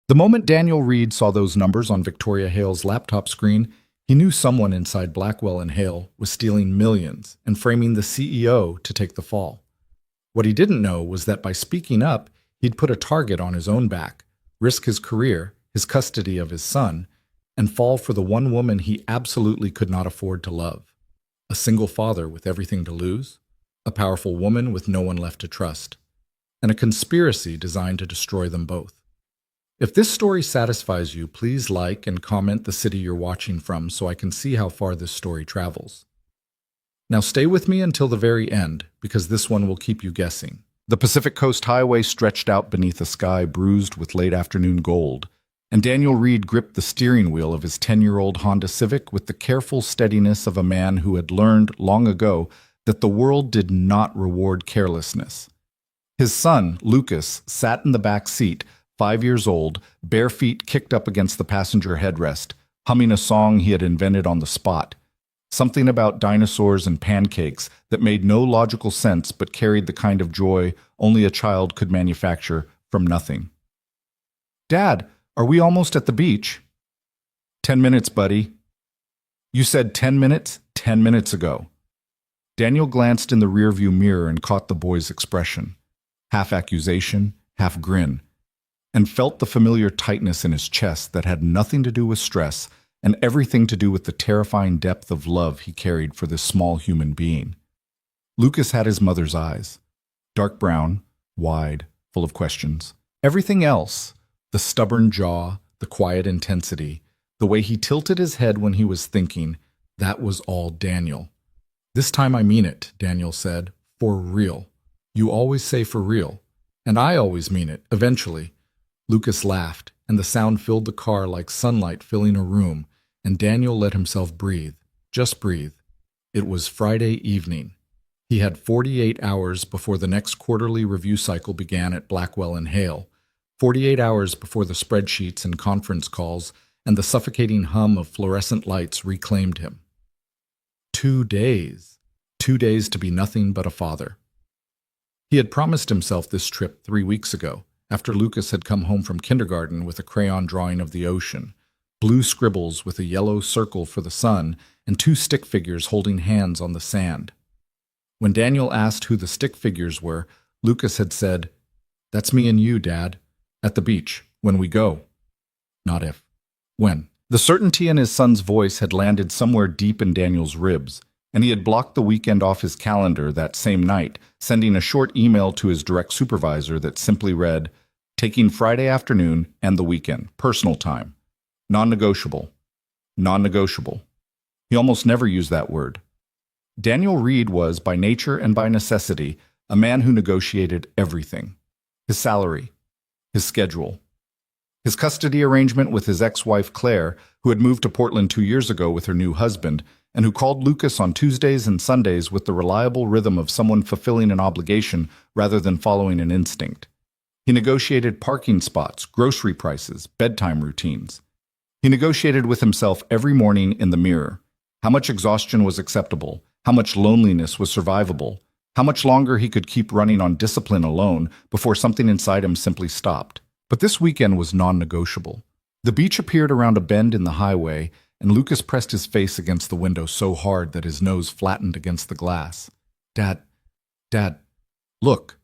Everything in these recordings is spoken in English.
The moment Daniel Reed saw those numbers on Victoria Hale's laptop screen, he knew someone inside Blackwell and Hale was stealing millions and framing the CEO to take the fall. What he didn't know was that by speaking up, he'd put a target on his own back, risk his career, his custody of his son, and fall for the one woman he absolutely could not afford to love. A single father with everything to lose, a powerful woman with no one left to trust, and a conspiracy designed to destroy them both. If this story satisfies you, please like and comment the city you're watching from so I can see how far this story travels. Now stay with me until the very end, because this one will keep you guessing. The Pacific Coast Highway stretched out beneath a sky bruised with late afternoon gold, and Daniel Reed gripped the steering wheel of his 10-year-old Honda Civic with the careful steadiness of a man who had learned long ago that the world did not reward carelessness. His son, Lucas, sat in the back seat, 5 years old, bare feet kicked up against the passenger headrest, humming a song he had invented on the spot. Something about dinosaurs and pancakes that made no logical sense but carried the kind of joy only a child could manufacture from nothing. "Dad, are we almost at the beach?" "10 minutes, buddy." "You said 10 minutes 10 minutes ago." Daniel glanced in the rearview mirror and caught the boy's expression, half accusation, half grin, and felt the familiar tightness in his chest that had nothing to do with stress and everything to do with the terrifying depth of love he carried for this small human being. Lucas had his mother's eyes, dark brown, wide, full of questions. Everything else, the stubborn jaw, the quiet intensity, the way he tilted his head when he was thinking, that was all Daniel. "This time I mean it," Daniel said, "for real. You always say for real. And I always mean it, eventually." Lucas laughed, and the sound filled the car like sunlight filling a room, and Daniel let himself breathe. Just breathe. It was Friday evening. He had 48 hours before the next quarterly review cycle began at Blackwell and Hale, 48 hours before the spreadsheets and conference calls and the suffocating hum of fluorescent lights reclaimed him. 2 days. 2 days to be nothing but a father. He had promised himself this trip 3 weeks ago, after Lucas had come home from kindergarten with a crayon drawing of the ocean, blue scribbles with a yellow circle for the sun, and 2 stick figures holding hands on the sand. When Daniel asked who the stick figures were, Lucas had said, "That's me and you, Dad, at the beach, when we go." Not if. When. The certainty in his son's voice had landed somewhere deep in Daniel's ribs, and he had blocked the weekend off his calendar that same night, sending a short email to his direct supervisor that simply read, "Taking Friday afternoon and the weekend, personal time. Non-negotiable. Non-negotiable." He almost never used that word. Daniel Reed was, by nature and by necessity, a man who negotiated everything. His salary, his schedule, his custody arrangement with his ex-wife Claire, who had moved to Portland 2 years ago with her new husband, and who called Lucas on Tuesdays and Sundays with the reliable rhythm of someone fulfilling an obligation rather than following an instinct. He negotiated parking spots, grocery prices, bedtime routines. He negotiated with himself every morning in the mirror. How much exhaustion was acceptable, how much loneliness was survivable, how much longer he could keep running on discipline alone before something inside him simply stopped. But this weekend was non-negotiable. The beach appeared around a bend in the highway, and Lucas pressed his face against the window so hard that his nose flattened against the glass. Dad, look.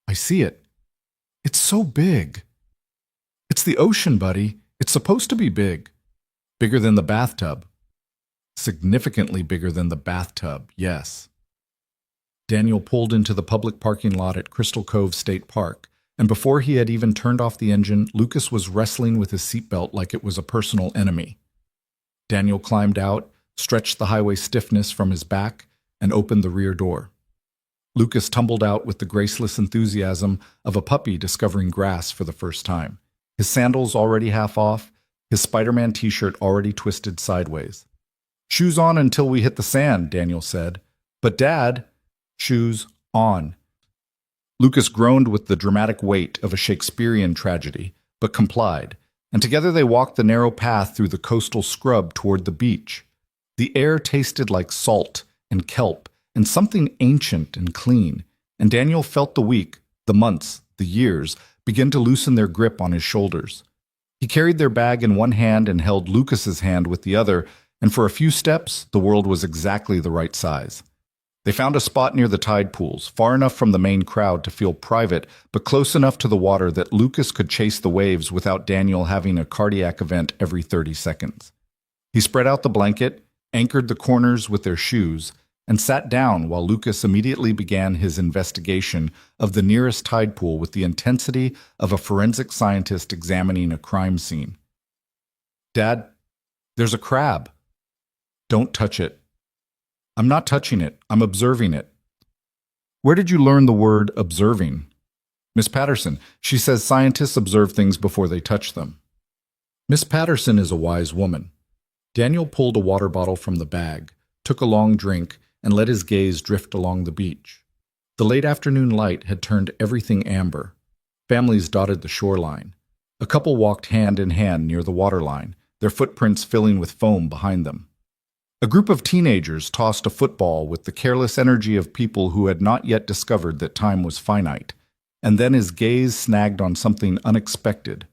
I see it. It's so big. It's the ocean, buddy. It's supposed to be big. Bigger than the bathtub. Significantly bigger than the bathtub, yes." Daniel pulled into the public parking lot at Crystal Cove State Park, and before he had even turned off the engine, Lucas was wrestling with his seatbelt like it was a personal enemy. Daniel climbed out, stretched the highway stiffness from his back, and opened the rear door. Lucas tumbled out with the graceless enthusiasm of a puppy discovering grass for the first time. His sandals already half off, his Spider-Man t-shirt already twisted sideways. "Shoes on until we hit the sand," Daniel said. "But Dad..." "Shoes on." Lucas groaned with the dramatic weight of a Shakespearean tragedy, but complied, and together they walked the narrow path through the coastal scrub toward the beach. The air tasted like salt and kelp and something ancient and clean, and Daniel felt the week, the months, the years begin to loosen their grip on his shoulders. He carried their bag in one hand and held Lucas's hand with the other, and for a few steps, the world was exactly the right size. They found a spot near the tide pools, far enough from the main crowd to feel private, but close enough to the water that Lucas could chase the waves without Daniel having a cardiac event every 30 seconds. He spread out the blanket, anchored the corners with their shoes, and sat down while Lucas immediately began his investigation of the nearest tide pool with the intensity of a forensic scientist examining a crime scene. "Dad, there's a crab." "Don't touch it." "I'm not touching it. I'm observing it." "Where did you learn the word observing?" "Miss Patterson. She says scientists observe things before they touch them." Miss Patterson is a wise woman. Daniel pulled a water bottle from the bag, took a long drink, and let his gaze drift along the beach. The late afternoon light had turned everything amber. Families dotted the shoreline. A couple walked hand in hand near the waterline, their footprints filling with foam behind them. A group of teenagers tossed a football with the careless energy of people who had not yet discovered that time was finite, and then his gaze snagged on something unexpected.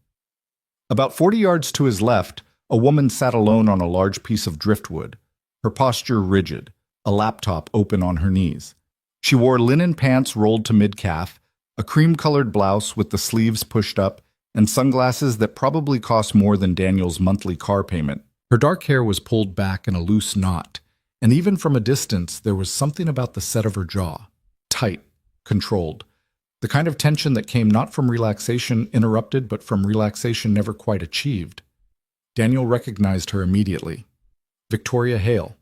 About 40 yards to his left, a woman sat alone on a large piece of driftwood, her posture rigid, a laptop open on her knees. She wore linen pants rolled to mid-calf, a cream-colored blouse with the sleeves pushed up, and sunglasses that probably cost more than Daniel's monthly car payment. Her dark hair was pulled back in a loose knot, and even from a distance there was something about the set of her jaw. Tight, controlled. The kind of tension that came not from relaxation interrupted, but from relaxation never quite achieved. Daniel recognized her immediately. Victoria Hale,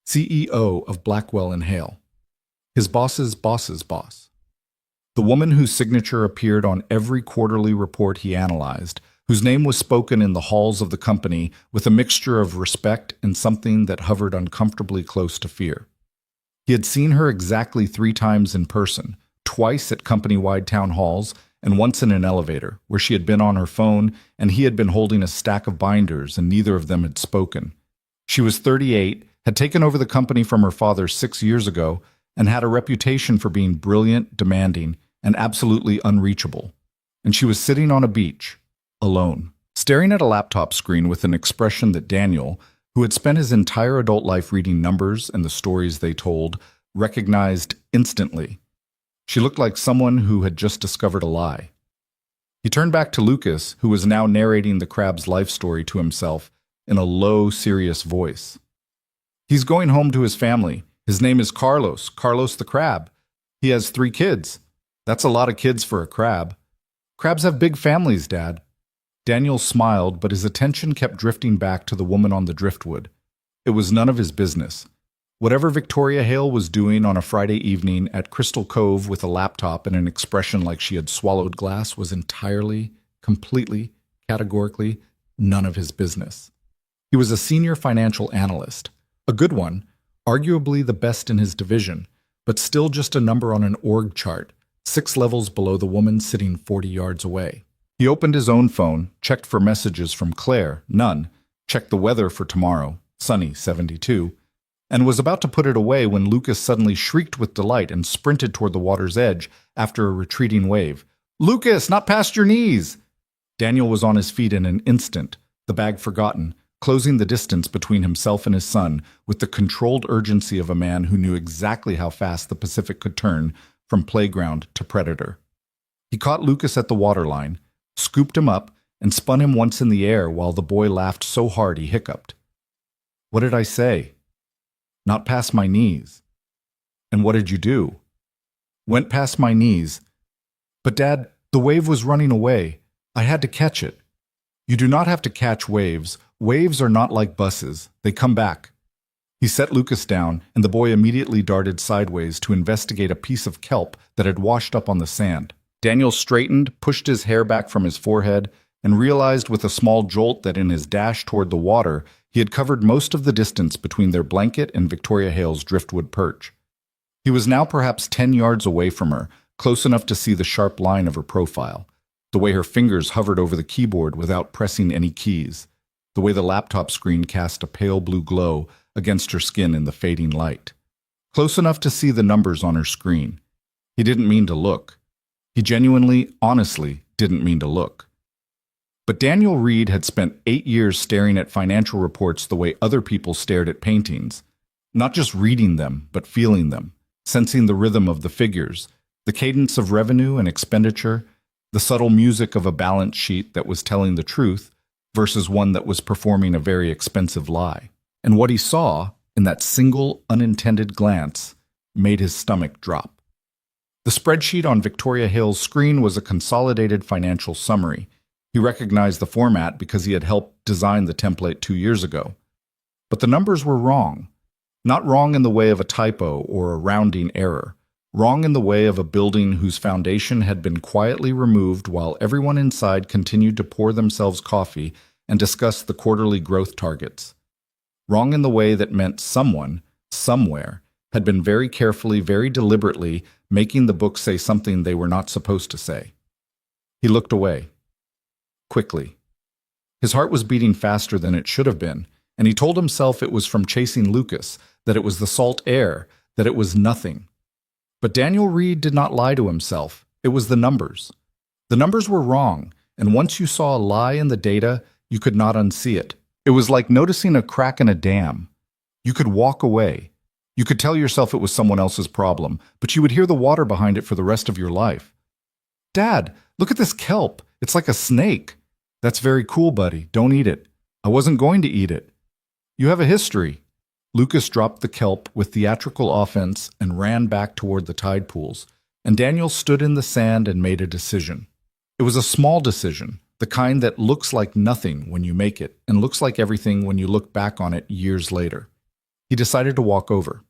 CEO of Blackwell & Hale. His boss's boss's boss. The woman whose signature appeared on every quarterly report he analyzed, whose name was spoken in the halls of the company with a mixture of respect and something that hovered uncomfortably close to fear. He had seen her exactly 3 times in person, twice at company-wide town halls, and once in an elevator, where she had been on her phone and he had been holding a stack of binders and neither of them had spoken. She was 38, had taken over the company from her father 6 years ago, and had a reputation for being brilliant, demanding, and absolutely unreachable. And she was sitting on a beach, alone, staring at a laptop screen with an expression that Daniel, who had spent his entire adult life reading numbers and the stories they told, recognized instantly. She looked like someone who had just discovered a lie. He turned back to Lucas, who was now narrating the crab's life story to himself in a low, serious voice. "He's going home to his family. His name is Carlos the crab. He has 3 kids. That's a lot of kids for a crab. Crabs have big families, Dad." Daniel smiled, but his attention kept drifting back to the woman on the driftwood. It was none of his business. Whatever Victoria Hale was doing on a Friday evening at Crystal Cove with a laptop and an expression like she had swallowed glass was entirely, completely, categorically none of his business. He was a senior financial analyst, a good one, arguably the best in his division, but still just a number on an org chart, 6 levels below the woman sitting 40 yards away. He opened his own phone, checked for messages from Claire, none, checked the weather for tomorrow, sunny, 72, and was about to put it away when Lucas suddenly shrieked with delight and sprinted toward the water's edge after a retreating wave. "Lucas, not past your knees!" Daniel was on his feet in an instant, the bag forgotten, closing the distance between himself and his son with the controlled urgency of a man who knew exactly how fast the Pacific could turn from playground to predator. He caught Lucas at the waterline, scooped him up, and spun him once in the air while the boy laughed so hard he hiccuped. "What did I say?" "Not past my knees." "And what did you do?" "Went past my knees." "But Dad, the wave was running away. I had to catch it." "You do not have to catch waves. Waves are not like buses. They come back." He set Lucas down, and the boy immediately darted sideways to investigate a piece of kelp that had washed up on the sand. Daniel straightened, pushed his hair back from his forehead, and realized with a small jolt that in his dash toward the water, he had covered most of the distance between their blanket and Victoria Hale's driftwood perch. He was now perhaps 10 yards away from her, close enough to see the sharp line of her profile, the way her fingers hovered over the keyboard without pressing any keys, the way the laptop screen cast a pale blue glow against her skin in the fading light. Close enough to see the numbers on her screen. He didn't mean to look. He genuinely, honestly didn't mean to look. But Daniel Reed had spent 8 years staring at financial reports the way other people stared at paintings, not just reading them, but feeling them, sensing the rhythm of the figures, the cadence of revenue and expenditure, the subtle music of a balance sheet that was telling the truth versus one that was performing a very expensive lie. And what he saw, in that single unintended glance, made his stomach drop. The spreadsheet on Victoria Hale's screen was a consolidated financial summary. He recognized the format because he had helped design the template 2 years ago. But the numbers were wrong. Not wrong in the way of a typo or a rounding error. Wrong in the way of a building whose foundation had been quietly removed while everyone inside continued to pour themselves coffee and discuss the quarterly growth targets. Wrong in the way that meant someone, somewhere, had been very carefully, very deliberately making the book say something they were not supposed to say. He looked away. Quickly. His heart was beating faster than it should have been, and he told himself it was from chasing Lucas, that it was the salt air, that it was nothing. But Daniel Reed did not lie to himself. It was the numbers. The numbers were wrong, and once you saw a lie in the data, you could not unsee it. It was like noticing a crack in a dam. You could walk away. You could tell yourself it was someone else's problem, but you would hear the water behind it for the rest of your life. "Dad, look at this kelp. It's like a snake." "That's very cool, buddy. Don't eat it." "I wasn't going to eat it." "You have a history." Lucas dropped the kelp with theatrical offense and ran back toward the tide pools, and Daniel stood in the sand and made a decision. It was a small decision, the kind that looks like nothing when you make it and looks like everything when you look back on it years later. He decided to walk over.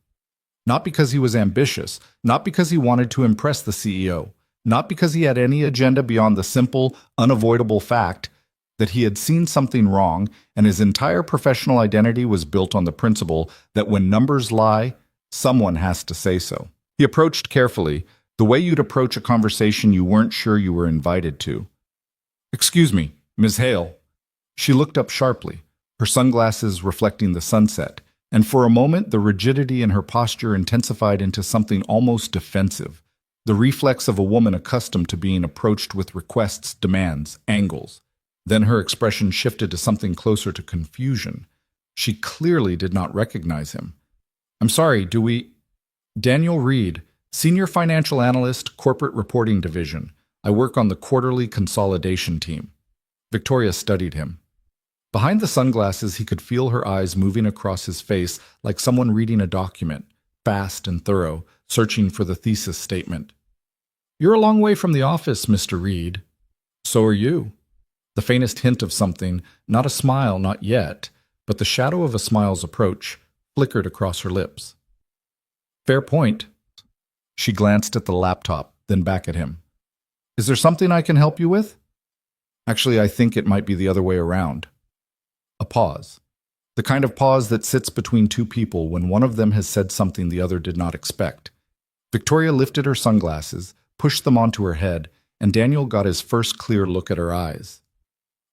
Not because he was ambitious, not because he wanted to impress the CEO, not because he had any agenda beyond the simple, unavoidable fact that he had seen something wrong and his entire professional identity was built on the principle that when numbers lie, someone has to say so. He approached carefully, the way you'd approach a conversation you weren't sure you were invited to. "Excuse me, Ms. Hale." She looked up sharply, her sunglasses reflecting the sunset, and for a moment the rigidity in her posture intensified into something almost defensive, the reflex of a woman accustomed to being approached with requests, demands, angles. Then her expression shifted to something closer to confusion. She clearly did not recognize him. "I'm sorry, do we—" "Daniel Reed, Senior Financial Analyst, Corporate Reporting Division. I work on the quarterly consolidation team." Victoria studied him. Behind the sunglasses, he could feel her eyes moving across his face like someone reading a document, fast and thorough, searching for the thesis statement. "You're a long way from the office, Mr. Reed." "So are you." The faintest hint of something, not a smile, not yet, but the shadow of a smile's approach, flickered across her lips. "Fair point." She glanced at the laptop, then back at him. "Is there something I can help you with?" "Actually, I think it might be the other way around." A pause. The kind of pause that sits between two people when one of them has said something the other did not expect. Victoria lifted her sunglasses, pushed them onto her head, and Daniel got his first clear look at her eyes.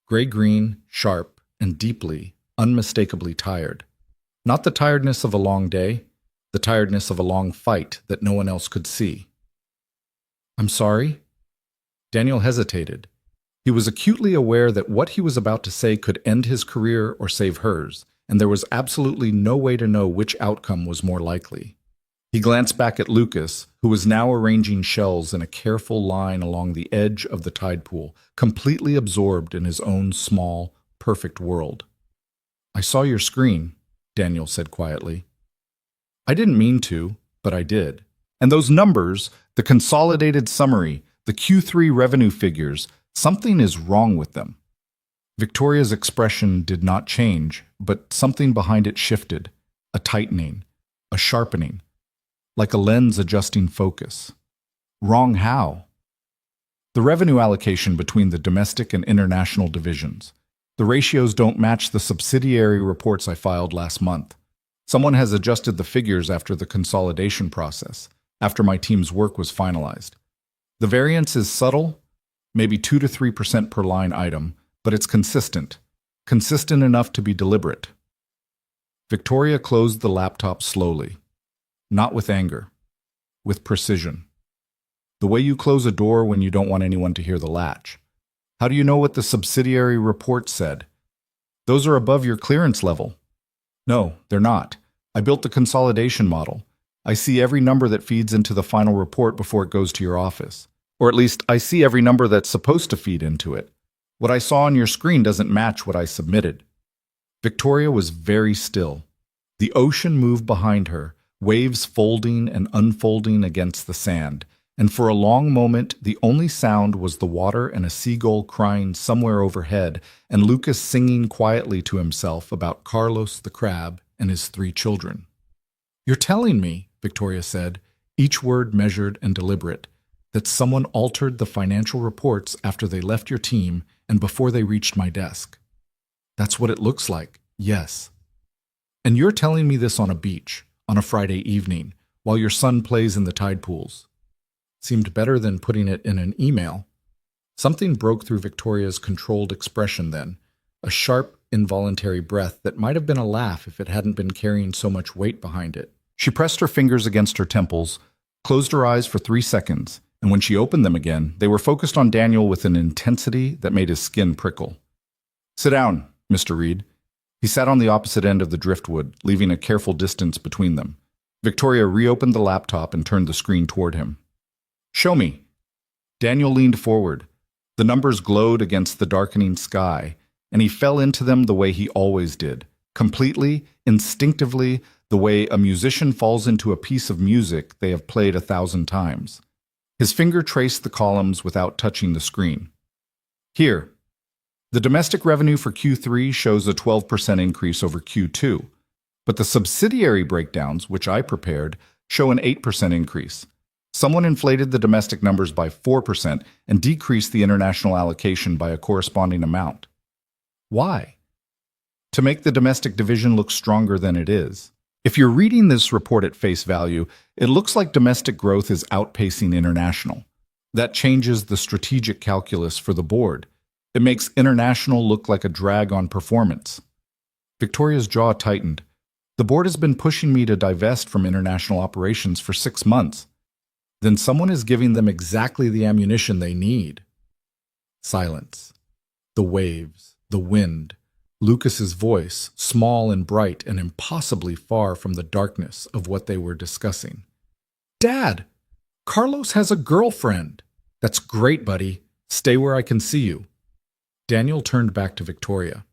Gray-green, sharp, and deeply, unmistakably tired. Not the tiredness of a long day, the tiredness of a long fight that no one else could see. "I'm sorry?" Daniel hesitated. He was acutely aware that what he was about to say could end his career or save hers, and there was absolutely no way to know which outcome was more likely. He glanced back at Lucas, who was now arranging shells in a careful line along the edge of the tide pool, completely absorbed in his own small, perfect world. "I saw your screen," Daniel said quietly. "I didn't mean to, but I did. And those numbers, the consolidated summary, the Q3 revenue figures, something is wrong with them." Victoria's expression did not change, but something behind it shifted, a tightening, a sharpening, like a lens adjusting focus. Wrong how? The revenue allocation between the domestic and international divisions. The ratios don't match the subsidiary reports I filed last month. Someone has adjusted the figures after the consolidation process, after my team's work was finalized. The variance is subtle, maybe 2 to 3% per line item, but it's consistent enough to be deliberate. Victoria closed the laptop slowly. Not with anger, with precision. The way you close a door when you don't want anyone to hear the latch. How do you know what the subsidiary report said? Those are above your clearance level. No, they're not. I built the consolidation model. I see every number that feeds into the final report before it goes to your office. Or at least, I see every number that's supposed to feed into it. What I saw on your screen doesn't match what I submitted. Victoria was very still. The ocean moved behind her, waves folding and unfolding against the sand, and for a long moment the only sound was the water and a seagull crying somewhere overhead, and Lucas singing quietly to himself about Carlos the crab and his 3 children. "You're telling me," Victoria said, each word measured and deliberate, "that someone altered the financial reports after they left your team and before they reached my desk." "That's what it looks like, yes." "And you're telling me this on a beach, on a Friday evening, while your son plays in the tide pools." Seemed better than putting it in an email. Something broke through Victoria's controlled expression then, a sharp, involuntary breath that might have been a laugh if it hadn't been carrying so much weight behind it. She pressed her fingers against her temples, closed her eyes for 3 seconds, and when she opened them again, they were focused on Daniel with an intensity that made his skin prickle. "Sit down, Mr. Reed." He sat on the opposite end of the driftwood, leaving a careful distance between them. Victoria reopened the laptop and turned the screen toward him. "Show me." Daniel leaned forward. The numbers glowed against the darkening sky, and he fell into them the way he always did, completely, instinctively, the way a musician falls into a piece of music they have played 1,000 times. His finger traced the columns without touching the screen. "Here. The domestic revenue for Q3 shows a 12% increase over Q2, but the subsidiary breakdowns, which I prepared, show an 8% increase. Someone inflated the domestic numbers by 4% and decreased the international allocation by a corresponding amount. Why? To make the domestic division look stronger than it is. If you're reading this report at face value, it looks like domestic growth is outpacing international. That changes the strategic calculus for the board. It makes international look like a drag on performance." Victoria's jaw tightened. "The board has been pushing me to divest from international operations for 6 months. Then someone is giving them exactly the ammunition they need." Silence. The waves, the wind, Lucas's voice, small and bright and impossibly far from the darkness of what they were discussing. "Dad, Carlos has a girlfriend." "That's great, buddy. Stay where I can see you." Daniel turned back to Victoria.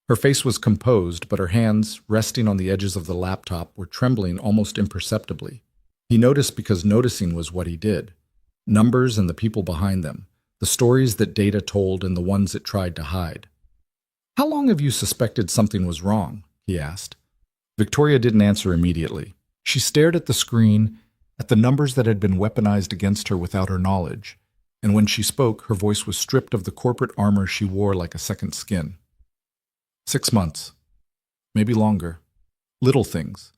Her face was composed, but her hands, resting on the edges of the laptop, were trembling almost imperceptibly. He noticed because noticing was what he did. Numbers and the people behind them, the stories that data told and the ones it tried to hide. "How long have you suspected something was wrong?" he asked. Victoria didn't answer immediately. She stared at the screen, at the numbers that had been weaponized against her without her knowledge, and when she spoke, her voice was stripped of the corporate armor she wore like a second skin. 6 months. Maybe longer. Little things.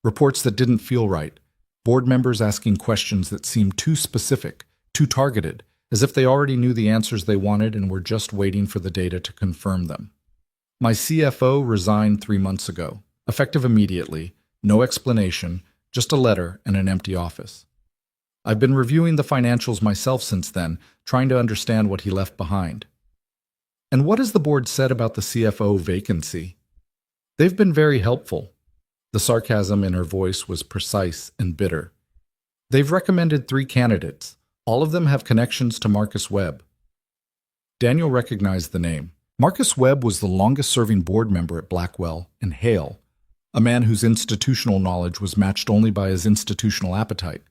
Reports that didn't feel right. Board members asking questions that seemed too specific, too targeted, as if they already knew the answers they wanted and were just waiting for the data to confirm them. "My CFO resigned 3 months ago, effective immediately, no explanation, just a letter and an empty office. I've been reviewing the financials myself since then, trying to understand what he left behind." "And what has the board said about the CFO vacancy?" "They've been very helpful." The sarcasm in her voice was precise and bitter. "They've recommended 3 candidates. All of them have connections to Marcus Webb." Daniel recognized the name. Marcus Webb was the longest-serving board member at Blackwell and Hale, a man whose institutional knowledge was matched only by his institutional appetite.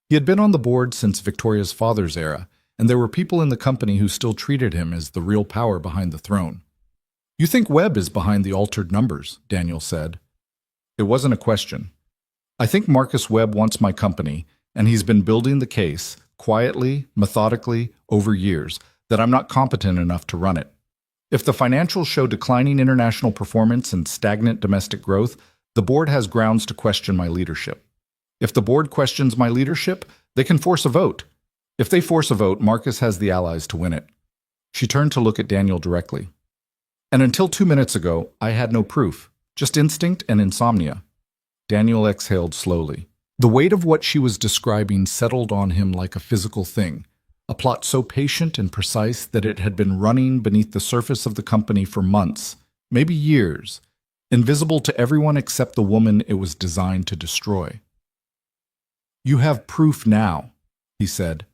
He had been on the board since Victoria's father's era, and there were people in the company who still treated him as the real power behind the throne. "You think Webb is behind the altered numbers," Daniel said. It wasn't a question. "I think Marcus Webb wants my company, and he's been building the case, quietly, methodically, over years, that I'm not competent enough to run it. If the financials show declining international performance and stagnant domestic growth, the board has grounds to question my leadership. If the board questions my leadership, they can force a vote. If they force a vote, Marcus has the allies to win it." She turned to look at Daniel directly. "And until 2 minutes ago, I had no proof, just instinct and insomnia." Daniel exhaled slowly. The weight of what she was describing settled on him like a physical thing, a plot so patient and precise that it had been running beneath the surface of the company for months, maybe years, invisible to everyone except the woman it was designed to destroy. "You have proof now," he said.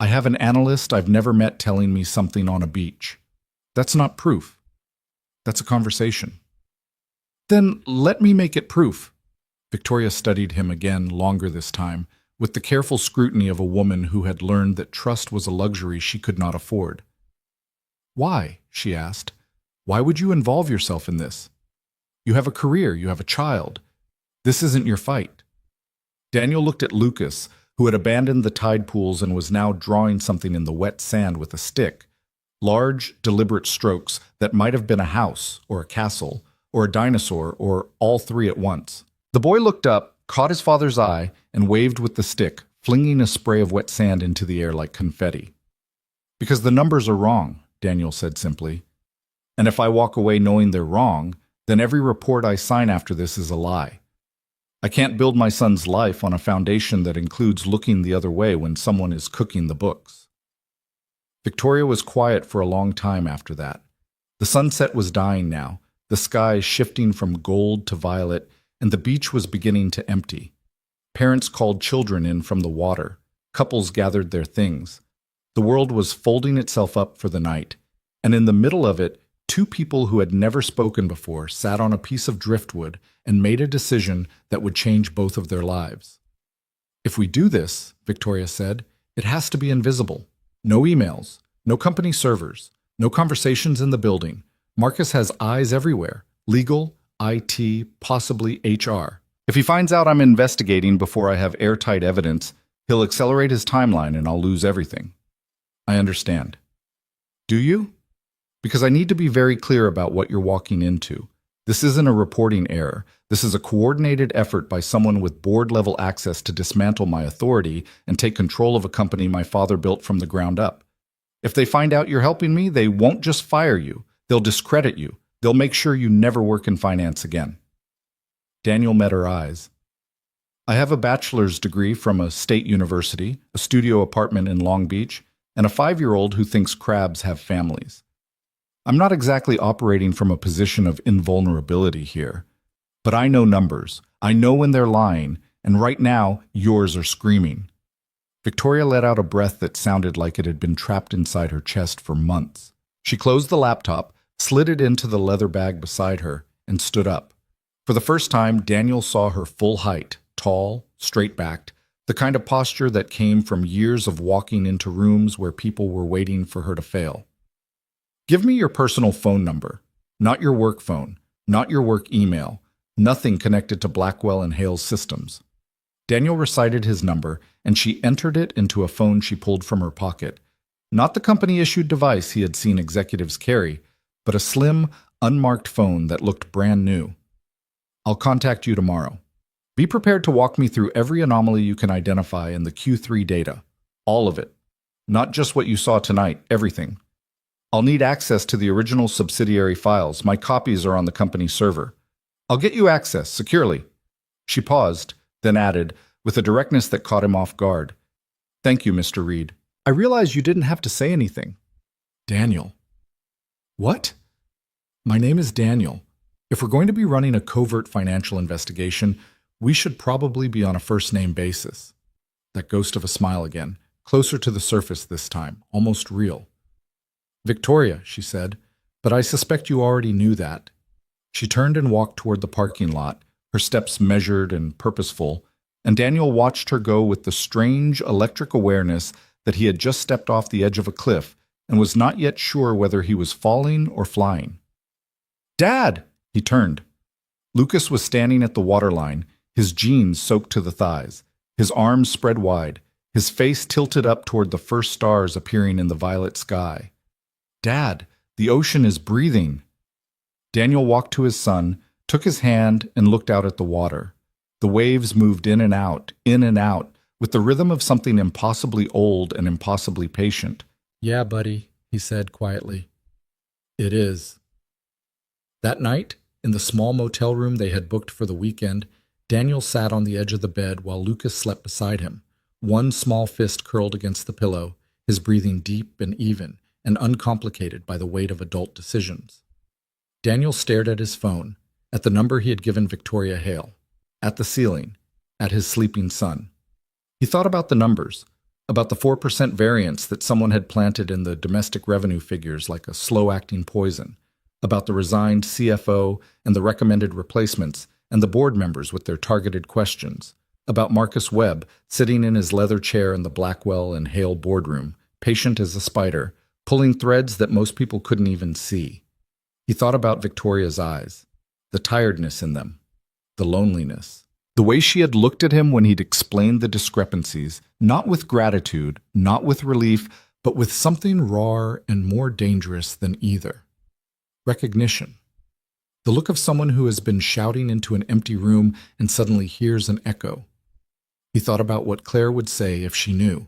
"I have an analyst I've never met telling me something on a beach. That's not proof. That's a conversation." "Then let me make it proof." Victoria studied him again, longer this time, with the careful scrutiny of a woman who had learned that trust was a luxury she could not afford. "Why?" she asked. "Why would you involve yourself in this? You have a career, you have a child. This isn't your fight." Daniel looked at Lucas, who had abandoned the tide pools and was now drawing something in the wet sand with a stick. Large, deliberate strokes that might have been a house, or a castle, or a dinosaur, or all three at once. The boy looked up, caught his father's eye, and waved with the stick, flinging a spray of wet sand into the air like confetti. "Because the numbers are wrong," Daniel said simply. "And if I walk away knowing they're wrong, then every report I sign after this is a lie. I can't build my son's life on a foundation that includes looking the other way when someone is cooking the books." Victoria was quiet for a long time after that. The sunset was dying now, the sky shifting from gold to violet, and the beach was beginning to empty. Parents called children in from the water. Couples gathered their things. The world was folding itself up for the night, and in the middle of it, two people who had never spoken before sat on a piece of driftwood and made a decision that would change both of their lives. "If we do this," Victoria said, "it has to be invisible. No emails, no company servers, no conversations in the building. Marcus has eyes everywhere. Legal, IT, possibly HR. If he finds out I'm investigating before I have airtight evidence, he'll accelerate his timeline and I'll lose everything." "I understand." "Do you? Because I need to be very clear about what you're walking into. This isn't a reporting error. This is a coordinated effort by someone with board-level access to dismantle my authority and take control of a company my father built from the ground up. If they find out you're helping me, they won't just fire you. They'll discredit you. They'll make sure you never work in finance again." Daniel met her eyes. "I have a bachelor's degree from a state university, a studio apartment in Long Beach, and a 5-year-old who thinks crabs have families. I'm not exactly operating from a position of invulnerability here, but I know numbers. I know when they're lying, and right now, yours are screaming." Victoria let out a breath that sounded like it had been trapped inside her chest for months. She closed the laptop, slid it into the leather bag beside her, and stood up. For the first time, Daniel saw her full height, tall, straight-backed, the kind of posture that came from years of walking into rooms where people were waiting for her to fail. "Give me your personal phone number, not your work phone, not your work email, nothing connected to Blackwell and Hale's systems." Daniel recited his number, and she entered it into a phone she pulled from her pocket. Not the company-issued device he had seen executives carry, but a slim, unmarked phone that looked brand new. "I'll contact you tomorrow. Be prepared to walk me through every anomaly you can identify in the Q3 data. All of it. Not just what you saw tonight, everything. I'll need access to the original subsidiary files. My copies are on the company server. I'll get you access, securely." She paused, then added, with a directness that caught him off guard, "Thank you, Mr. Reed. I realize you didn't have to say anything." "Daniel." "What?" "My name is Daniel. If we're going to be running a covert financial investigation, we should probably be on a first-name basis." That ghost of a smile again, closer to the surface this time, almost real. "Victoria," she said, "but I suspect you already knew that." She turned and walked toward the parking lot, her steps measured and purposeful, and Daniel watched her go with the strange electric awareness that he had just stepped off the edge of a cliff and was not yet sure whether he was falling or flying. "Dad!" He turned. Lucas was standing at the waterline, his jeans soaked to the thighs, his arms spread wide, his face tilted up toward the first stars appearing in the violet sky. "Dad, the ocean is breathing." Daniel walked to his son, took his hand, and looked out at the water. The waves moved in and out, with the rhythm of something impossibly old and impossibly patient. "Yeah, buddy," he said quietly. "It is." That night, in the small motel room they had booked for the weekend, Daniel sat on the edge of the bed while Lucas slept beside him, one small fist curled against the pillow, his breathing deep and even and uncomplicated by the weight of adult decisions. Daniel stared at his phone, at the number he had given Victoria Hale, at the ceiling, at his sleeping son. He thought about the numbers, about the 4% variance that someone had planted in the domestic revenue figures like a slow-acting poison, about the resigned CFO and the recommended replacements and the board members with their targeted questions, about Marcus Webb sitting in his leather chair in the Blackwell and Hale boardroom, patient as a spider, pulling threads that most people couldn't even see. He thought about Victoria's eyes, the tiredness in them, the loneliness. The way she had looked at him when he'd explained the discrepancies, not with gratitude, not with relief, but with something rawer and more dangerous than either. Recognition. The look of someone who has been shouting into an empty room and suddenly hears an echo. He thought about what Claire would say if she knew.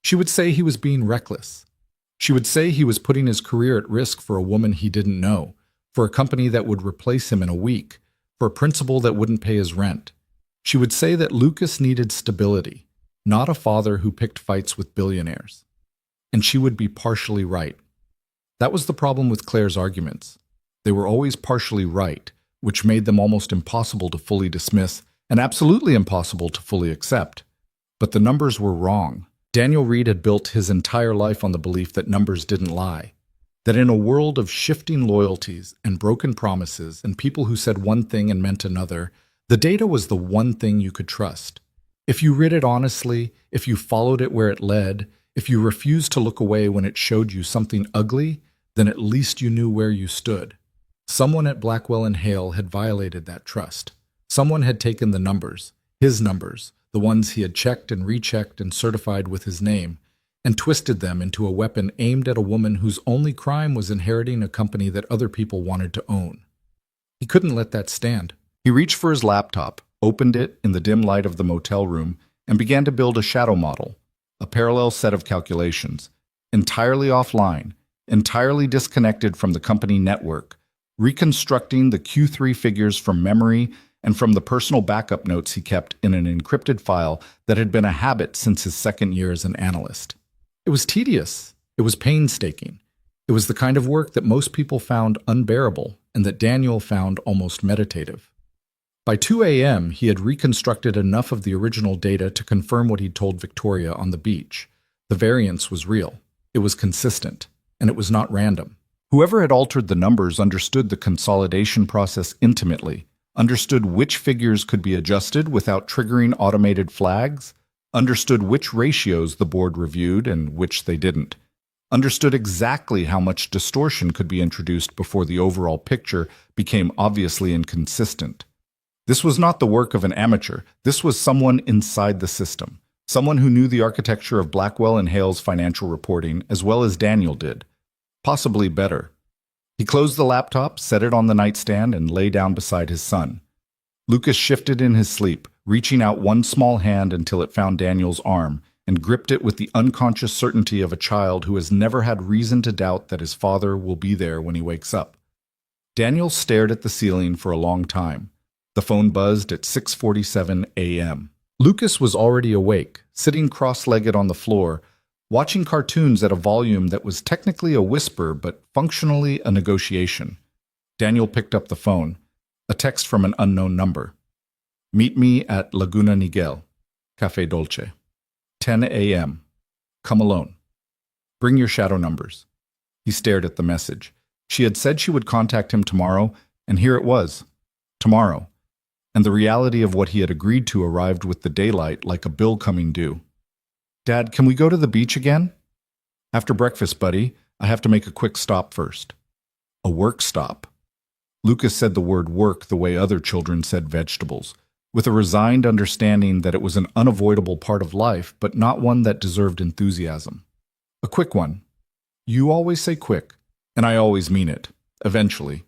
She would say he was being reckless. She would say he was putting his career at risk for a woman he didn't know, for a company that would replace him in a week, for a principal that wouldn't pay his rent. She would say that Lucas needed stability, not a father who picked fights with billionaires. And she would be partially right. That was the problem with Claire's arguments. They were always partially right, which made them almost impossible to fully dismiss and absolutely impossible to fully accept. But the numbers were wrong. Daniel Reed had built his entire life on the belief that numbers didn't lie, that in a world of shifting loyalties and broken promises and people who said one thing and meant another, the data was the one thing you could trust. If you read it honestly, if you followed it where it led, if you refused to look away when it showed you something ugly, then at least you knew where you stood. Someone at Blackwell and Hale had violated that trust. Someone had taken the numbers, his numbers, the ones he had checked and rechecked and certified with his name, and twisted them into a weapon aimed at a woman whose only crime was inheriting a company that other people wanted to own. He couldn't let that stand. He reached for his laptop, opened it in the dim light of the motel room, and began to build a shadow model, a parallel set of calculations, entirely offline, entirely disconnected from the company network, reconstructing the Q3 figures from memory and from the personal backup notes he kept in an encrypted file that had been a habit since his second year as an analyst. It was tedious. It was painstaking. It was the kind of work that most people found unbearable and that Daniel found almost meditative. By 2 a.m., he had reconstructed enough of the original data to confirm what he'd told Victoria on the beach. The variance was real. It was consistent. And it was not random. Whoever had altered the numbers understood the consolidation process intimately, understood which figures could be adjusted without triggering automated flags, understood which ratios the board reviewed and which they didn't, understood exactly how much distortion could be introduced before the overall picture became obviously inconsistent. This was not the work of an amateur. This was someone inside the system, someone who knew the architecture of Blackwell and Hale's financial reporting as well as Daniel did, possibly better. He closed the laptop, set it on the nightstand, and lay down beside his son. Lucas shifted in his sleep, reaching out one small hand until it found Daniel's arm, and gripped it with the unconscious certainty of a child who has never had reason to doubt that his father will be there when he wakes up. Daniel stared at the ceiling for a long time. The phone buzzed at 6:47 a.m. Lucas was already awake, sitting cross-legged on the floor, watching cartoons at a volume that was technically a whisper but functionally a negotiation. Daniel picked up the phone, a text from an unknown number. Meet me at Laguna Niguel, Café Dolce. 10 a.m. Come alone. Bring your shadow numbers. He stared at the message. She had said she would contact him tomorrow, and here it was. Tomorrow. And the reality of what he had agreed to arrived with the daylight like a bill coming due. Dad, can we go to the beach again? After breakfast, buddy. I have to make a quick stop first. A work stop. Lucas said the word work the way other children said vegetables, with a resigned understanding that it was an unavoidable part of life, but not one that deserved enthusiasm. A quick one. You always say quick, and I always mean it. Eventually.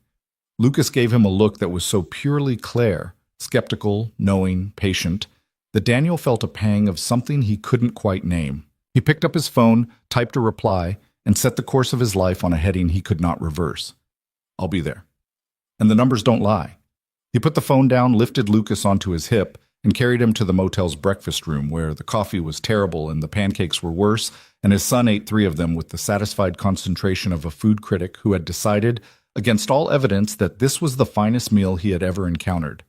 Lucas gave him a look that was so purely Claire, skeptical, knowing, patient, that Daniel felt a pang of something he couldn't quite name. He picked up his phone, typed a reply, and set the course of his life on a heading he could not reverse. I'll be there. And the numbers don't lie. He put the phone down, lifted Lucas onto his hip, and carried him to the motel's breakfast room, where the coffee was terrible and the pancakes were worse, and his son ate 3 of them with the satisfied concentration of a food critic who had decided, against all evidence, that this was the finest meal he had ever encountered.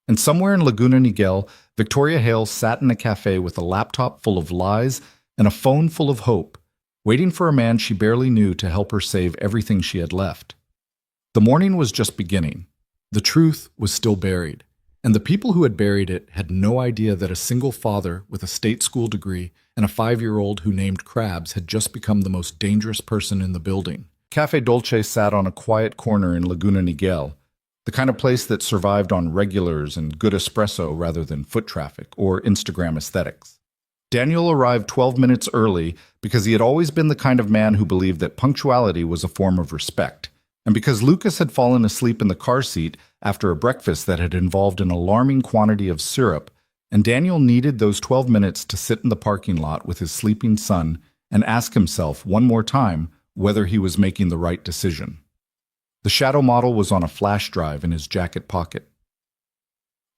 And somewhere in Laguna Niguel, Victoria Hale sat in a cafe with a laptop full of lies and a phone full of hope, waiting for a man she barely knew to help her save everything she had left. The morning was just beginning. The truth was still buried, and the people who had buried it had no idea that a single father with a state school degree and a 5-year-old who named Krabs had just become the most dangerous person in the building. Café Dolce sat on a quiet corner in Laguna Niguel, the kind of place that survived on regulars and good espresso rather than foot traffic or Instagram aesthetics. Daniel arrived 12 minutes early because he had always been the kind of man who believed that punctuality was a form of respect, and because Lucas had fallen asleep in the car seat after a breakfast that had involved an alarming quantity of syrup, and Daniel needed those 12 minutes to sit in the parking lot with his sleeping son and ask himself one more time whether he was making the right decision. The shadow model was on a flash drive in his jacket pocket.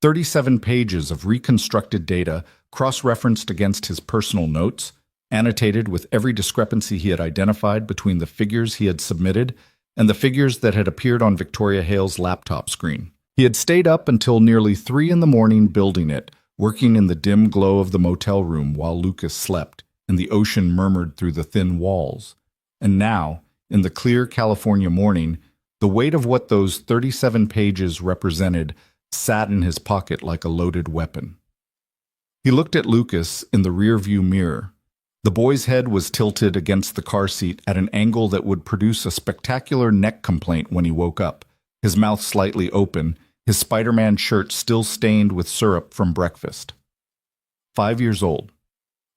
37 pages of reconstructed data cross-referenced against his personal notes, annotated with every discrepancy he had identified between the figures he had submitted and the figures that had appeared on Victoria Hale's laptop screen. He had stayed up until nearly 3 in the morning building it, working in the dim glow of the motel room while Lucas slept and the ocean murmured through the thin walls. And now, in the clear California morning, the weight of what those 37 pages represented sat in his pocket like a loaded weapon. He looked at Lucas in the rear-view mirror. The boy's head was tilted against the car seat at an angle that would produce a spectacular neck complaint when he woke up, his mouth slightly open, his Spider-Man shirt still stained with syrup from breakfast. 5 years old.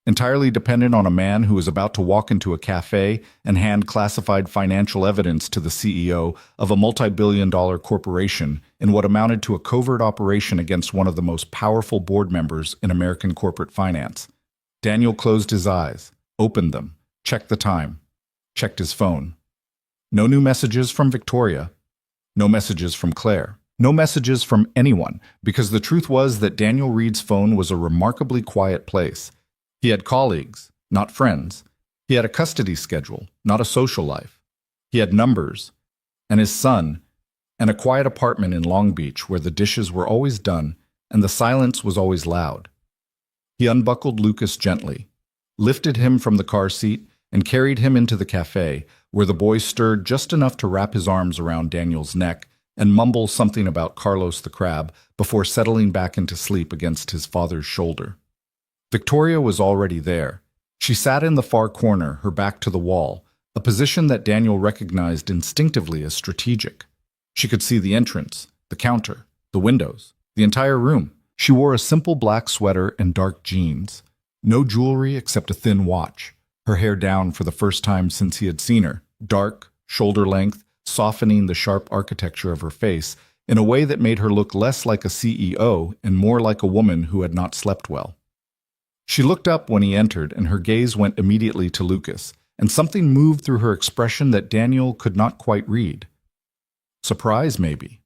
Entirely dependent on a man who was about to walk into a cafe and hand classified financial evidence to the CEO of a multi-billion-dollar corporation in what amounted to a covert operation against one of the most powerful board members in American corporate finance. Daniel closed his eyes, opened them, checked the time, checked his phone. No new messages from Victoria, no messages from Claire, no messages from anyone, because the truth was that Daniel Reed's phone was a remarkably quiet place. He had colleagues, not friends. He had a custody schedule, not a social life. He had numbers, and his son, and a quiet apartment in Long Beach where the dishes were always done and the silence was always loud. He unbuckled Lucas gently, lifted him from the car seat, and carried him into the cafe, where the boy stirred just enough to wrap his arms around Daniel's neck and mumble something about Carlos the crab before settling back into sleep against his father's shoulder. Victoria was already there. She sat in the far corner, her back to the wall, a position that Daniel recognized instinctively as strategic. She could see the entrance, the counter, the windows, the entire room. She wore a simple black sweater and dark jeans. No jewelry except a thin watch, her hair down for the first time since he had seen her, dark, shoulder length, softening the sharp architecture of her face in a way that made her look less like a CEO and more like a woman who had not slept well. She looked up when he entered, and her gaze went immediately to Lucas, and something moved through her expression that Daniel could not quite read. Surprise, maybe.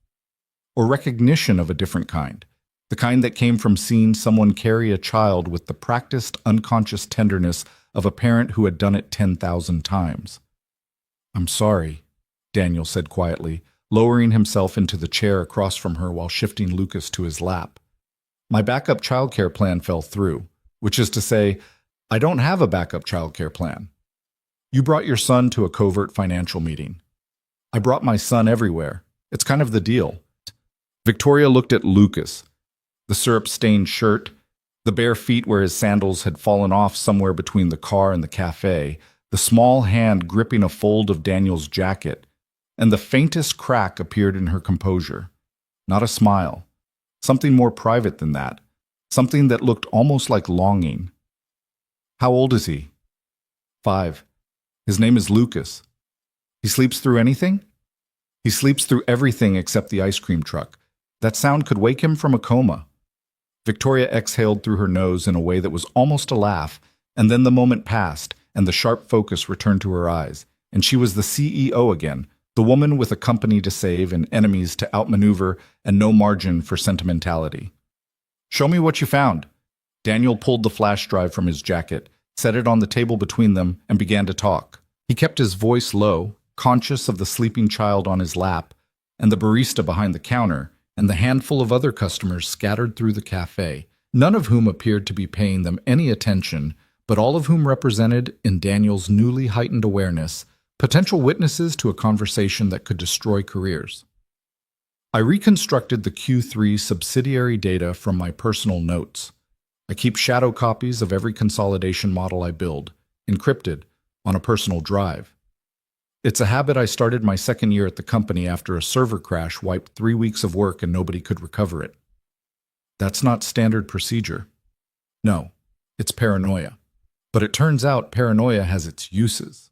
Or recognition of a different kind, the kind that came from seeing someone carry a child with the practiced, unconscious tenderness of a parent who had done it 10,000 times. "I'm sorry," Daniel said quietly, lowering himself into the chair across from her while shifting Lucas to his lap. "My backup childcare plan fell through. Which is to say, I don't have a backup childcare plan. You brought your son to a covert financial meeting. I brought my son everywhere. It's kind of the deal." Victoria looked at Lucas, the syrup-stained shirt, the bare feet where his sandals had fallen off somewhere between the car and the cafe, the small hand gripping a fold of Daniel's jacket, and the faintest crack appeared in her composure. Not a smile. Something more private than that. Something that looked almost like longing. "How old is he?" 5. "His name is Lucas. He sleeps through anything?" "He sleeps through everything except the ice cream truck. That sound could wake him from a coma." Victoria exhaled through her nose in a way that was almost a laugh, and then the moment passed, and the sharp focus returned to her eyes, and she was the CEO again, the woman with a company to save and enemies to outmaneuver and no margin for sentimentality. "Show me what you found." Daniel pulled the flash drive from his jacket, set it on the table between them, and began to talk. He kept his voice low, conscious of the sleeping child on his lap, and the barista behind the counter, and the handful of other customers scattered through the cafe, none of whom appeared to be paying them any attention, but all of whom represented, in Daniel's newly heightened awareness, potential witnesses to a conversation that could destroy careers. I reconstructed the Q3 subsidiary data from my personal notes. I keep shadow copies of every consolidation model I build, encrypted, on a personal drive. It's a habit I started my second year at the company after a server crash wiped 3 weeks of work and nobody could recover it. That's not standard procedure. No, it's paranoia. But it turns out paranoia has its uses.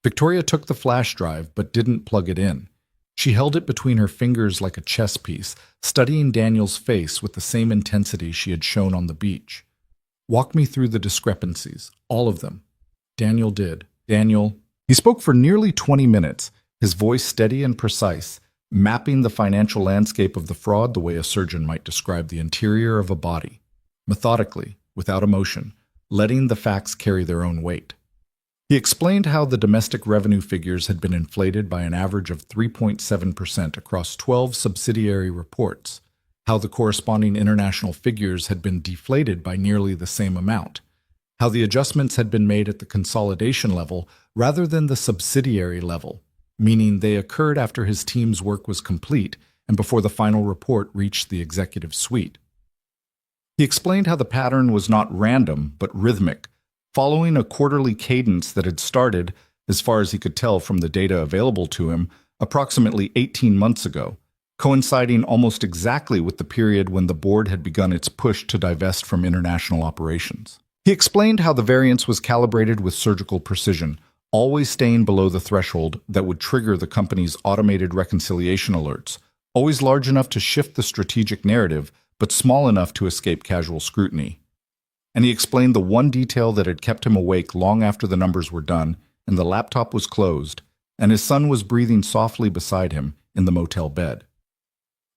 Victoria took the flash drive but didn't plug it in. She held it between her fingers like a chess piece, studying Daniel's face with the same intensity she had shown on the beach. Walk me through the discrepancies, all of them. Daniel did. He spoke for nearly 20 minutes, his voice steady and precise, mapping the financial landscape of the fraud the way a surgeon might describe the interior of a body, methodically, without emotion, letting the facts carry their own weight. He explained how the domestic revenue figures had been inflated by an average of 3.7% across 12 subsidiary reports, how the corresponding international figures had been deflated by nearly the same amount, how the adjustments had been made at the consolidation level rather than the subsidiary level, meaning they occurred after his team's work was complete and before the final report reached the executive suite. He explained how the pattern was not random but rhythmic, following a quarterly cadence that had started, as far as he could tell from the data available to him, approximately 18 months ago, coinciding almost exactly with the period when the board had begun its push to divest from international operations. He explained how the variance was calibrated with surgical precision, always staying below the threshold that would trigger the company's automated reconciliation alerts, always large enough to shift the strategic narrative, but small enough to escape casual scrutiny. And he explained the one detail that had kept him awake long after the numbers were done and the laptop was closed, and his son was breathing softly beside him in the motel bed.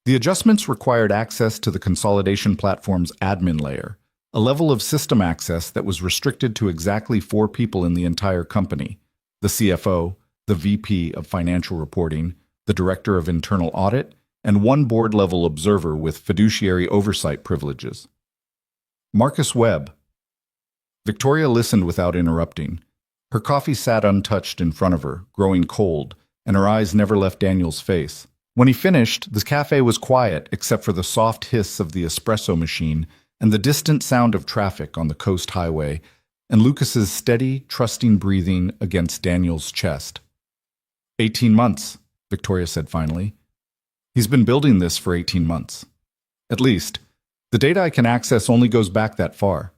The adjustments required access to the consolidation platform's admin layer, a level of system access that was restricted to exactly 4 people in the entire company: the CFO, the VP of Financial Reporting, the Director of Internal Audit, and one board-level observer with fiduciary oversight privileges. Marcus Webb. Victoria listened without interrupting. Her coffee sat untouched in front of her, growing cold, and her eyes never left Daniel's face. When he finished, the cafe was quiet except for the soft hiss of the espresso machine and the distant sound of traffic on the coast highway, and Lucas's steady, trusting breathing against Daniel's chest. 18 months, Victoria said finally. He's been building this for 18 months. At least. The data I can access only goes back that far.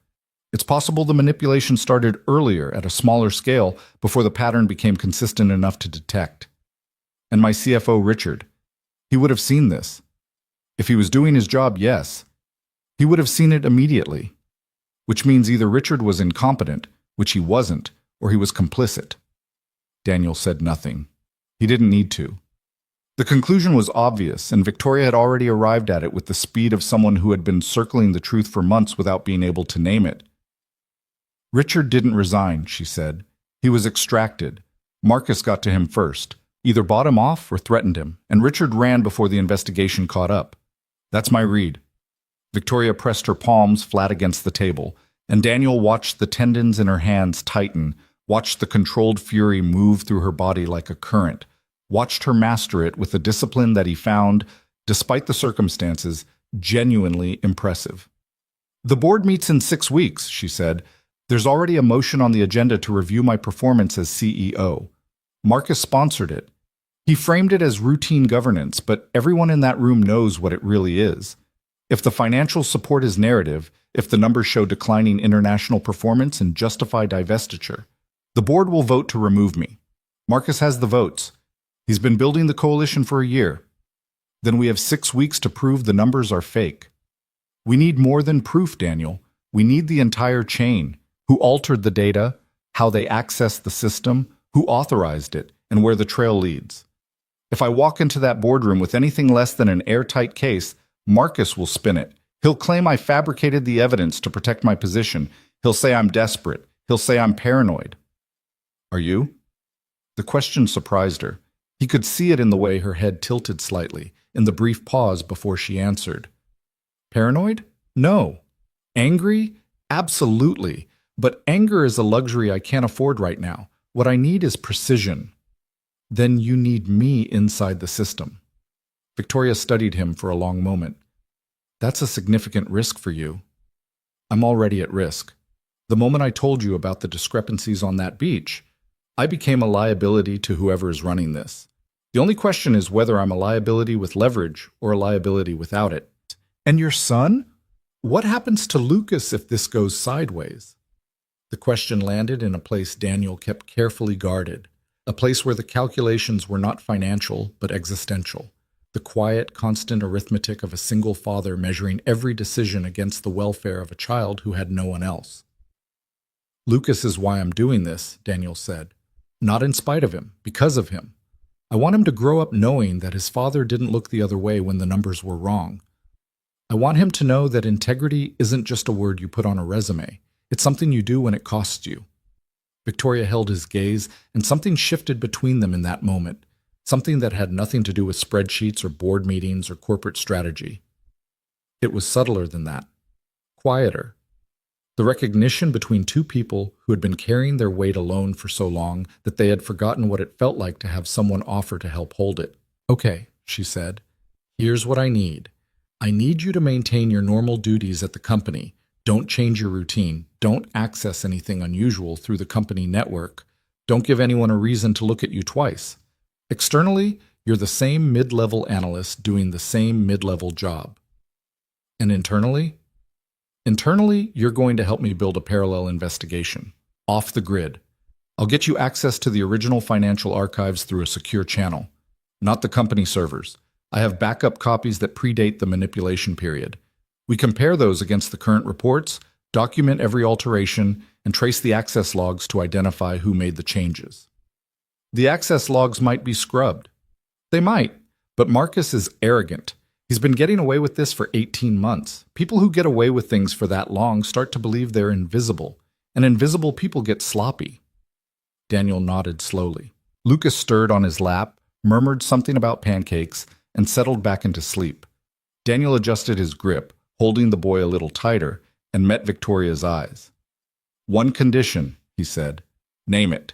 It's possible the manipulation started earlier at a smaller scale before the pattern became consistent enough to detect. And my CFO, Richard, he would have seen this. If he was doing his job, yes. He would have seen it immediately. Which means either Richard was incompetent, which he wasn't, or he was complicit. Daniel said nothing. He didn't need to. The conclusion was obvious, and Victoria had already arrived at it with the speed of someone who had been circling the truth for months without being able to name it. Richard didn't resign, she said. He was extracted. Marcus got to him first, either bought him off or threatened him, and Richard ran before the investigation caught up. That's my read. Victoria pressed her palms flat against the table, and Daniel watched the tendons in her hands tighten, watched the controlled fury move through her body like a current, watched her master it with a discipline that he found, despite the circumstances, genuinely impressive. The board meets in 6 weeks, she said. There's already a motion on the agenda to review my performance as CEO. Marcus sponsored it. He framed it as routine governance, but everyone in that room knows what it really is. If the financial support is narrative, if the numbers show declining international performance and justify divestiture, the board will vote to remove me. Marcus has the votes. He's been building the coalition for a year. Then we have 6 weeks to prove the numbers are fake. We need more than proof, Daniel. We need the entire chain. Who altered the data, how they accessed the system, who authorized it, and where the trail leads. If I walk into that boardroom with anything less than an airtight case, Marcus will spin it. He'll claim I fabricated the evidence to protect my position. He'll say I'm desperate. He'll say I'm paranoid. Are you? The question surprised her. He could see it in the way her head tilted slightly, in the brief pause before she answered. Paranoid? No. Angry? Absolutely. But anger is a luxury I can't afford right now. What I need is precision. Then you need me inside the system. Victoria studied him for a long moment. That's a significant risk for you. I'm already at risk. The moment I told you about the discrepancies on that beach, I became a liability to whoever is running this. The only question is whether I'm a liability with leverage or a liability without it. And your son? What happens to Lucas if this goes sideways? The question landed in a place Daniel kept carefully guarded, a place where the calculations were not financial but existential, the quiet, constant arithmetic of a single father measuring every decision against the welfare of a child who had no one else. Lucas is why I'm doing this, Daniel said. Not in spite of him, because of him. I want him to grow up knowing that his father didn't look the other way when the numbers were wrong. I want him to know that integrity isn't just a word you put on a resume. It's something you do when it costs you. Victoria held his gaze, and something shifted between them in that moment, something that had nothing to do with spreadsheets or board meetings or corporate strategy. It was subtler than that, quieter. The recognition between two people who had been carrying their weight alone for so long that they had forgotten what it felt like to have someone offer to help hold it. Okay, she said, here's what I need. I need you to maintain your normal duties at the company. Don't change your routine. Don't access anything unusual through the company network. Don't give anyone a reason to look at you twice. Externally, you're the same mid-level analyst doing the same mid-level job. And internally? Internally, you're going to help me build a parallel investigation, off the grid. I'll get you access to the original financial archives through a secure channel, not the company servers. I have backup copies that predate the manipulation period. We compare those against the current reports, document every alteration, and trace the access logs to identify who made the changes. The access logs might be scrubbed. They might, but Marcus is arrogant. He's been getting away with this for 18 months. People who get away with things for that long start to believe they're invisible, and invisible people get sloppy. Daniel nodded slowly. Lucas stirred on his lap, murmured something about pancakes, and settled back into sleep. Daniel adjusted his grip, holding the boy a little tighter, and met Victoria's eyes. One condition, he said. Name it.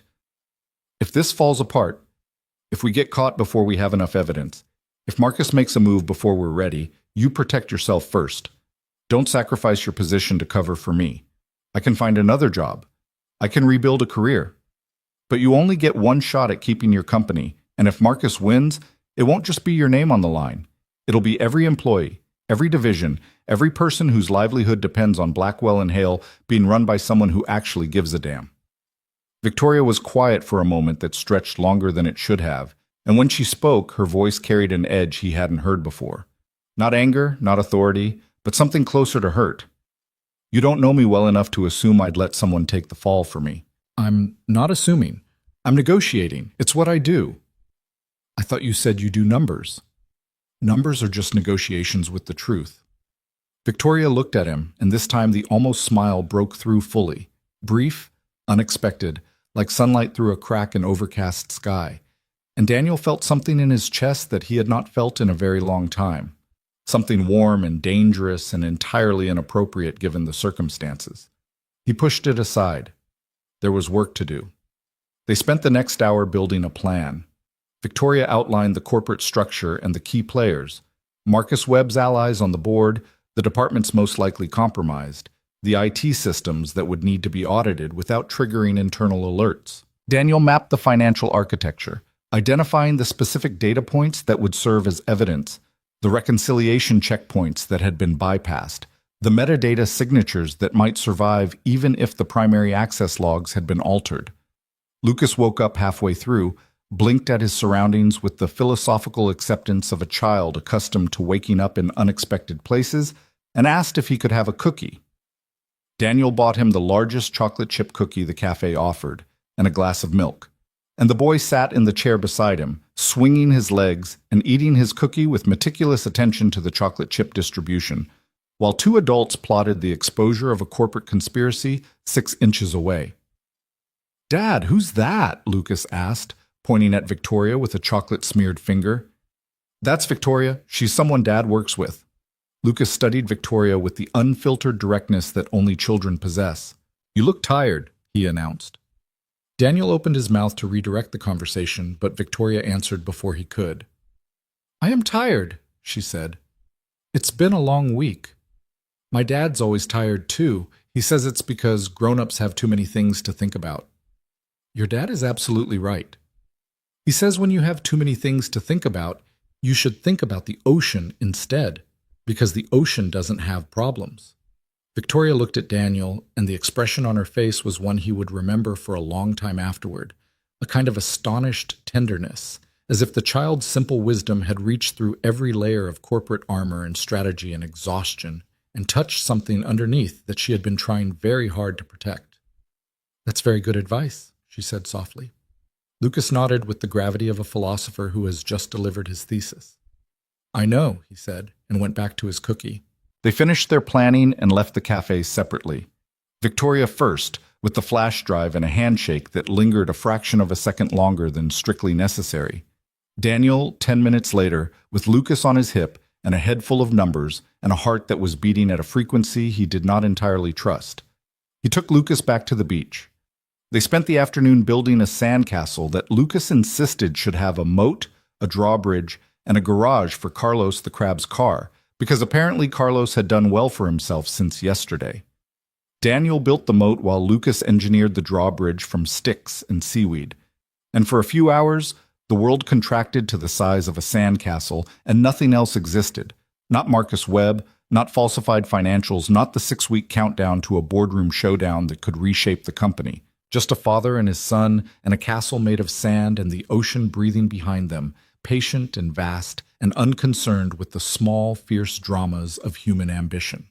If this falls apart, if we get caught before we have enough evidence, if Marcus makes a move before we're ready, you protect yourself first. Don't sacrifice your position to cover for me. I can find another job. I can rebuild a career. But you only get one shot at keeping your company, and if Marcus wins, it won't just be your name on the line. It'll be every employee, every division, every person whose livelihood depends on Blackwell and Hale being run by someone who actually gives a damn. Victoria was quiet for a moment that stretched longer than it should have, and when she spoke, her voice carried an edge he hadn't heard before. Not anger, not authority, but something closer to hurt. You don't know me well enough to assume I'd let someone take the fall for me. I'm not assuming. I'm negotiating. It's what I do. I thought you said you do numbers. Numbers are just negotiations with the truth. Victoria looked at him, and this time the almost smile broke through fully. Brief, unexpected, like sunlight through a crack in overcast sky. And Daniel felt something in his chest that he had not felt in a very long time. Something warm and dangerous and entirely inappropriate given the circumstances. He pushed it aside. There was work to do. They spent the next hour building a plan. Victoria outlined the corporate structure and the key players, Marcus Webb's allies on the board, the departments most likely compromised, the IT systems that would need to be audited without triggering internal alerts. Daniel mapped the financial architecture, identifying the specific data points that would serve as evidence, the reconciliation checkpoints that had been bypassed, the metadata signatures that might survive even if the primary access logs had been altered. Lucas woke up halfway through, blinked at his surroundings with the philosophical acceptance of a child accustomed to waking up in unexpected places, and asked if he could have a cookie. Daniel bought him the largest chocolate chip cookie the cafe offered, and a glass of milk. And the boy sat in the chair beside him, swinging his legs and eating his cookie with meticulous attention to the chocolate chip distribution, while two adults plotted the exposure of a corporate conspiracy 6 inches away. "Dad, who's that?" Lucas asked, pointing at Victoria with a chocolate-smeared finger. "That's Victoria. She's someone Dad works with." Lucas studied Victoria with the unfiltered directness that only children possess. "You look tired," he announced. Daniel opened his mouth to redirect the conversation, but Victoria answered before he could. "I am tired," she said. "It's been a long week. My dad's always tired, too. He says it's because grown-ups have too many things to think about." Your dad is absolutely right. He says when you have too many things to think about, you should think about the ocean instead, because the ocean doesn't have problems. Victoria looked at Daniel, and the expression on her face was one he would remember for a long time afterward, a kind of astonished tenderness, as if the child's simple wisdom had reached through every layer of corporate armor and strategy and exhaustion, and touched something underneath that she had been trying very hard to protect. "That's very good advice," she said softly. Lucas nodded with the gravity of a philosopher who has just delivered his thesis. "I know," he said, and went back to his cookie. They finished their planning and left the cafe separately. Victoria first, with the flash drive and a handshake that lingered a fraction of a second longer than strictly necessary. Daniel, 10 minutes later, with Lucas on his hip and a head full of numbers and a heart that was beating at a frequency he did not entirely trust. He took Lucas back to the beach. They spent the afternoon building a sandcastle that Lucas insisted should have a moat, a drawbridge, and a garage for Carlos the crab's car, because apparently Carlos had done well for himself since yesterday. Daniel built the moat while Lucas engineered the drawbridge from sticks and seaweed. And for a few hours, the world contracted to the size of a sandcastle, and nothing else existed. Not Marcus Webb, not falsified financials, not the 6-week countdown to a boardroom showdown that could reshape the company. Just a father and his son, and a castle made of sand and the ocean breathing behind them, patient and vast and unconcerned with the small, fierce dramas of human ambition.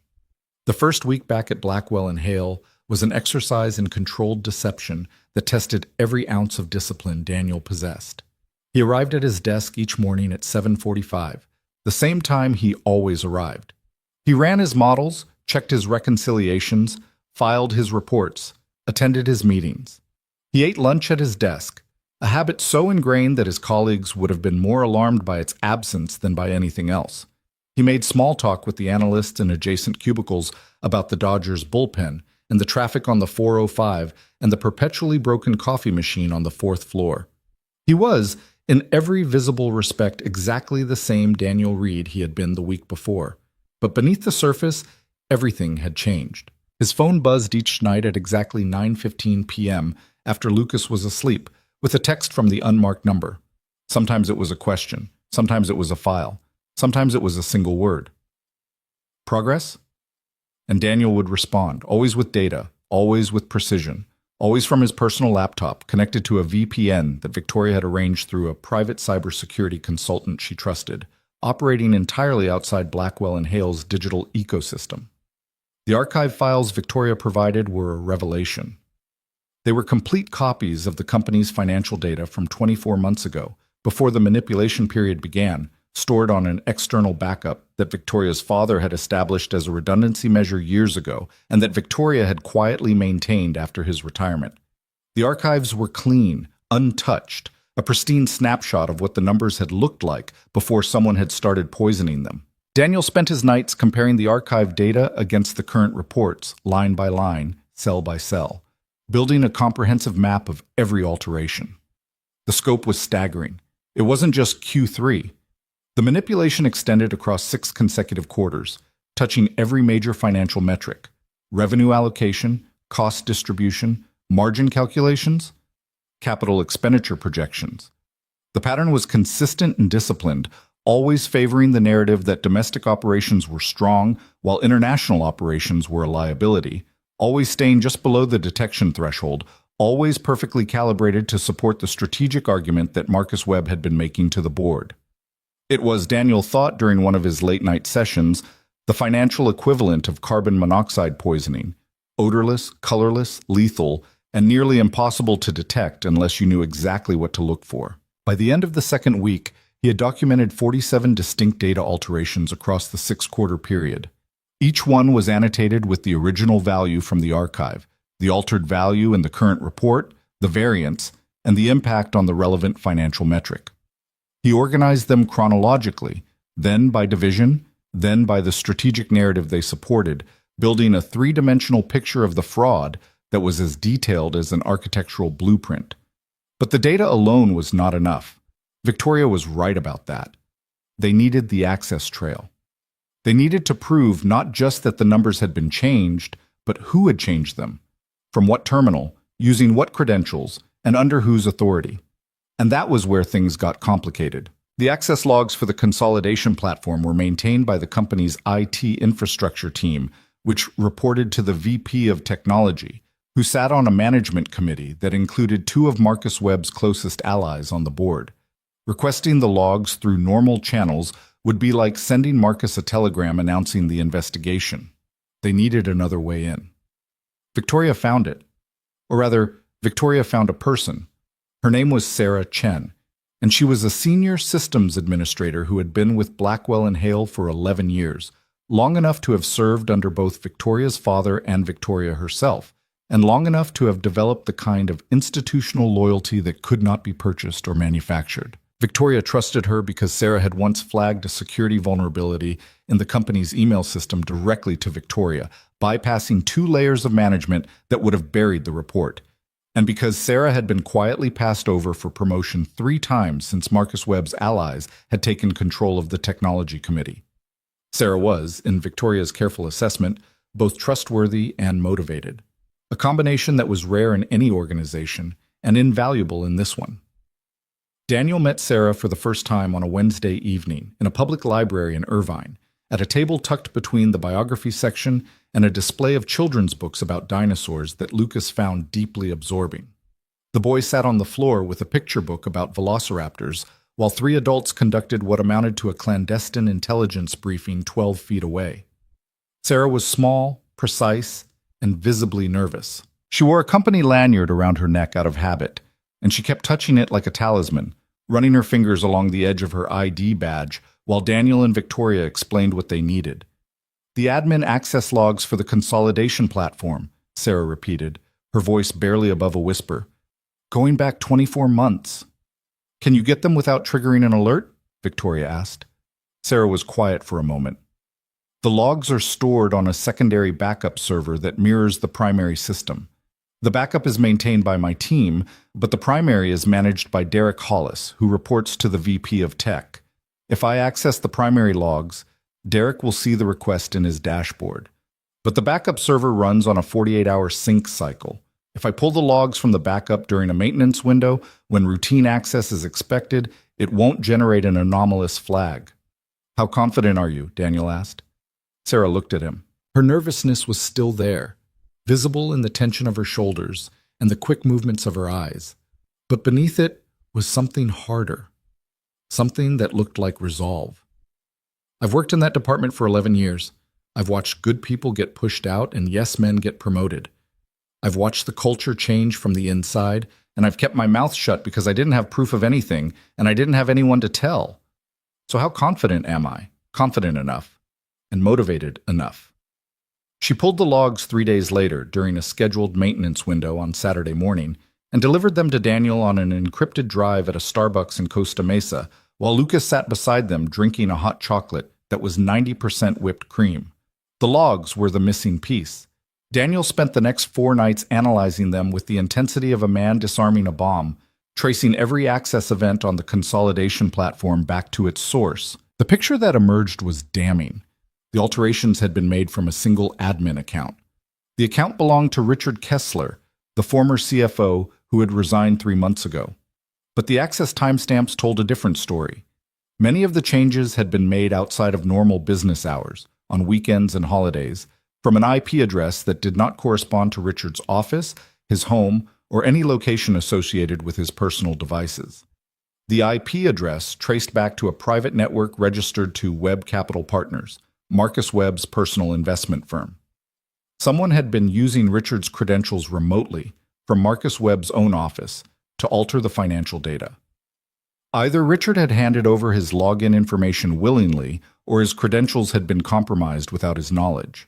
The first week back at Blackwell and Hale was an exercise in controlled deception that tested every ounce of discipline Daniel possessed. He arrived at his desk each morning at 7:45, the same time he always arrived. He ran his models, checked his reconciliations, filed his reports, attended his meetings. He ate lunch at his desk, a habit so ingrained that his colleagues would have been more alarmed by its absence than by anything else. He made small talk with the analysts in adjacent cubicles about the Dodgers bullpen and the traffic on the 405 and the perpetually broken coffee machine on the 4th floor. He was, in every visible respect, exactly the same Daniel Reed he had been the week before. But beneath the surface, everything had changed. His phone buzzed each night at exactly 9:15 p.m. after Lucas was asleep, with a text from the unmarked number. Sometimes it was a question, sometimes it was a file, sometimes it was a single word. "Progress?" And Daniel would respond, always with data, always with precision, always from his personal laptop, connected to a VPN that Victoria had arranged through a private cybersecurity consultant she trusted, operating entirely outside Blackwell and Hale's digital ecosystem. The archive files Victoria provided were a revelation. They were complete copies of the company's financial data from 24 months ago, before the manipulation period began, stored on an external backup that Victoria's father had established as a redundancy measure years ago and that Victoria had quietly maintained after his retirement. The archives were clean, untouched, a pristine snapshot of what the numbers had looked like before someone had started poisoning them. Daniel spent his nights comparing the archive data against the current reports, line by line, cell by cell, building a comprehensive map of every alteration. The scope was staggering. It wasn't just Q3. The manipulation extended across 6 consecutive quarters, touching every major financial metric: revenue allocation, cost distribution, margin calculations, capital expenditure projections. The pattern was consistent and disciplined, always favoring the narrative that domestic operations were strong while international operations were a liability, always staying just below the detection threshold, always perfectly calibrated to support the strategic argument that Marcus Webb had been making to the board. It was, Daniel thought during one of his late-night sessions, the financial equivalent of carbon monoxide poisoning, odorless, colorless, lethal, and nearly impossible to detect unless you knew exactly what to look for. By the end of the second week, he had documented 47 distinct data alterations across the 6-quarter period. Each one was annotated with the original value from the archive, the altered value in the current report, the variance, and the impact on the relevant financial metric. He organized them chronologically, then by division, then by the strategic narrative they supported, building a three-dimensional picture of the fraud that was as detailed as an architectural blueprint. But the data alone was not enough. Victoria was right about that. They needed the access trail. They needed to prove not just that the numbers had been changed, but who had changed them, from what terminal, using what credentials, and under whose authority. And that was where things got complicated. The access logs for the consolidation platform were maintained by the company's IT infrastructure team, which reported to the VP of Technology, who sat on a management committee that included two of Marcus Webb's closest allies on the board. Requesting the logs through normal channels would be like sending Marcus a telegram announcing the investigation. They needed another way in. Victoria found it. Or rather, Victoria found a person. Her name was Sarah Chen, and she was a senior systems administrator who had been with Blackwell and Hale for 11 years, long enough to have served under both Victoria's father and Victoria herself, and long enough to have developed the kind of institutional loyalty that could not be purchased or manufactured. Victoria trusted her because Sarah had once flagged a security vulnerability in the company's email system directly to Victoria, bypassing 2 layers of management that would have buried the report. And because Sarah had been quietly passed over for promotion 3 times since Marcus Webb's allies had taken control of the technology committee. Sarah was, in Victoria's careful assessment, both trustworthy and motivated. A combination that was rare in any organization and invaluable in this one. Daniel met Sarah for the first time on a Wednesday evening in a public library in Irvine, at a table tucked between the biography section and a display of children's books about dinosaurs that Lucas found deeply absorbing. The boy sat on the floor with a picture book about velociraptors, while 3 adults conducted what amounted to a clandestine intelligence briefing 12 feet away. Sarah was small, precise, and visibly nervous. She wore a company lanyard around her neck out of habit, and she kept touching it like a talisman, running her fingers along the edge of her ID badge while Daniel and Victoria explained what they needed. The admin access logs for the consolidation platform, Sarah repeated, her voice barely above a whisper. Going back 24 months. Can you get them without triggering an alert? Victoria asked. Sarah was quiet for a moment. The logs are stored on a secondary backup server that mirrors the primary system. The backup is maintained by my team, but the primary is managed by Derek Hollis, who reports to the VP of Tech. If I access the primary logs, Derek will see the request in his dashboard. But the backup server runs on a 48-hour sync cycle. If I pull the logs from the backup during a maintenance window, when routine access is expected, it won't generate an anomalous flag. How confident are you? Daniel asked. Sarah looked at him. Her nervousness was still there, visible in the tension of her shoulders and the quick movements of her eyes. But beneath it was something harder, something that looked like resolve. I've worked in that department for 11 years. I've watched good people get pushed out and yes men get promoted. I've watched the culture change from the inside, and I've kept my mouth shut because I didn't have proof of anything, and I didn't have anyone to tell. So how confident am I? Confident enough. And motivated enough. She pulled the logs 3 days later during a scheduled maintenance window on Saturday morning and delivered them to Daniel on an encrypted drive at a Starbucks in Costa Mesa, while Lucas sat beside them drinking a hot chocolate that was 90% whipped cream. The logs were the missing piece. Daniel spent the next 4 nights analyzing them with the intensity of a man disarming a bomb, tracing every access event on the consolidation platform back to its source. The picture that emerged was damning. The alterations had been made from a single admin account. The account belonged to Richard Kessler, the former CFO who had resigned 3 months ago. But the access timestamps told a different story. Many of the changes had been made outside of normal business hours, on weekends and holidays, from an IP address that did not correspond to Richard's office, his home, or any location associated with his personal devices. The IP address traced back to a private network registered to Webb Capital Partners, Marcus Webb's personal investment firm. Someone had been using Richard's credentials remotely from Marcus Webb's own office to alter the financial data. Either Richard had handed over his login information willingly, or his credentials had been compromised without his knowledge.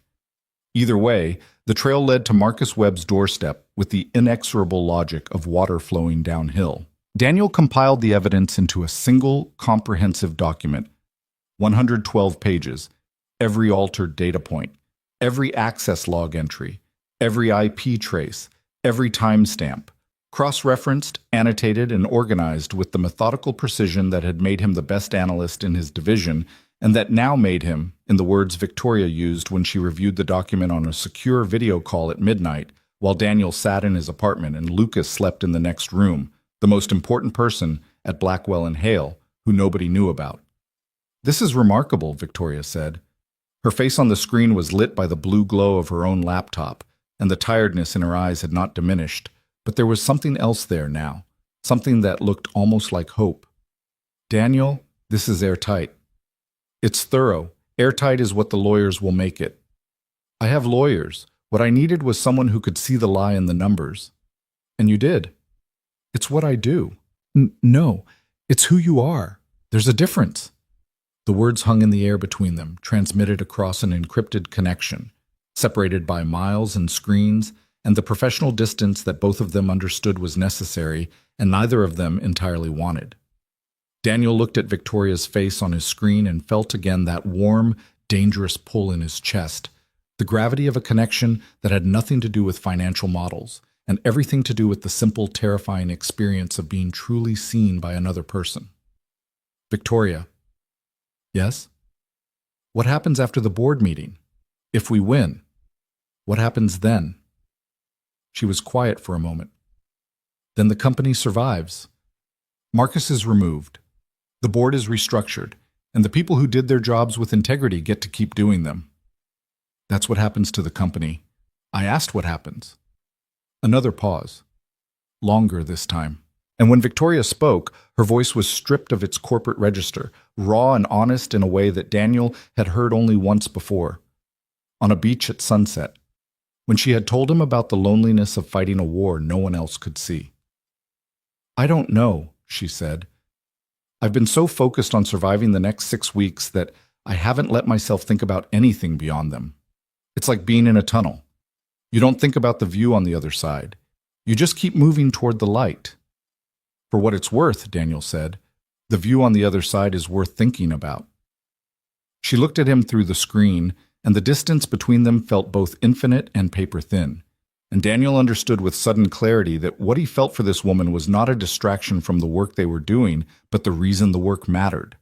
Either way, The trail led to Marcus Webb's doorstep with the inexorable logic of water flowing downhill. Daniel compiled the evidence into a single, comprehensive document, 112 pages, every altered data point, every access log entry, every IP trace, every timestamp, cross-referenced, annotated, and organized with the methodical precision that had made him the best analyst in his division and that now made him, in the words Victoria used when she reviewed the document on a secure video call at midnight, while Daniel sat in his apartment and Lucas slept in the next room, the most important person at Blackwell and Hale, who nobody knew about. "This is remarkable," Victoria said. Her face on the screen was lit by the blue glow of her own laptop, and the tiredness in her eyes had not diminished, but there was something else there now, something that looked almost like hope. "Daniel, this is airtight. It's thorough. Airtight is what the lawyers will make it. I have lawyers. What I needed was someone who could see the lie in the numbers. And you did. It's what I do. No, it's who you are. There's a difference." The words hung in the air between them, transmitted across an encrypted connection, separated by miles and screens, and the professional distance that both of them understood was necessary and neither of them entirely wanted. Daniel looked at Victoria's face on his screen and felt again that warm, dangerous pull in his chest, the gravity of a connection that had nothing to do with financial models and everything to do with the simple, terrifying experience of being truly seen by another person. "Victoria." "Yes?" "What happens after the board meeting? If we win, what happens then?" She was quiet for a moment. "Then the company survives. Marcus is removed. The board is restructured, and the people who did their jobs with integrity get to keep doing them. That's what happens to the company. I asked what happens." Another pause. Longer this time. And when Victoria spoke, her voice was stripped of its corporate register, raw and honest in a way that Daniel had heard only once before. On a beach at sunset, when she had told him about the loneliness of fighting a war no one else could see. "I don't know," she said. "I've been so focused on surviving the next 6 weeks that I haven't let myself think about anything beyond them. It's like being in a tunnel. You don't think about the view on the other side. You just keep moving toward the light." "For what it's worth," Daniel said, "the view on the other side is worth thinking about." She looked at him through the screen, and the distance between them felt both infinite and paper-thin. And Daniel understood with sudden clarity that what he felt for this woman was not a distraction from the work they were doing, but the reason the work mattered.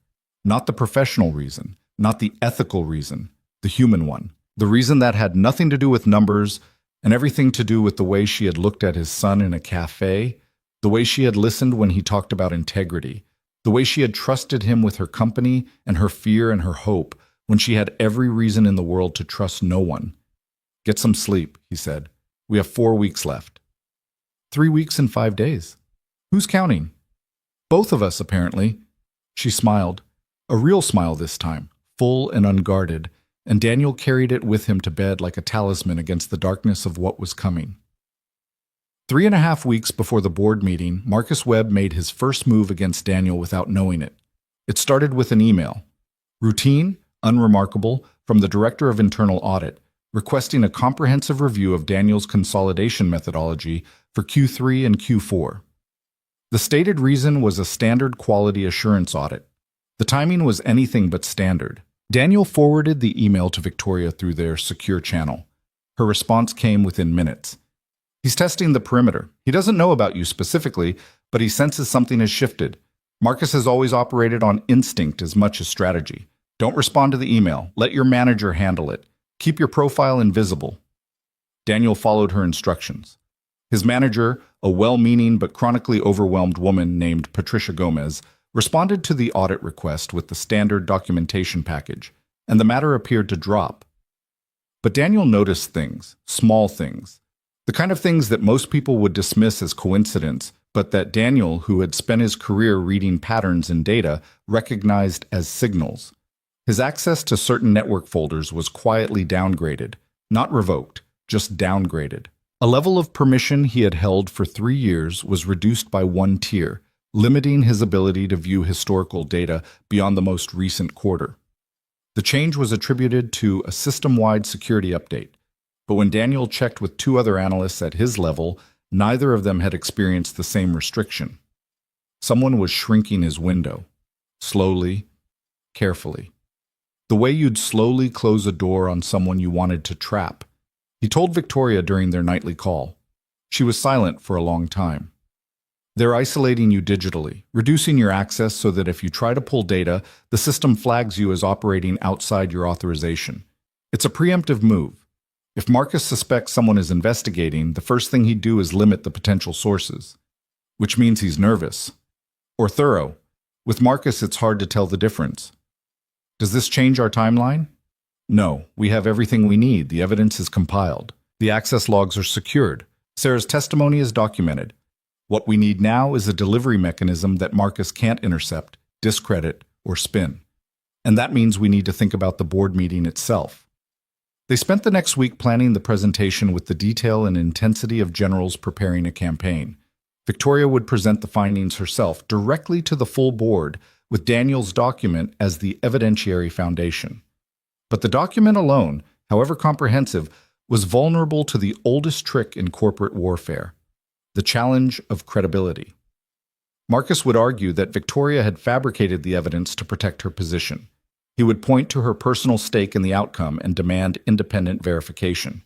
Not the professional reason, not the ethical reason, the human one. The reason that had nothing to do with numbers and everything to do with the way she had looked at his son in a cafe, the way she had listened when he talked about integrity, the way she had trusted him with her company and her fear and her hope when she had every reason in the world to trust no one. "Get some sleep," he said. "We have 4 weeks left." 3 weeks and 5 days. Who's counting? "Both of us, apparently." She smiled, a real smile this time, full and unguarded, and Daniel carried it with him to bed like a talisman against the darkness of what was coming. 3.5 weeks before the board meeting, Marcus Webb made his first move against Daniel without knowing it. It started with an email. Routine, unremarkable, from the Director of Internal Audit, requesting a comprehensive review of Daniel's consolidation methodology for Q3 and Q4. The stated reason was a standard quality assurance audit. The timing was anything but standard. Daniel forwarded the email to Victoria through their secure channel. Her response came within minutes. "He's testing the perimeter. He doesn't know about you specifically, but he senses something has shifted. Marcus has always operated on instinct as much as strategy. Don't respond to the email. Let your manager handle it. Keep your profile invisible." Daniel followed her instructions. His manager, a well-meaning but chronically overwhelmed woman named Patricia Gomez, responded to the audit request with the standard documentation package, and the matter appeared to drop. But Daniel noticed things, small things, the kind of things that most people would dismiss as coincidence, but that Daniel, who had spent his career reading patterns in data, recognized as signals. His access to certain network folders was quietly downgraded, not revoked, just downgraded. A level of permission he had held for 3 years was reduced by 1 tier, limiting his ability to view historical data beyond the most recent quarter. The change was attributed to a system-wide security update. But when Daniel checked with two other analysts at his level, neither of them had experienced the same restriction. Someone was shrinking his window, slowly, carefully. The way you'd slowly close a door on someone you wanted to trap. He told Victoria during their nightly call. She was silent for a long time. They're isolating you digitally, reducing your access so that if you try to pull data, the system flags you as operating outside your authorization. It's a preemptive move. If Marcus suspects someone is investigating, the first thing he'd do is limit the potential sources, which means he's nervous. Or thorough. With Marcus, it's hard to tell the difference. Does this change our timeline? No, we have everything we need. The evidence is compiled. The access logs are secured. Sarah's testimony is documented. What we need now is a delivery mechanism that Marcus can't intercept, discredit, or spin. And that means we need to think about the board meeting itself. They spent the next week planning the presentation with the detail and intensity of generals preparing a campaign. Victoria would present the findings herself directly to the full board, with Daniel's document as the evidentiary foundation. But the document alone, however comprehensive, was vulnerable to the oldest trick in corporate warfare: the challenge of credibility. Marcus would argue that Victoria had fabricated the evidence to protect her position. He would point to her personal stake in the outcome and demand independent verification.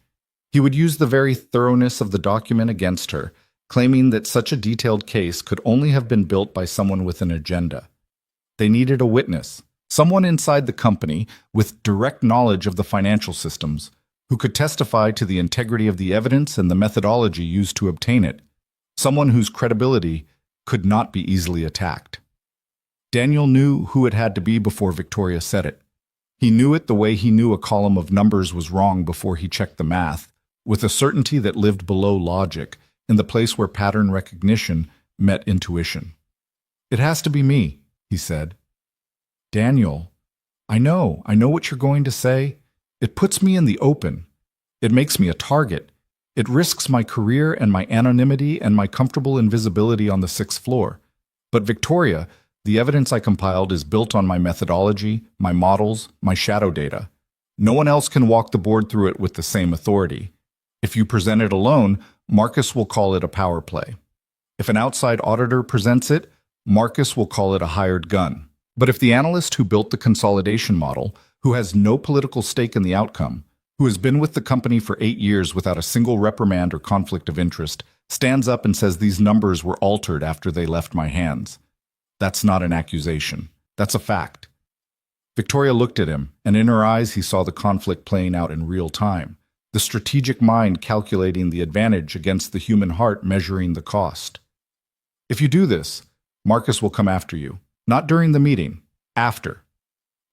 He would use the very thoroughness of the document against her, claiming that such a detailed case could only have been built by someone with an agenda. They needed a witness, someone inside the company with direct knowledge of the financial systems, who could testify to the integrity of the evidence and the methodology used to obtain it. Someone whose credibility could not be easily attacked. Daniel knew who it had to be before Victoria said it. He knew it the way he knew a column of numbers was wrong before he checked the math, with a certainty that lived below logic, in the place where pattern recognition met intuition. "It has to be me," he said. "Daniel, I know what you're going to say. It puts me in the open. It makes me a target. It risks my career and my anonymity and my comfortable invisibility on the 6th floor. But Victoria, the evidence I compiled is built on my methodology, my models, my shadow data. No one else can walk the board through it with the same authority. If you present it alone, Marcus will call it a power play. If an outside auditor presents it, Marcus will call it a hired gun. But if the analyst who built the consolidation model, who has no political stake in the outcome, who has been with the company for 8 years without a single reprimand or conflict of interest, stands up and says these numbers were altered after they left my hands, that's not an accusation. That's a fact." Victoria looked at him, and in her eyes he saw the conflict playing out in real time, the strategic mind calculating the advantage against the human heart measuring the cost. "If you do this, Marcus will come after you. Not during the meeting, after.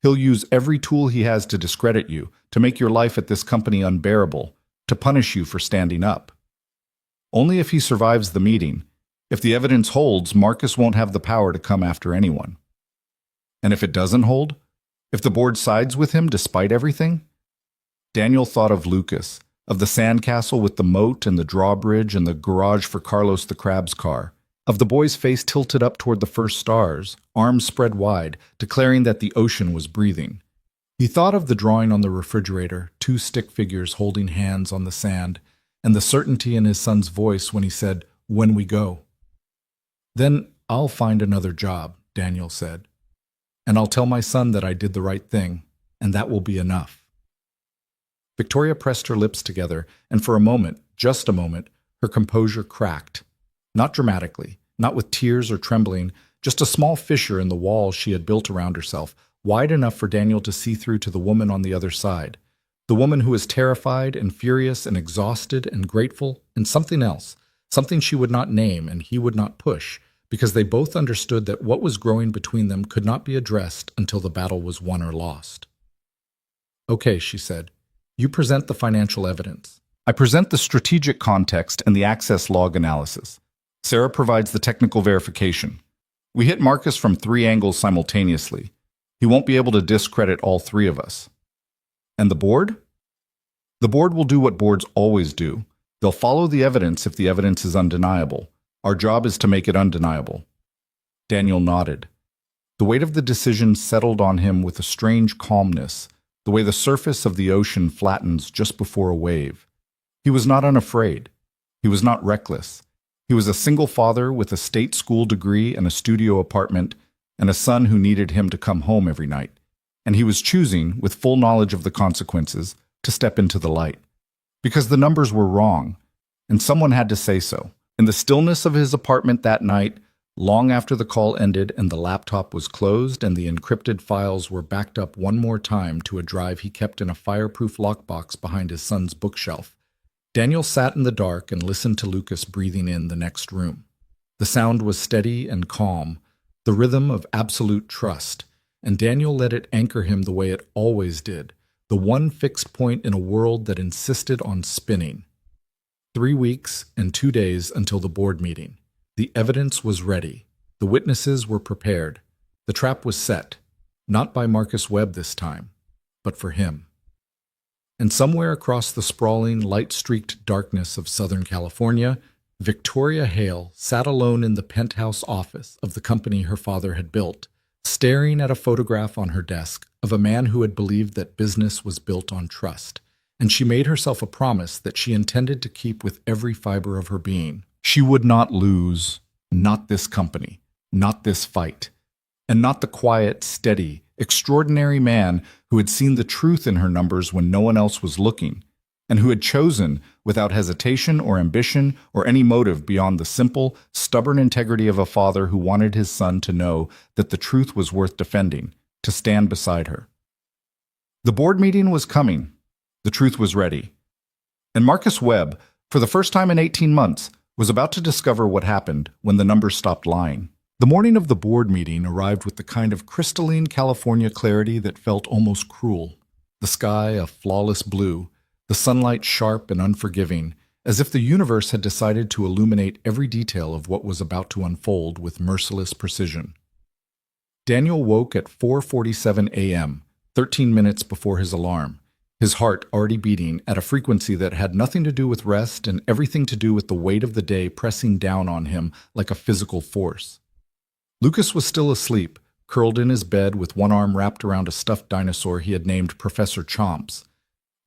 He'll use every tool he has to discredit you, to make your life at this company unbearable, to punish you for standing up. Only if he survives the meeting. If the evidence holds, Marcus won't have the power to come after anyone. And if it doesn't hold? If the board sides with him despite everything?" Daniel thought of Lucas, of the sandcastle with the moat and the drawbridge and the garage for Carlos the Crab's car, of the boy's face tilted up toward the first stars, arms spread wide, declaring that the ocean was breathing. He thought of the drawing on the refrigerator, 2 stick figures holding hands on the sand, and the certainty in his son's voice when he said, "When we go." "Then I'll find another job," Daniel said. "And I'll tell my son that I did the right thing, and that will be enough." Victoria pressed her lips together, and for a moment, just a moment, her composure cracked. Not dramatically, not with tears or trembling, just a small fissure in the wall she had built around herself, wide enough for Daniel to see through to the woman on the other side. The woman who was terrified and furious and exhausted and grateful and something else, something she would not name and he would not push, because they both understood that what was growing between them could not be addressed until the battle was won or lost. "Okay," she said, "you present the financial evidence. I present the strategic context and the access log analysis. Sarah provides the technical verification. We hit Marcus from 3 angles simultaneously. He won't be able to discredit all 3 of us. And the board? The board will do what boards always do. They'll follow the evidence if the evidence is undeniable. Our job is to make it undeniable." Daniel nodded. The weight of the decision settled on him with a strange calmness, the way the surface of the ocean flattens just before a wave. He was not unafraid. He was not reckless. He was a single father with a state school degree and a studio apartment, and a son who needed him to come home every night. And he was choosing, with full knowledge of the consequences, to step into the light. Because the numbers were wrong, and someone had to say so. In the stillness of his apartment that night, long after the call ended and the laptop was closed and the encrypted files were backed up one more time to a drive he kept in a fireproof lockbox behind his son's bookshelf, Daniel sat in the dark and listened to Lucas breathing in the next room. The sound was steady and calm, the rhythm of absolute trust, and Daniel let it anchor him the way it always did, the one fixed point in a world that insisted on spinning. 3 weeks and 2 days until the board meeting. The evidence was ready. The witnesses were prepared. The trap was set, not by Marcus Webb this time, but for him. And somewhere across the sprawling, light-streaked darkness of Southern California, Victoria Hale sat alone in the penthouse office of the company her father had built, staring at a photograph on her desk of a man who had believed that business was built on trust. And she made herself a promise that she intended to keep with every fiber of her being. She would not lose, not this company, not this fight, and not the quiet, steady, extraordinary man who had seen the truth in her numbers when no one else was looking, and who had chosen, without hesitation or ambition or any motive beyond the simple, stubborn integrity of a father who wanted his son to know that the truth was worth defending, to stand beside her. The board meeting was coming. The truth was ready. And Marcus Webb, for the first time in 18 months, was about to discover what happened when the numbers stopped lying. The morning of the board meeting arrived with the kind of crystalline California clarity that felt almost cruel. The sky a flawless blue, the sunlight sharp and unforgiving, as if the universe had decided to illuminate every detail of what was about to unfold with merciless precision. Daniel woke at 4:47 a.m., 13 minutes before his alarm, his heart already beating at a frequency that had nothing to do with rest and everything to do with the weight of the day pressing down on him like a physical force. Lucas was still asleep, curled in his bed with one arm wrapped around a stuffed dinosaur he had named Professor Chomps,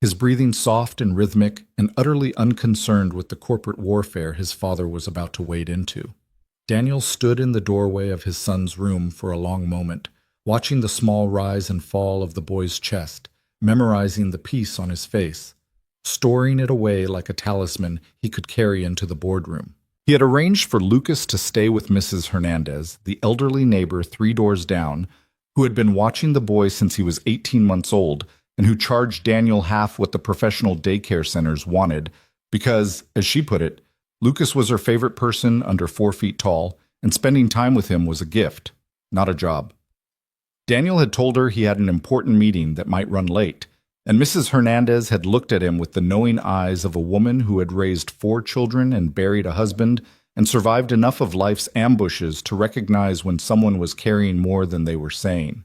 his breathing soft and rhythmic and utterly unconcerned with the corporate warfare his father was about to wade into. Daniel stood in the doorway of his son's room for a long moment, watching the small rise and fall of the boy's chest, memorizing the peace on his face, storing it away like a talisman he could carry into the boardroom. He had arranged for Lucas to stay with Mrs. Hernandez, the elderly neighbor 3 doors down, who had been watching the boy since he was 18 months old and who charged Daniel half what the professional daycare centers wanted because, as she put it, Lucas was her favorite person under 4 feet tall, and spending time with him was a gift, not a job. Daniel had told her he had an important meeting that might run late, and Mrs. Hernandez had looked at him with the knowing eyes of a woman who had raised 4 children and buried a husband and survived enough of life's ambushes to recognize when someone was carrying more than they were saying.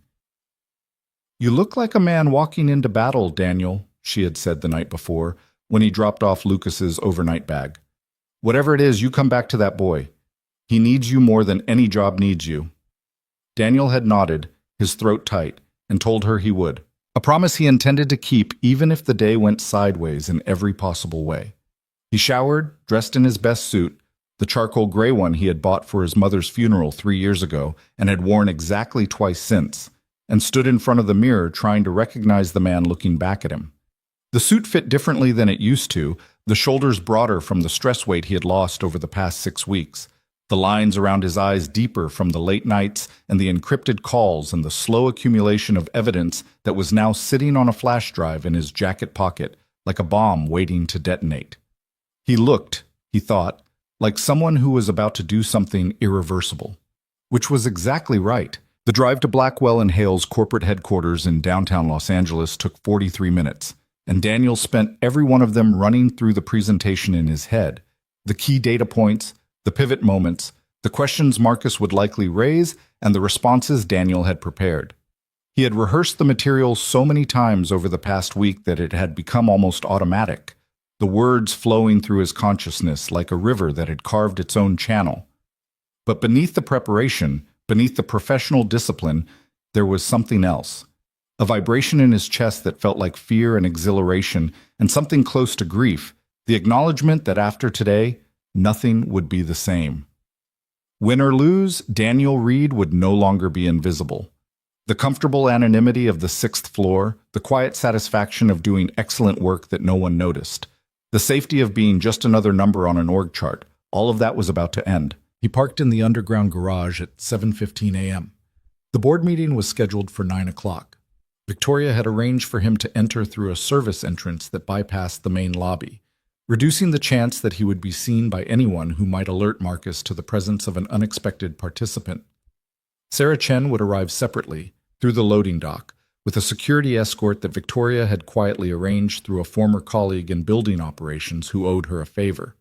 "You look like a man walking into battle, Daniel," she had said the night before, when he dropped off Lucas's overnight bag. "Whatever it is, you come back to that boy. He needs you more than any job needs you." Daniel had nodded, his throat tight, and told her he would. A promise he intended to keep even if the day went sideways in every possible way. He showered, dressed in his best suit, the charcoal gray one he had bought for his mother's funeral 3 years ago and had worn exactly twice since, and stood in front of the mirror trying to recognize the man looking back at him. The suit fit differently than it used to, the shoulders broader from the stress weight he had lost over the past 6 weeks, the lines around his eyes deeper from the late nights and the encrypted calls and the slow accumulation of evidence that was now sitting on a flash drive in his jacket pocket like a bomb waiting to detonate. He looked, he thought, like someone who was about to do something irreversible. Which was exactly right. The drive to Blackwell and Hale's corporate headquarters in downtown Los Angeles took 43 minutes, and Daniel spent every one of them running through the presentation in his head, the key data points, the pivot moments, the questions Marcus would likely raise, and the responses Daniel had prepared. He had rehearsed the material so many times over the past week that it had become almost automatic, the words flowing through his consciousness like a river that had carved its own channel. But beneath the preparation, beneath the professional discipline, there was something else. A vibration in his chest that felt like fear and exhilaration, and something close to grief The acknowledgement that after today, nothing would be the same. Win or lose, Daniel Reed would no longer be invisible. The comfortable anonymity of the sixth floor, the quiet satisfaction of doing excellent work that no one noticed, the safety of being just another number on an org chart, all of that was about to end. He parked in the underground garage at 7:15 a.m. The board meeting was scheduled for 9 o'clock. Victoria had arranged for him to enter through a service entrance that bypassed the main lobby, reducing the chance that he would be seen by anyone who might alert Marcus to the presence of an unexpected participant. Sarah Chen would arrive separately, through the loading dock, with a security escort that Victoria had quietly arranged through a former colleague in building operations who owed her a favor.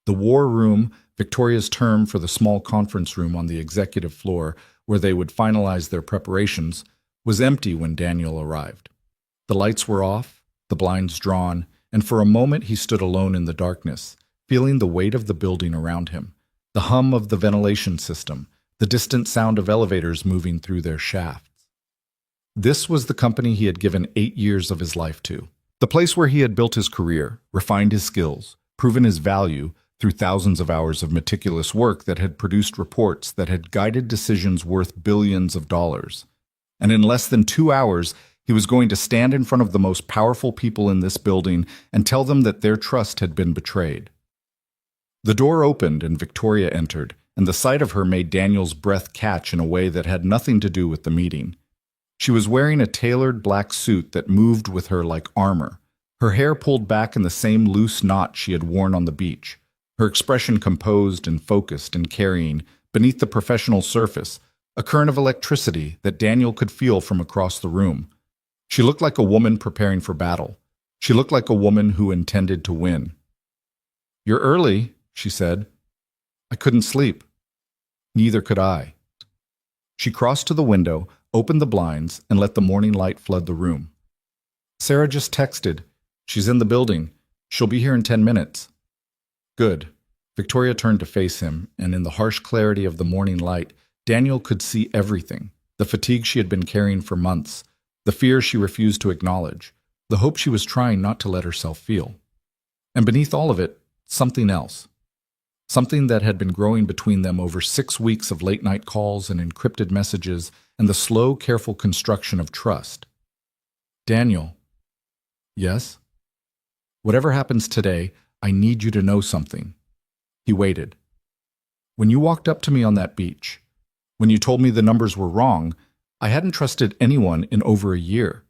The war room, Victoria's term for the small conference room on the executive floor where they would finalize their preparations, was empty when Daniel arrived. The lights were off, the blinds drawn, and for a moment he stood alone in the darkness, feeling the weight of the building around him, the hum of the ventilation system, the distant sound of elevators moving through their shafts. This was the company he had given 8 years of his life to, the place where he had built his career, refined his skills, proven his value through thousands of hours of meticulous work that had produced reports that had guided decisions worth billions of dollars. And in less than 2 hours, he was going to stand in front of the most powerful people in this building and tell them that their trust had been betrayed. The door opened and Victoria entered, and the sight of her made Daniel's breath catch in a way that had nothing to do with the meeting. She was wearing a tailored black suit that moved with her like armor, her hair pulled back in the same loose knot she had worn on the beach, her expression composed and focused and carrying, beneath the professional surface, a current of electricity that Daniel could feel from across the room. She looked like a woman preparing for battle. She looked like a woman who intended to win. "You're early," she said. "I couldn't sleep." "Neither could I." She crossed to the window, opened the blinds, and let the morning light flood the room. "Sarah just texted. She's in the building. She'll be here in 10 minutes. "Good." Victoria turned to face him, and in the harsh clarity of the morning light, Daniel could see everything: the fatigue she had been carrying for months, the fear she refused to acknowledge, the hope she was trying not to let herself feel. And beneath all of it, something else. Something that had been growing between them over 6 weeks of late-night calls and encrypted messages and the slow, careful construction of trust. "Daniel." "Yes?" "Whatever happens today, I need you to know something." He waited. "When you walked up to me on that beach, when you told me the numbers were wrong, I hadn't trusted anyone in over a year.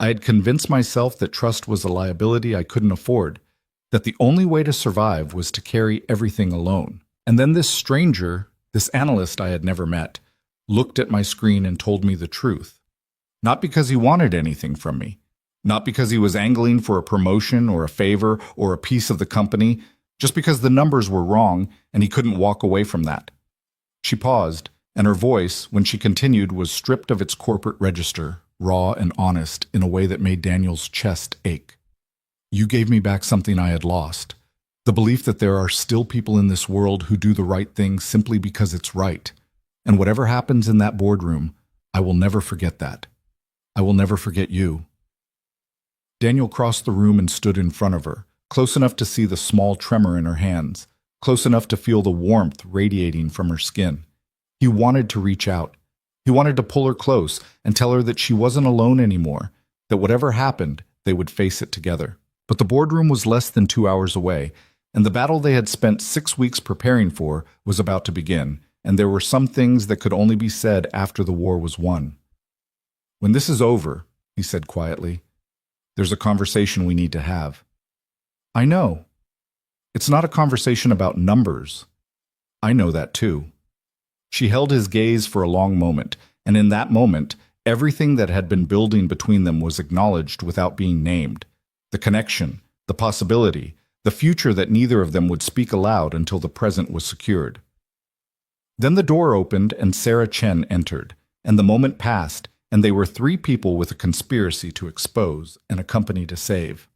I had convinced myself that trust was a liability I couldn't afford, that the only way to survive was to carry everything alone. And then this stranger, this analyst I had never met, looked at my screen and told me the truth. Not because he wanted anything from me, not because he was angling for a promotion or a favor or a piece of the company, just because the numbers were wrong and he couldn't walk away from that." She paused, and her voice, when she continued, was stripped of its corporate register, raw and honest in a way that made Daniel's chest ache. "You gave me back something I had lost, the belief that there are still people in this world who do the right thing simply because it's right. And whatever happens in that boardroom, I will never forget that. I will never forget you." Daniel crossed the room and stood in front of her, close enough to see the small tremor in her hands, close enough to feel the warmth radiating from her skin. He wanted to reach out. He wanted to pull her close and tell her that she wasn't alone anymore, that whatever happened, they would face it together. But the boardroom was less than 2 hours away, and the battle they had spent 6 weeks preparing for was about to begin, and there were some things that could only be said after the war was won. "When this is over," he said quietly, "there's a conversation we need to have." "I know. It's not a conversation about numbers." "I know that too." She held his gaze for a long moment, and in that moment, everything that had been building between them was acknowledged without being named. The connection, the possibility, the future that neither of them would speak aloud until the present was secured. Then the door opened and Sarah Chen entered, and the moment passed, and they were 3 people with a conspiracy to expose and a company to save.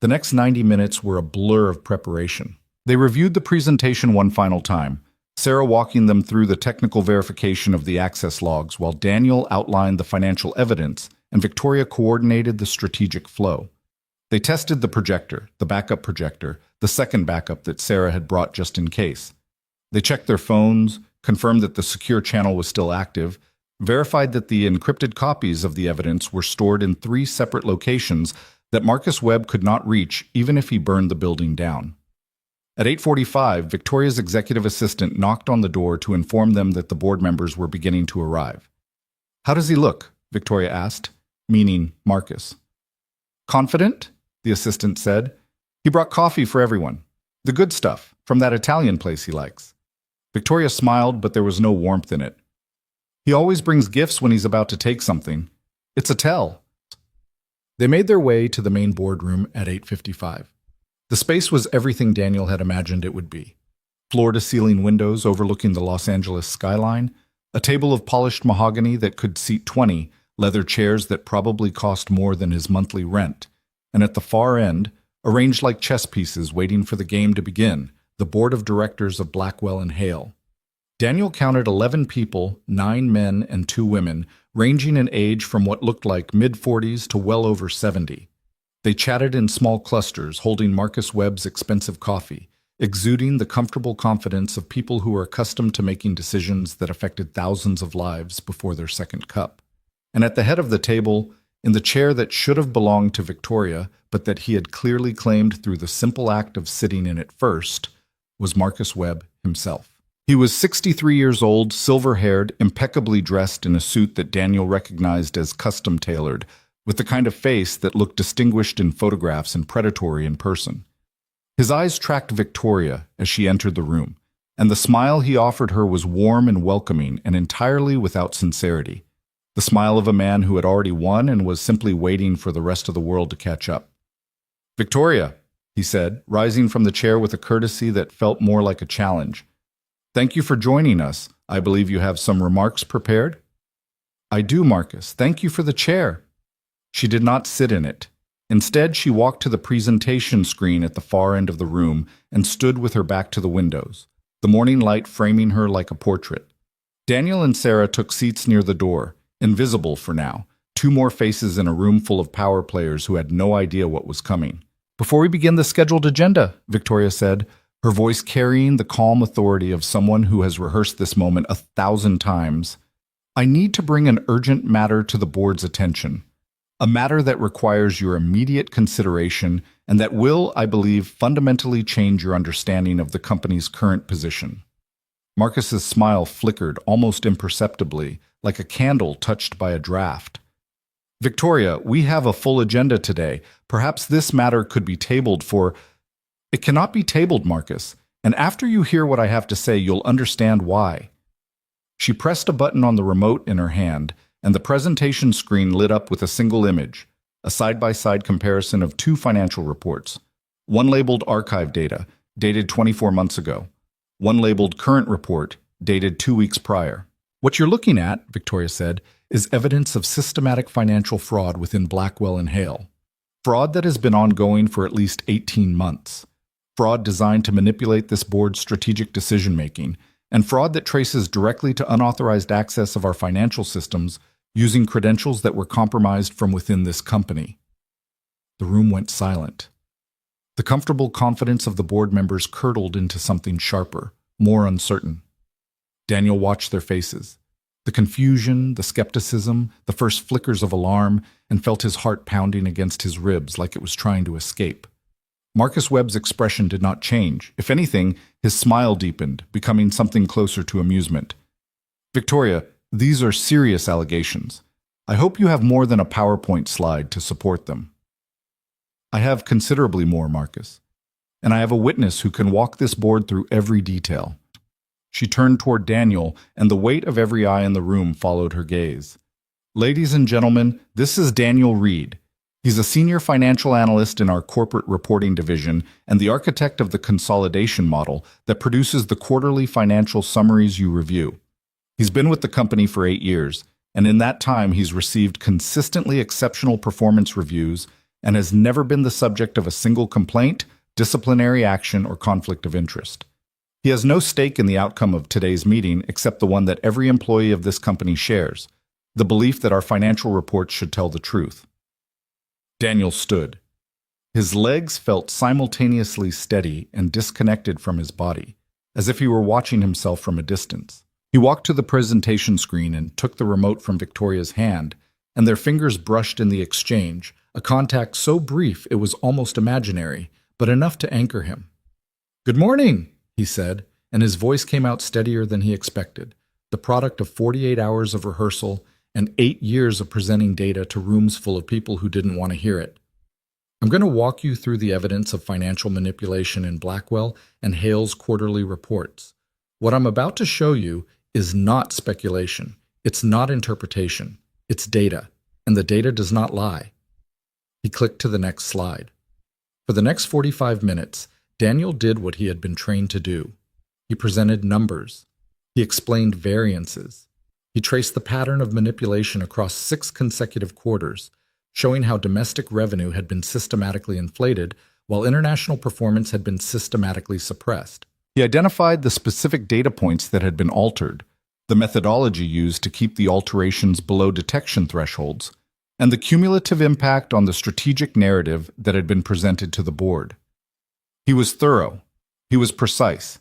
The next 90 minutes were a blur of preparation. They reviewed the presentation one final time, Sarah walking them through the technical verification of the access logs while Daniel outlined the financial evidence and Victoria coordinated the strategic flow. They tested the projector, the backup projector, the second backup that Sarah had brought just in case. They checked their phones, confirmed that the secure channel was still active, verified that the encrypted copies of the evidence were stored in 3 separate locations that Marcus Webb could not reach even if he burned the building down. At 8:45, Victoria's executive assistant knocked on the door to inform them that the board members were beginning to arrive. "How does he look?" Victoria asked, meaning Marcus. "Confident?" the assistant said. "He brought coffee for everyone. The good stuff, from that Italian place he likes." Victoria smiled, but there was no warmth in it. "He always brings gifts when he's about to take something. It's a tell." They made their way to the main boardroom at 8:55. The space was everything Daniel had imagined it would be. Floor-to-ceiling windows overlooking the Los Angeles skyline, a table of polished mahogany that could seat 20, leather chairs that probably cost more than his monthly rent, and at the far end, arranged like chess pieces waiting for the game to begin, the board of directors of Blackwell and Hale. Daniel counted 11 people, 9 men and 2 women, ranging in age from what looked like mid-40s to well over 70. They chatted in small clusters, holding Marcus Webb's expensive coffee, exuding the comfortable confidence of people who were accustomed to making decisions that affected thousands of lives before their second cup. And at the head of the table, in the chair that should have belonged to Victoria, but that he had clearly claimed through the simple act of sitting in it first, was Marcus Webb himself. He was 63 years old, silver-haired, impeccably dressed in a suit that Daniel recognized as custom-tailored, with the kind of face that looked distinguished in photographs and predatory in person. His eyes tracked Victoria as she entered the room, and the smile he offered her was warm and welcoming and entirely without sincerity. The smile of a man who had already won and was simply waiting for the rest of the world to catch up. "Victoria," he said, rising from the chair with a courtesy that felt more like a challenge. "Thank you for joining us. I believe you have some remarks prepared?" "I do, Marcus. Thank you for the chair." She did not sit in it. Instead, she walked to the presentation screen at the far end of the room and stood with her back to the windows, the morning light framing her like a portrait. Daniel and Sarah took seats near the door, invisible for now, 2 more faces in a room full of power players who had no idea what was coming. "Before we begin the scheduled agenda," Victoria said, her voice carrying the calm authority of someone who has rehearsed this moment 1,000 times, "I need to bring an urgent matter to the board's attention. A matter that requires your immediate consideration and that will, I believe, fundamentally change your understanding of the company's current position." Marcus's smile flickered almost imperceptibly, like a candle touched by a draft. "Victoria, we have a full agenda today. Perhaps this matter could be tabled for—" "It cannot be tabled, Marcus, and after you hear what I have to say, you'll understand why." She pressed a button on the remote in her hand, and the presentation screen lit up with a single image, a side-by-side comparison of 2 financial reports. One labeled Archive Data, dated 24 months ago. One labeled Current Report, dated 2 weeks prior. "What you're looking at," Victoria said, "is evidence of systematic financial fraud within Blackwell and Hale. Fraud that has been ongoing for at least 18 months. Fraud designed to manipulate this board's strategic decision-making, and fraud that traces directly to unauthorized access of our financial systems using credentials that were compromised from within this company." The room went silent. The comfortable confidence of the board members curdled into something sharper, more uncertain. Daniel watched their faces. The confusion, the skepticism, the first flickers of alarm, and felt his heart pounding against his ribs like it was trying to escape. Marcus Webb's expression did not change. If anything, his smile deepened, becoming something closer to amusement. "Victoria, these are serious allegations. I hope you have more than a PowerPoint slide to support them." "I have considerably more, Marcus. And I have a witness who can walk this board through every detail." She turned toward Daniel, and the weight of every eye in the room followed her gaze. "Ladies and gentlemen, this is Daniel Reed. He's a senior financial analyst in our corporate reporting division and the architect of the consolidation model that produces the quarterly financial summaries you review. He's been with the company for 8 years, and in that time he's received consistently exceptional performance reviews and has never been the subject of a single complaint, disciplinary action, or conflict of interest. He has no stake in the outcome of today's meeting except the one that every employee of this company shares, the belief that our financial reports should tell the truth." Daniel stood. His legs felt simultaneously steady and disconnected from his body, as if he were watching himself from a distance. He walked to the presentation screen and took the remote from Victoria's hand, and their fingers brushed in the exchange, a contact so brief it was almost imaginary, but enough to anchor him. "Good morning," he said, and his voice came out steadier than he expected, the product of 48 hours of rehearsal and 8 years of presenting data to rooms full of people who didn't want to hear it. "I'm going to walk you through the evidence of financial manipulation in Blackwell and Hale's quarterly reports. What I'm about to show you is not speculation. It's not interpretation. It's data, and the data does not lie." He clicked to the next slide. For the next 45 minutes, Daniel did what he had been trained to do. He presented numbers. He explained variances. He traced the pattern of manipulation across 6 consecutive quarters, showing how domestic revenue had been systematically inflated while international performance had been systematically suppressed. He identified the specific data points that had been altered, the methodology used to keep the alterations below detection thresholds, and the cumulative impact on the strategic narrative that had been presented to the board. He was thorough. He was precise.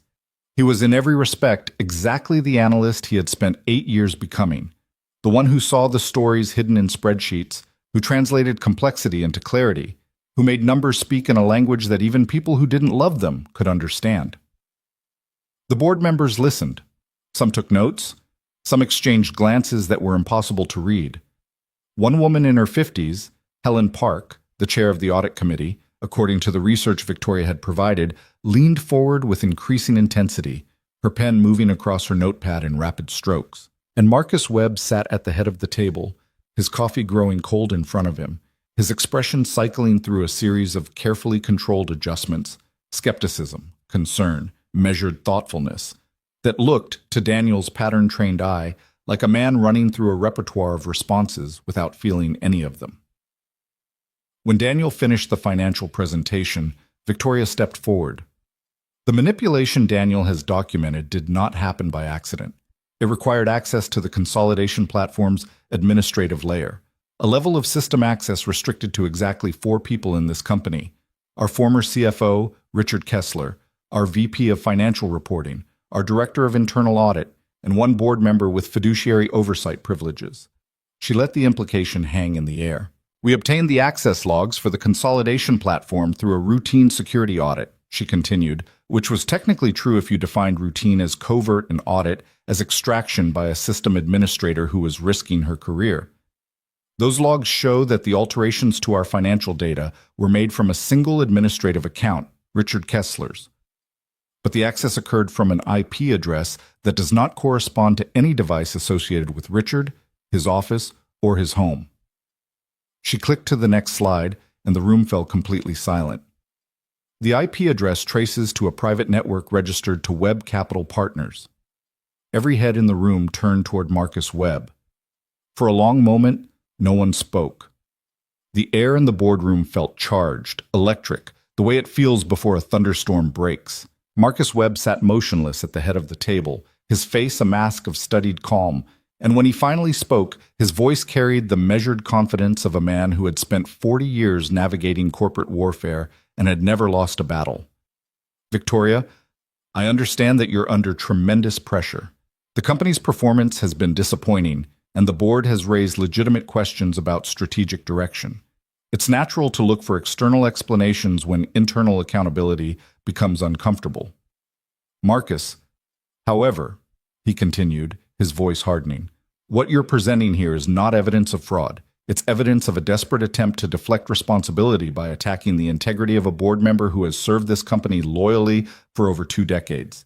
He was in every respect exactly the analyst he had spent 8 years becoming, the one who saw the stories hidden in spreadsheets, who translated complexity into clarity, who made numbers speak in a language that even people who didn't love them could understand. The board members listened. Some took notes. Some exchanged glances that were impossible to read. One woman in her 50s, Helen Park, the chair of the audit committee, according to the research Victoria had provided, leaned forward with increasing intensity, her pen moving across her notepad in rapid strokes. And Marcus Webb sat at the head of the table, his coffee growing cold in front of him, his expression cycling through a series of carefully controlled adjustments, skepticism, concern, measured thoughtfulness, that looked, to Daniel's pattern-trained eye, like a man running through a repertoire of responses without feeling any of them. When Daniel finished the financial presentation, Victoria stepped forward. The manipulation Daniel has documented did not happen by accident. It required access to the consolidation platform's administrative layer, a level of system access restricted to exactly 4 people in this company: our former CFO, Richard Kessler, our VP of Financial Reporting, our Director of Internal Audit, and 1 board member with fiduciary oversight privileges. She let the implication hang in the air. "We obtained the access logs for the consolidation platform through a routine security audit," she continued, which was technically true if you defined routine as covert and audit as extraction by a system administrator who was risking her career. "Those logs show that the alterations to our financial data were made from a single administrative account, Richard Kessler's. But the access occurred from an IP address that does not correspond to any device associated with Richard, his office, or his home." She clicked to the next slide, and the room fell completely silent. The IP address traces to a private network registered to Webb Capital Partners. Every head in the room turned toward Marcus Webb. For a long moment, no one spoke. The air in the boardroom felt charged, electric, the way it feels before a thunderstorm breaks. Marcus Webb sat motionless at the head of the table, his face a mask of studied calm, and when he finally spoke, his voice carried the measured confidence of a man who had spent 40 years navigating corporate warfare and had never lost a battle. "Victoria, I understand that you're under tremendous pressure. The company's performance has been disappointing, and the board has raised legitimate questions about strategic direction. It's natural to look for external explanations when internal accountability becomes uncomfortable. Marcus, however," he continued, his voice hardening, "what you're presenting here is not evidence of fraud. It's evidence of a desperate attempt to deflect responsibility by attacking the integrity of a board member who has served this company loyally for over 2 decades.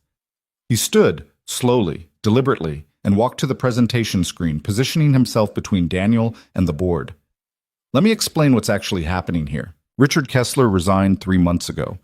He stood, slowly, deliberately, and walked to the presentation screen, positioning himself between Daniel and the board. "Let me explain what's actually happening here. Richard Kessler resigned 3 months ago.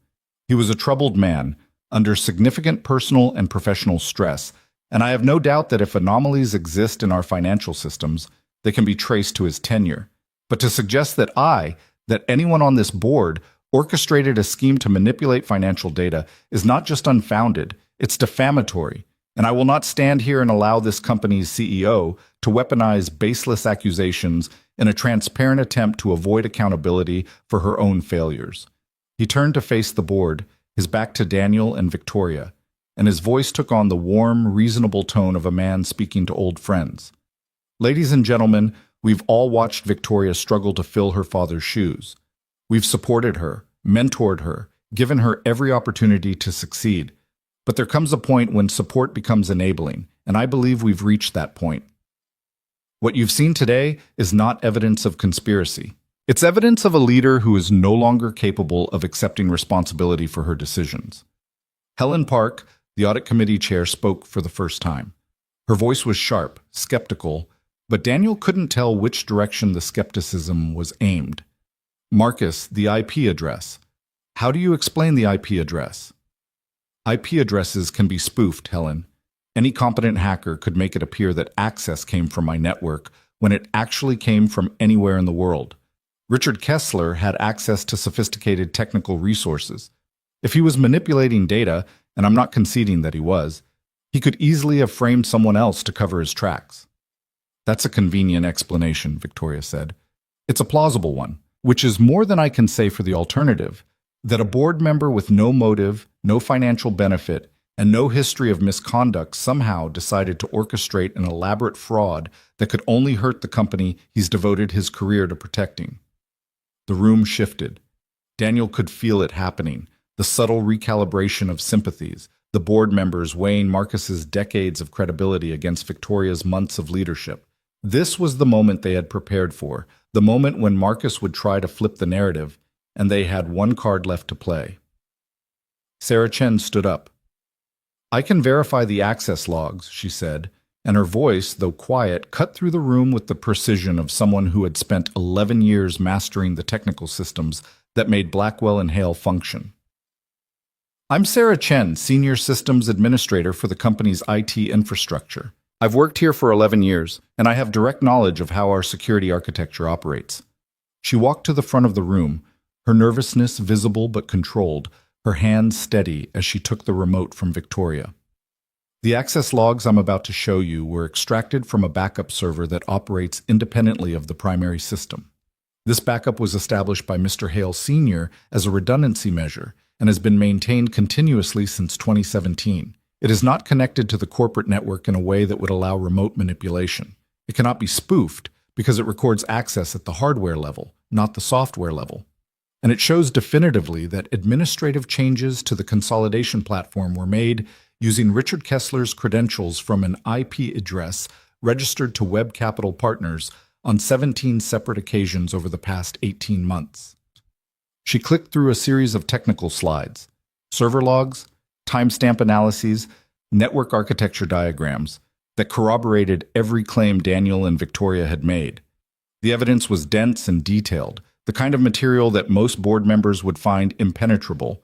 He was a troubled man, under significant personal and professional stress, and I have no doubt that if anomalies exist in our financial systems, they can be traced to his tenure. But to suggest that anyone on this board orchestrated a scheme to manipulate financial data is not just unfounded, it's defamatory, and I will not stand here and allow this company's CEO to weaponize baseless accusations in a transparent attempt to avoid accountability for her own failures. He turned to face the board, his back to Daniel and Victoria, and his voice took on the warm, reasonable tone of a man speaking to old friends. Ladies and gentlemen, we've all watched Victoria struggle to fill her father's shoes. We've supported her, mentored her, given her every opportunity to succeed. But there comes a point when support becomes enabling, and I believe we've reached that point. What you've seen today is not evidence of conspiracy. It's evidence of a leader who is no longer capable of accepting responsibility for her decisions. Helen Park, the audit committee chair, spoke for the first time. Her voice was sharp, skeptical, but Daniel couldn't tell which direction the skepticism was aimed. Marcus, the IP address. How do you explain the IP address? IP addresses can be spoofed, Helen. Any competent hacker could make it appear that access came from my network when it actually came from anywhere in the world. Richard Kessler had access to sophisticated technical resources. If he was manipulating data, and I'm not conceding that he was, he could easily have framed someone else to cover his tracks. That's a convenient explanation, Victoria said. It's a plausible one, which is more than I can say for the alternative, that a board member with no motive, no financial benefit, and no history of misconduct somehow decided to orchestrate an elaborate fraud that could only hurt the company he's devoted his career to protecting. The room shifted. Daniel could feel it happening, the subtle recalibration of sympathies, the board members weighing Marcus's decades of credibility against Victoria's months of leadership. This was the moment they had prepared for, the moment when Marcus would try to flip the narrative, and they had one card left to play. Sarah Chen stood up. I can verify the access logs, she said, and her voice, though quiet, cut through the room with the precision of someone who had spent 11 years mastering the technical systems that made Blackwell and Hale function. I'm Sarah Chen, Senior Systems Administrator for the company's IT infrastructure. I've worked here for 11 years, and I have direct knowledge of how our security architecture operates. She walked to the front of the room, her nervousness visible but controlled, her hands steady as she took the remote from Victoria. The access logs I'm about to show you were extracted from a backup server that operates independently of the primary system. This backup was established by Mr. Hale Sr. as a redundancy measure and has been maintained continuously since 2017. It is not connected to the corporate network in a way that would allow remote manipulation. It cannot be spoofed because it records access at the hardware level, not the software level. And it shows definitively that administrative changes to the consolidation platform were made using Richard Kessler's credentials from an IP address registered to Web Capital Partners on 17 separate occasions over the past 18 months. She clicked through a series of technical slides, server logs, timestamp analyses, network architecture diagrams that corroborated every claim Daniel and Victoria had made. The evidence was dense and detailed, the kind of material that most board members would find impenetrable.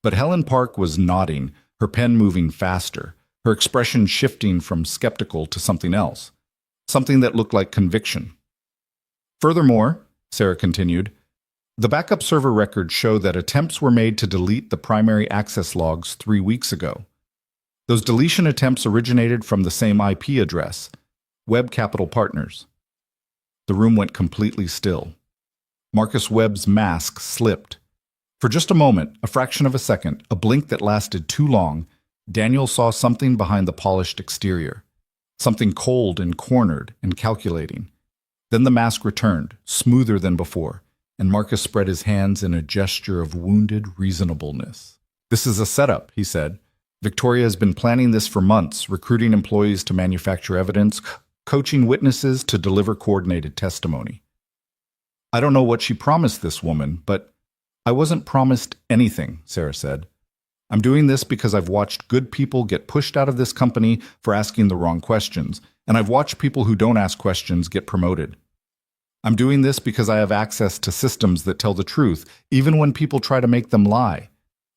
But Helen Park was nodding, her pen moving faster, her expression shifting from skeptical to something else, something that looked like conviction. Furthermore, Sarah continued, the backup server records show that attempts were made to delete the primary access logs 3 weeks ago. Those deletion attempts originated from the same IP address, Web Capital Partners. The room went completely still. Marcus Webb's mask slipped. For just a moment, a fraction of a second, a blink that lasted too long, Daniel saw something behind the polished exterior. Something cold and cornered and calculating. Then the mask returned, smoother than before, and Marcus spread his hands in a gesture of wounded reasonableness. This is a setup, he said. Victoria has been planning this for months, recruiting employees to manufacture evidence, coaching witnesses to deliver coordinated testimony. I don't know what she promised this woman, but I wasn't promised anything, Sarah said. I'm doing this because I've watched good people get pushed out of this company for asking the wrong questions, and I've watched people who don't ask questions get promoted. I'm doing this because I have access to systems that tell the truth, even when people try to make them lie.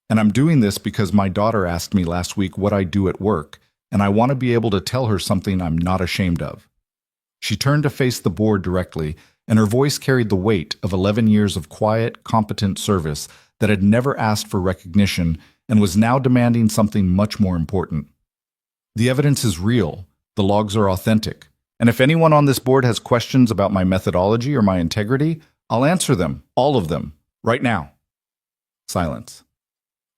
And I'm doing this because my daughter asked me last week what I do at work, and I want to be able to tell her something I'm not ashamed of. She turned to face the board directly, and her voice carried the weight of 11 years of quiet, competent service that had never asked for recognition and was now demanding something much more important. The evidence is real. The logs are authentic. And if anyone on this board has questions about my methodology or my integrity, I'll answer them, all of them, right now. Silence.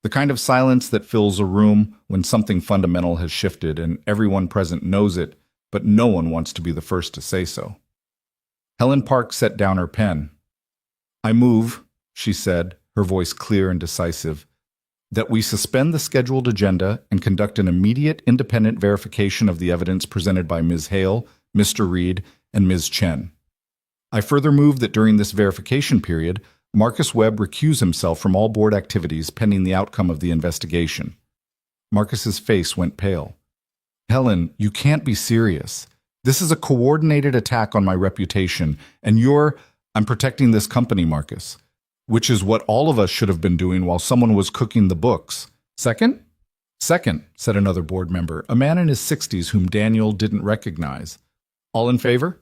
The kind of silence that fills a room when something fundamental has shifted and everyone present knows it, but no one wants to be the first to say so. Helen Park set down her pen. "I move," she said, her voice clear and decisive, "that we suspend the scheduled agenda and conduct an immediate independent verification of the evidence presented by Ms. Hale, Mr. Reed, and Ms. Chen. I further move that during this verification period, Marcus Webb recuse himself from all board activities pending the outcome of the investigation." Marcus's face went pale. "Helen, you can't be serious. This is a coordinated attack on my reputation, and I'm protecting this company, Marcus, which is what all of us should have been doing while someone was cooking the books. Second?" "Second," said another board member, a man in his 60s whom Daniel didn't recognize. "All in favor?"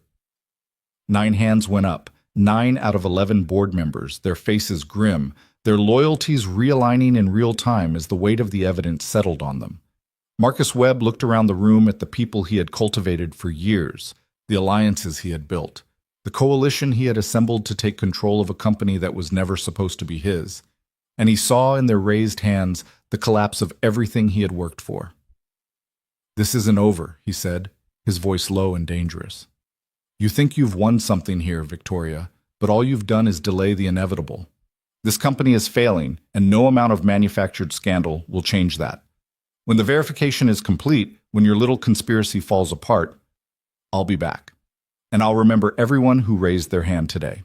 9 hands went up. 9 out of 11 board members, their faces grim, their loyalties realigning in real time as the weight of the evidence settled on them. Marcus Webb looked around the room at the people he had cultivated for years, the alliances he had built, the coalition he had assembled to take control of a company that was never supposed to be his, and he saw in their raised hands the collapse of everything he had worked for. "This isn't over," he said, his voice low and dangerous. "You think you've won something here, Victoria, but all you've done is delay the inevitable. This company is failing, and no amount of manufactured scandal will change that. When the verification is complete, when your little conspiracy falls apart, I'll be back, and I'll remember everyone who raised their hand today."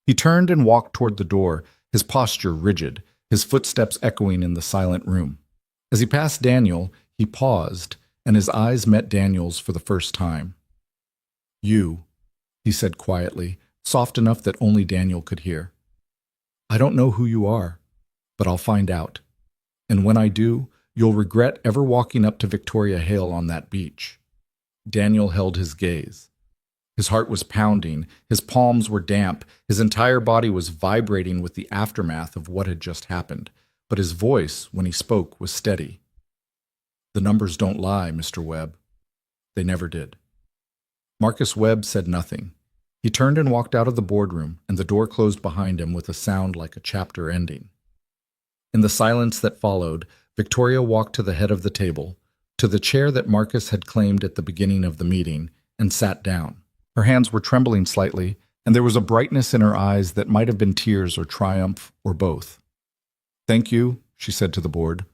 He turned and walked toward the door, his posture rigid, his footsteps echoing in the silent room. As he passed Daniel, he paused, and his eyes met Daniel's for the first time. "You," he said quietly, soft enough that only Daniel could hear. "I don't know who you are, but I'll find out. And when I do, you'll regret ever walking up to Victoria Hale on that beach." Daniel held his gaze. His heart was pounding, his palms were damp, his entire body was vibrating with the aftermath of what had just happened, but his voice, when he spoke, was steady. "The numbers don't lie, Mr. Webb. They never did." Marcus Webb said nothing. He turned and walked out of the boardroom, and the door closed behind him with a sound like a chapter ending. In the silence that followed, Victoria walked to the head of the table, to the chair that Marcus had claimed at the beginning of the meeting, and sat down. Her hands were trembling slightly, and there was a brightness in her eyes that might have been tears or triumph or both. "Thank you," she said to the board,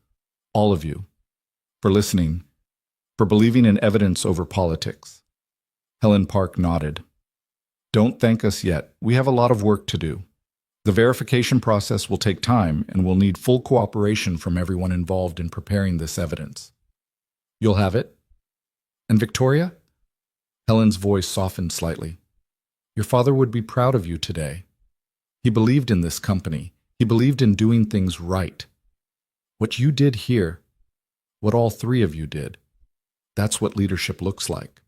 "all of you, for listening, for believing in evidence over politics." Helen Park nodded. "Don't thank us yet. We have a lot of work to do. The verification process will take time, and we'll need full cooperation from everyone involved in preparing this evidence. You'll have it? And Victoria?" Helen's voice softened slightly. "Your father would be proud of you today. He believed in this company. He believed in doing things right. What you did here, what all 3 of you did, that's what leadership looks like."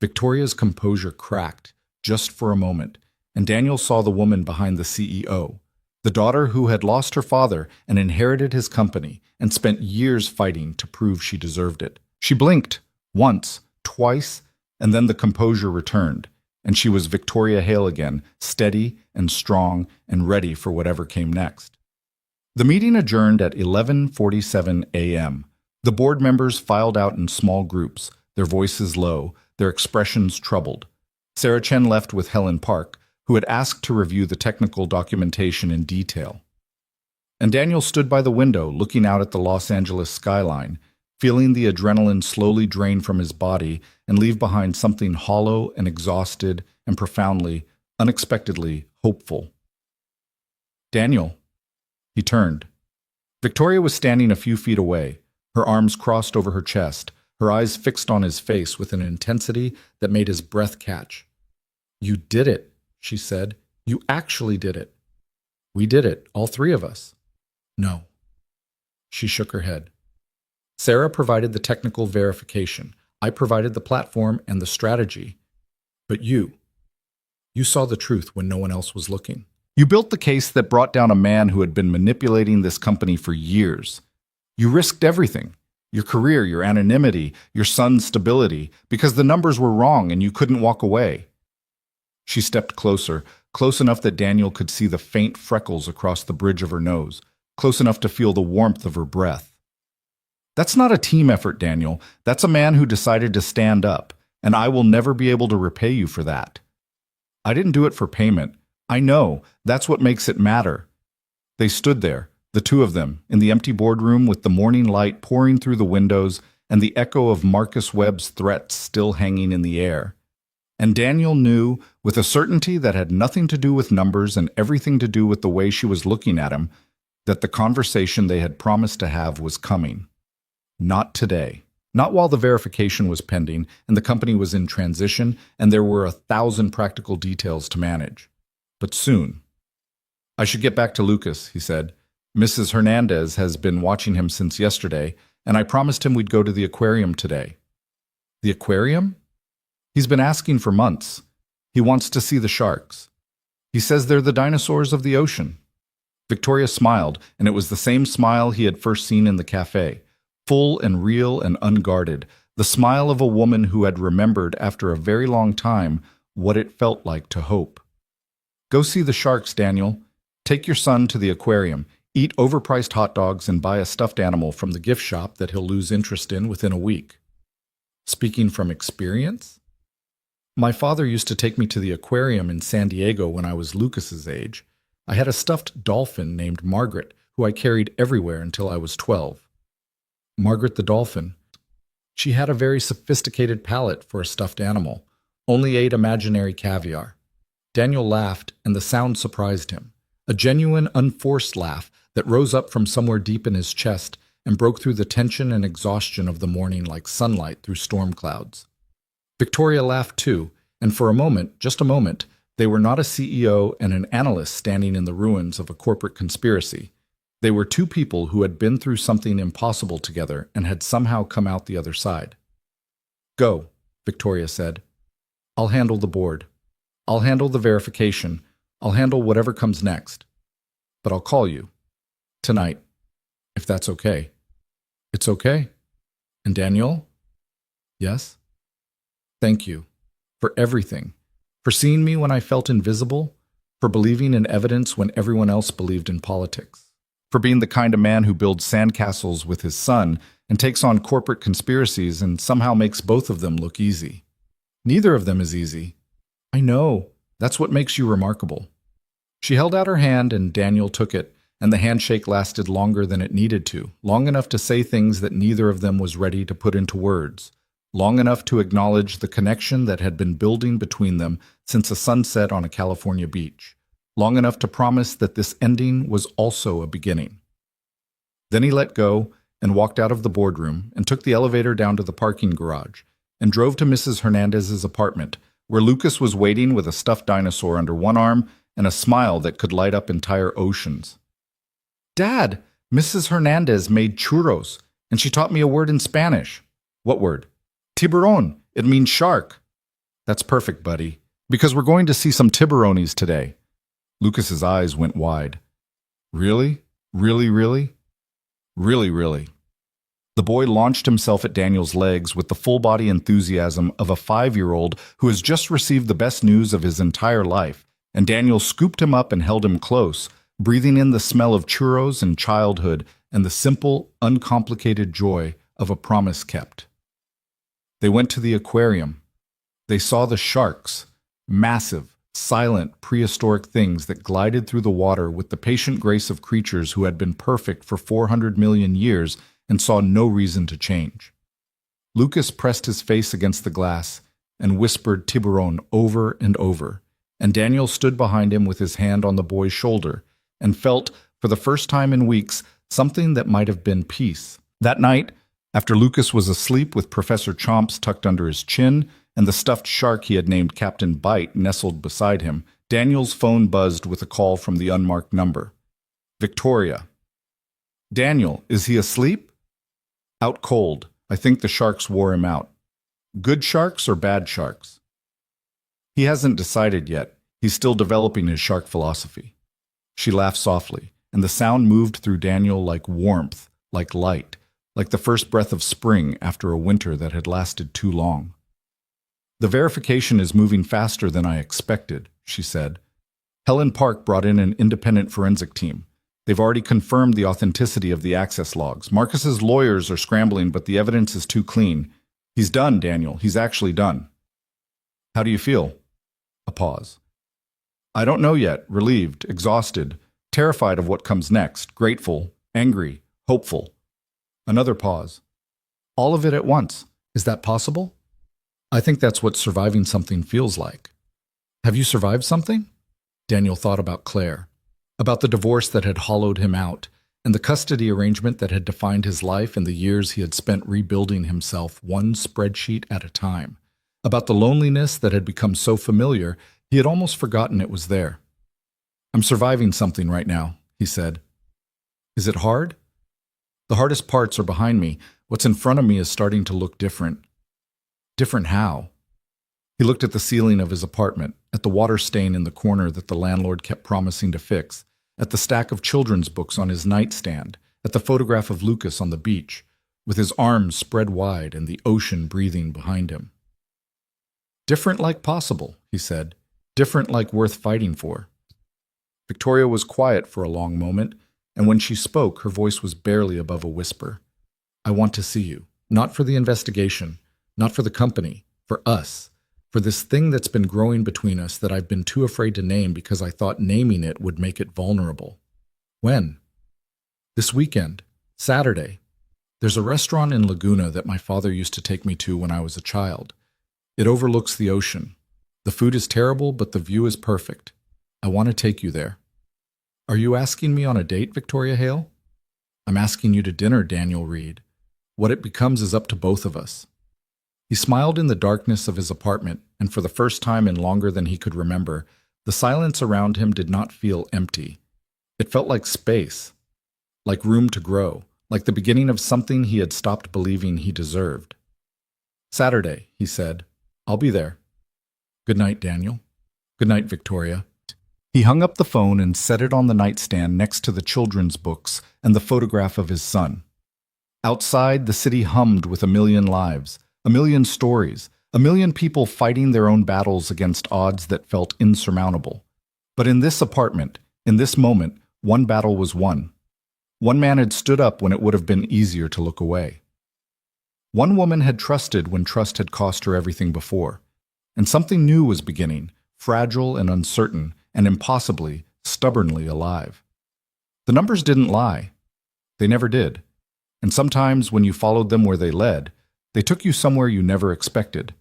Victoria's composure cracked, just for a moment, and Daniel saw the woman behind the CEO, the daughter who had lost her father and inherited his company and spent years fighting to prove she deserved it. She blinked, once, twice, and then the composure returned, and she was Victoria Hale again, steady and strong and ready for whatever came next. The meeting adjourned at 11:47 a.m. The board members filed out in small groups, their voices low, their expressions troubled. Sarah Chen left with Helen Park, who had asked to review the technical documentation in detail. And Daniel stood by the window, looking out at the Los Angeles skyline, feeling the adrenaline slowly drain from his body and leave behind something hollow and exhausted and profoundly, unexpectedly hopeful. "Daniel." He turned. Victoria was standing a few feet away, her arms crossed over her chest, her eyes fixed on his face with an intensity that made his breath catch. "You did it," she said. "You actually did it." "We did it, all 3 of us." "No." She shook her head. "Sarah provided the technical verification. I provided the platform and the strategy. But you saw the truth when no one else was looking. You built the case that brought down a man who had been manipulating this company for years. You risked everything. Your career, your anonymity, your son's stability, because the numbers were wrong and you couldn't walk away." She stepped closer, close enough that Daniel could see the faint freckles across the bridge of her nose, close enough to feel the warmth of her breath. That's not a team effort, Daniel. That's a man who decided to stand up, and I will never be able to repay you for that. I didn't do it for payment. I know. That's what makes it matter. They stood there, the two of them, in the empty boardroom with the morning light pouring through the windows and the echo of Marcus Webb's threats still hanging in the air. And Daniel knew, with a certainty that had nothing to do with numbers and everything to do with the way she was looking at him, that the conversation they had promised to have was coming. Not today. Not while the verification was pending and the company was in transition and there were 1,000 practical details to manage. But soon. I should get back to Lucas, he said. Mrs. Hernandez has been watching him since yesterday, and I promised him we'd go to the aquarium today. The aquarium? He's been asking for months. He wants to see the sharks. He says they're the dinosaurs of the ocean. Victoria smiled, and it was the same smile he had first seen in the cafe. Full and real and unguarded, the smile of a woman who had remembered after a very long time what it felt like to hope. Go see the sharks, Daniel. Take your son to the aquarium, eat overpriced hot dogs, and buy a stuffed animal from the gift shop that he'll lose interest in within a week. Speaking from experience? My father used to take me to the aquarium in San Diego when I was Lucas's age. I had a stuffed dolphin named Margaret, who I carried everywhere until I was 12. Margaret the dolphin. She had a very sophisticated palate for a stuffed animal, only ate imaginary caviar. Daniel laughed, and the sound surprised him. A genuine, unforced laugh that rose up from somewhere deep in his chest and broke through the tension and exhaustion of the morning like sunlight through storm clouds. Victoria laughed too, and for a moment, just a moment, they were not a CEO and an analyst standing in the ruins of a corporate conspiracy. They were two people who had been through something impossible together and had somehow come out the other side. Go, Victoria said. I'll handle the board. I'll handle the verification. I'll handle whatever comes next. But I'll call you. Tonight. If that's okay. It's okay. And Daniel? Yes? Thank you. For everything. For seeing me when I felt invisible. For believing in evidence when everyone else believed in politics. For being the kind of man who builds sandcastles with his son and takes on corporate conspiracies and somehow makes both of them look easy. Neither of them is easy. I know. That's what makes you remarkable. She held out her hand and Daniel took it, and the handshake lasted longer than it needed to, long enough to say things that neither of them was ready to put into words, long enough to acknowledge the connection that had been building between them since a sunset on a California beach. Long enough to promise that this ending was also a beginning. Then he let go and walked out of the boardroom and took the elevator down to the parking garage and drove to Mrs. Hernandez's apartment, where Lucas was waiting with a stuffed dinosaur under one arm and a smile that could light up entire oceans. Dad, Mrs. Hernandez made churros, and she taught me a word in Spanish. What word? Tiburon. It means shark. That's perfect, buddy, because we're going to see some tiburones today. Lucas's eyes went wide. Really? Really, really? Really, really. The boy launched himself at Daniel's legs with the full-body enthusiasm of a 5-year-old who has just received the best news of his entire life, and Daniel scooped him up and held him close, breathing in the smell of churros and childhood and the simple, uncomplicated joy of a promise kept. They went to the aquarium. They saw the sharks, massive, silent, prehistoric things that glided through the water with the patient grace of creatures who had been perfect for 400 million years and saw no reason to change. Lucas pressed his face against the glass and whispered Tiburon over and over, and Daniel stood behind him with his hand on the boy's shoulder and felt, for the first time in weeks, something that might have been peace. That night, after Lucas was asleep with Professor Chomps tucked under his chin, and the stuffed shark he had named Captain Bite nestled beside him, Daniel's phone buzzed with a call from the unmarked number. Victoria. Daniel, is he asleep? Out cold. I think the sharks wore him out. Good sharks or bad sharks? He hasn't decided yet. He's still developing his shark philosophy. She laughed softly, and the sound moved through Daniel like warmth, like light, like the first breath of spring after a winter that had lasted too long. The verification is moving faster than I expected, she said. Helen Park brought in an independent forensic team. They've already confirmed the authenticity of the access logs. Marcus's lawyers are scrambling, but the evidence is too clean. He's done, Daniel. He's actually done. How do you feel? A pause. I don't know yet. Relieved, exhausted, terrified of what comes next, grateful, angry, hopeful. Another pause. All of it at once. Is that possible? I think that's what surviving something feels like. Have you survived something? Daniel thought about Claire, about the divorce that had hollowed him out, and the custody arrangement that had defined his life and the years he had spent rebuilding himself one spreadsheet at a time, about the loneliness that had become so familiar he had almost forgotten it was there. I'm surviving something right now, he said. Is it hard? The hardest parts are behind me. What's in front of me is starting to look different. Different how? He looked at the ceiling of his apartment, at the water stain in the corner that the landlord kept promising to fix, at the stack of children's books on his nightstand, at the photograph of Lucas on the beach, with his arms spread wide and the ocean breathing behind him. Different like possible, he said. Different like worth fighting for. Victoria was quiet for a long moment, and when she spoke, her voice was barely above a whisper. I want to see you, not for the investigation, not for the company, for us, for this thing that's been growing between us that I've been too afraid to name because I thought naming it would make it vulnerable. When? This weekend, Saturday. There's a restaurant in Laguna that my father used to take me to when I was a child. It overlooks the ocean. The food is terrible, but the view is perfect. I want to take you there. Are you asking me on a date, Victoria Hale? I'm asking you to dinner, Daniel Reed. What it becomes is up to both of us. He smiled in the darkness of his apartment, and for the first time in longer than he could remember, the silence around him did not feel empty. It felt like space, like room to grow, like the beginning of something he had stopped believing he deserved. Saturday, he said. I'll be there. Good night, Daniel. Good night, Victoria. He hung up the phone and set it on the nightstand next to the children's books and the photograph of his son. Outside, the city hummed with a million lives, a million stories, a million people fighting their own battles against odds that felt insurmountable. But in this apartment, in this moment, one battle was won. One man had stood up when it would have been easier to look away. One woman had trusted when trust had cost her everything before. And something new was beginning, fragile and uncertain, and impossibly, stubbornly alive. The numbers didn't lie. They never did. And sometimes when you followed them where they led, they took you somewhere you never expected.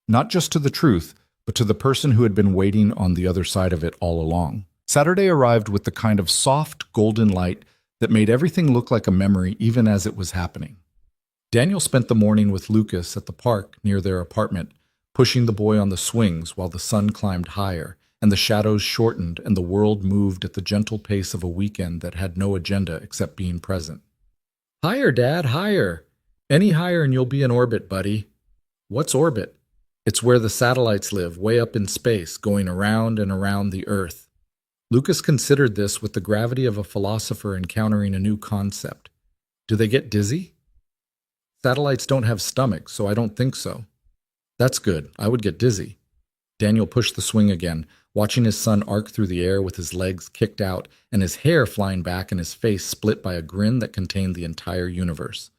Not just to the truth, but to the person who had been waiting on the other side of it all along. Saturday arrived with the kind of soft, golden light that made everything look like a memory even as it was happening. Daniel spent the morning with Lucas at the park near their apartment, pushing the boy on the swings while the sun climbed higher, and the shadows shortened and the world moved at the gentle pace of a weekend that had no agenda except being present. Higher, Dad, higher. Any higher and you'll be in orbit, buddy. What's orbit? It's where the satellites live, way up in space, going around and around the Earth. Lucas considered this with the gravity of a philosopher encountering a new concept. Do they get dizzy? Satellites don't have stomachs, so I don't think so. That's good. I would get dizzy. Daniel pushed the swing again, watching his son arc through the air with his legs kicked out and his hair flying back and his face split by a grin that contained the entire universe.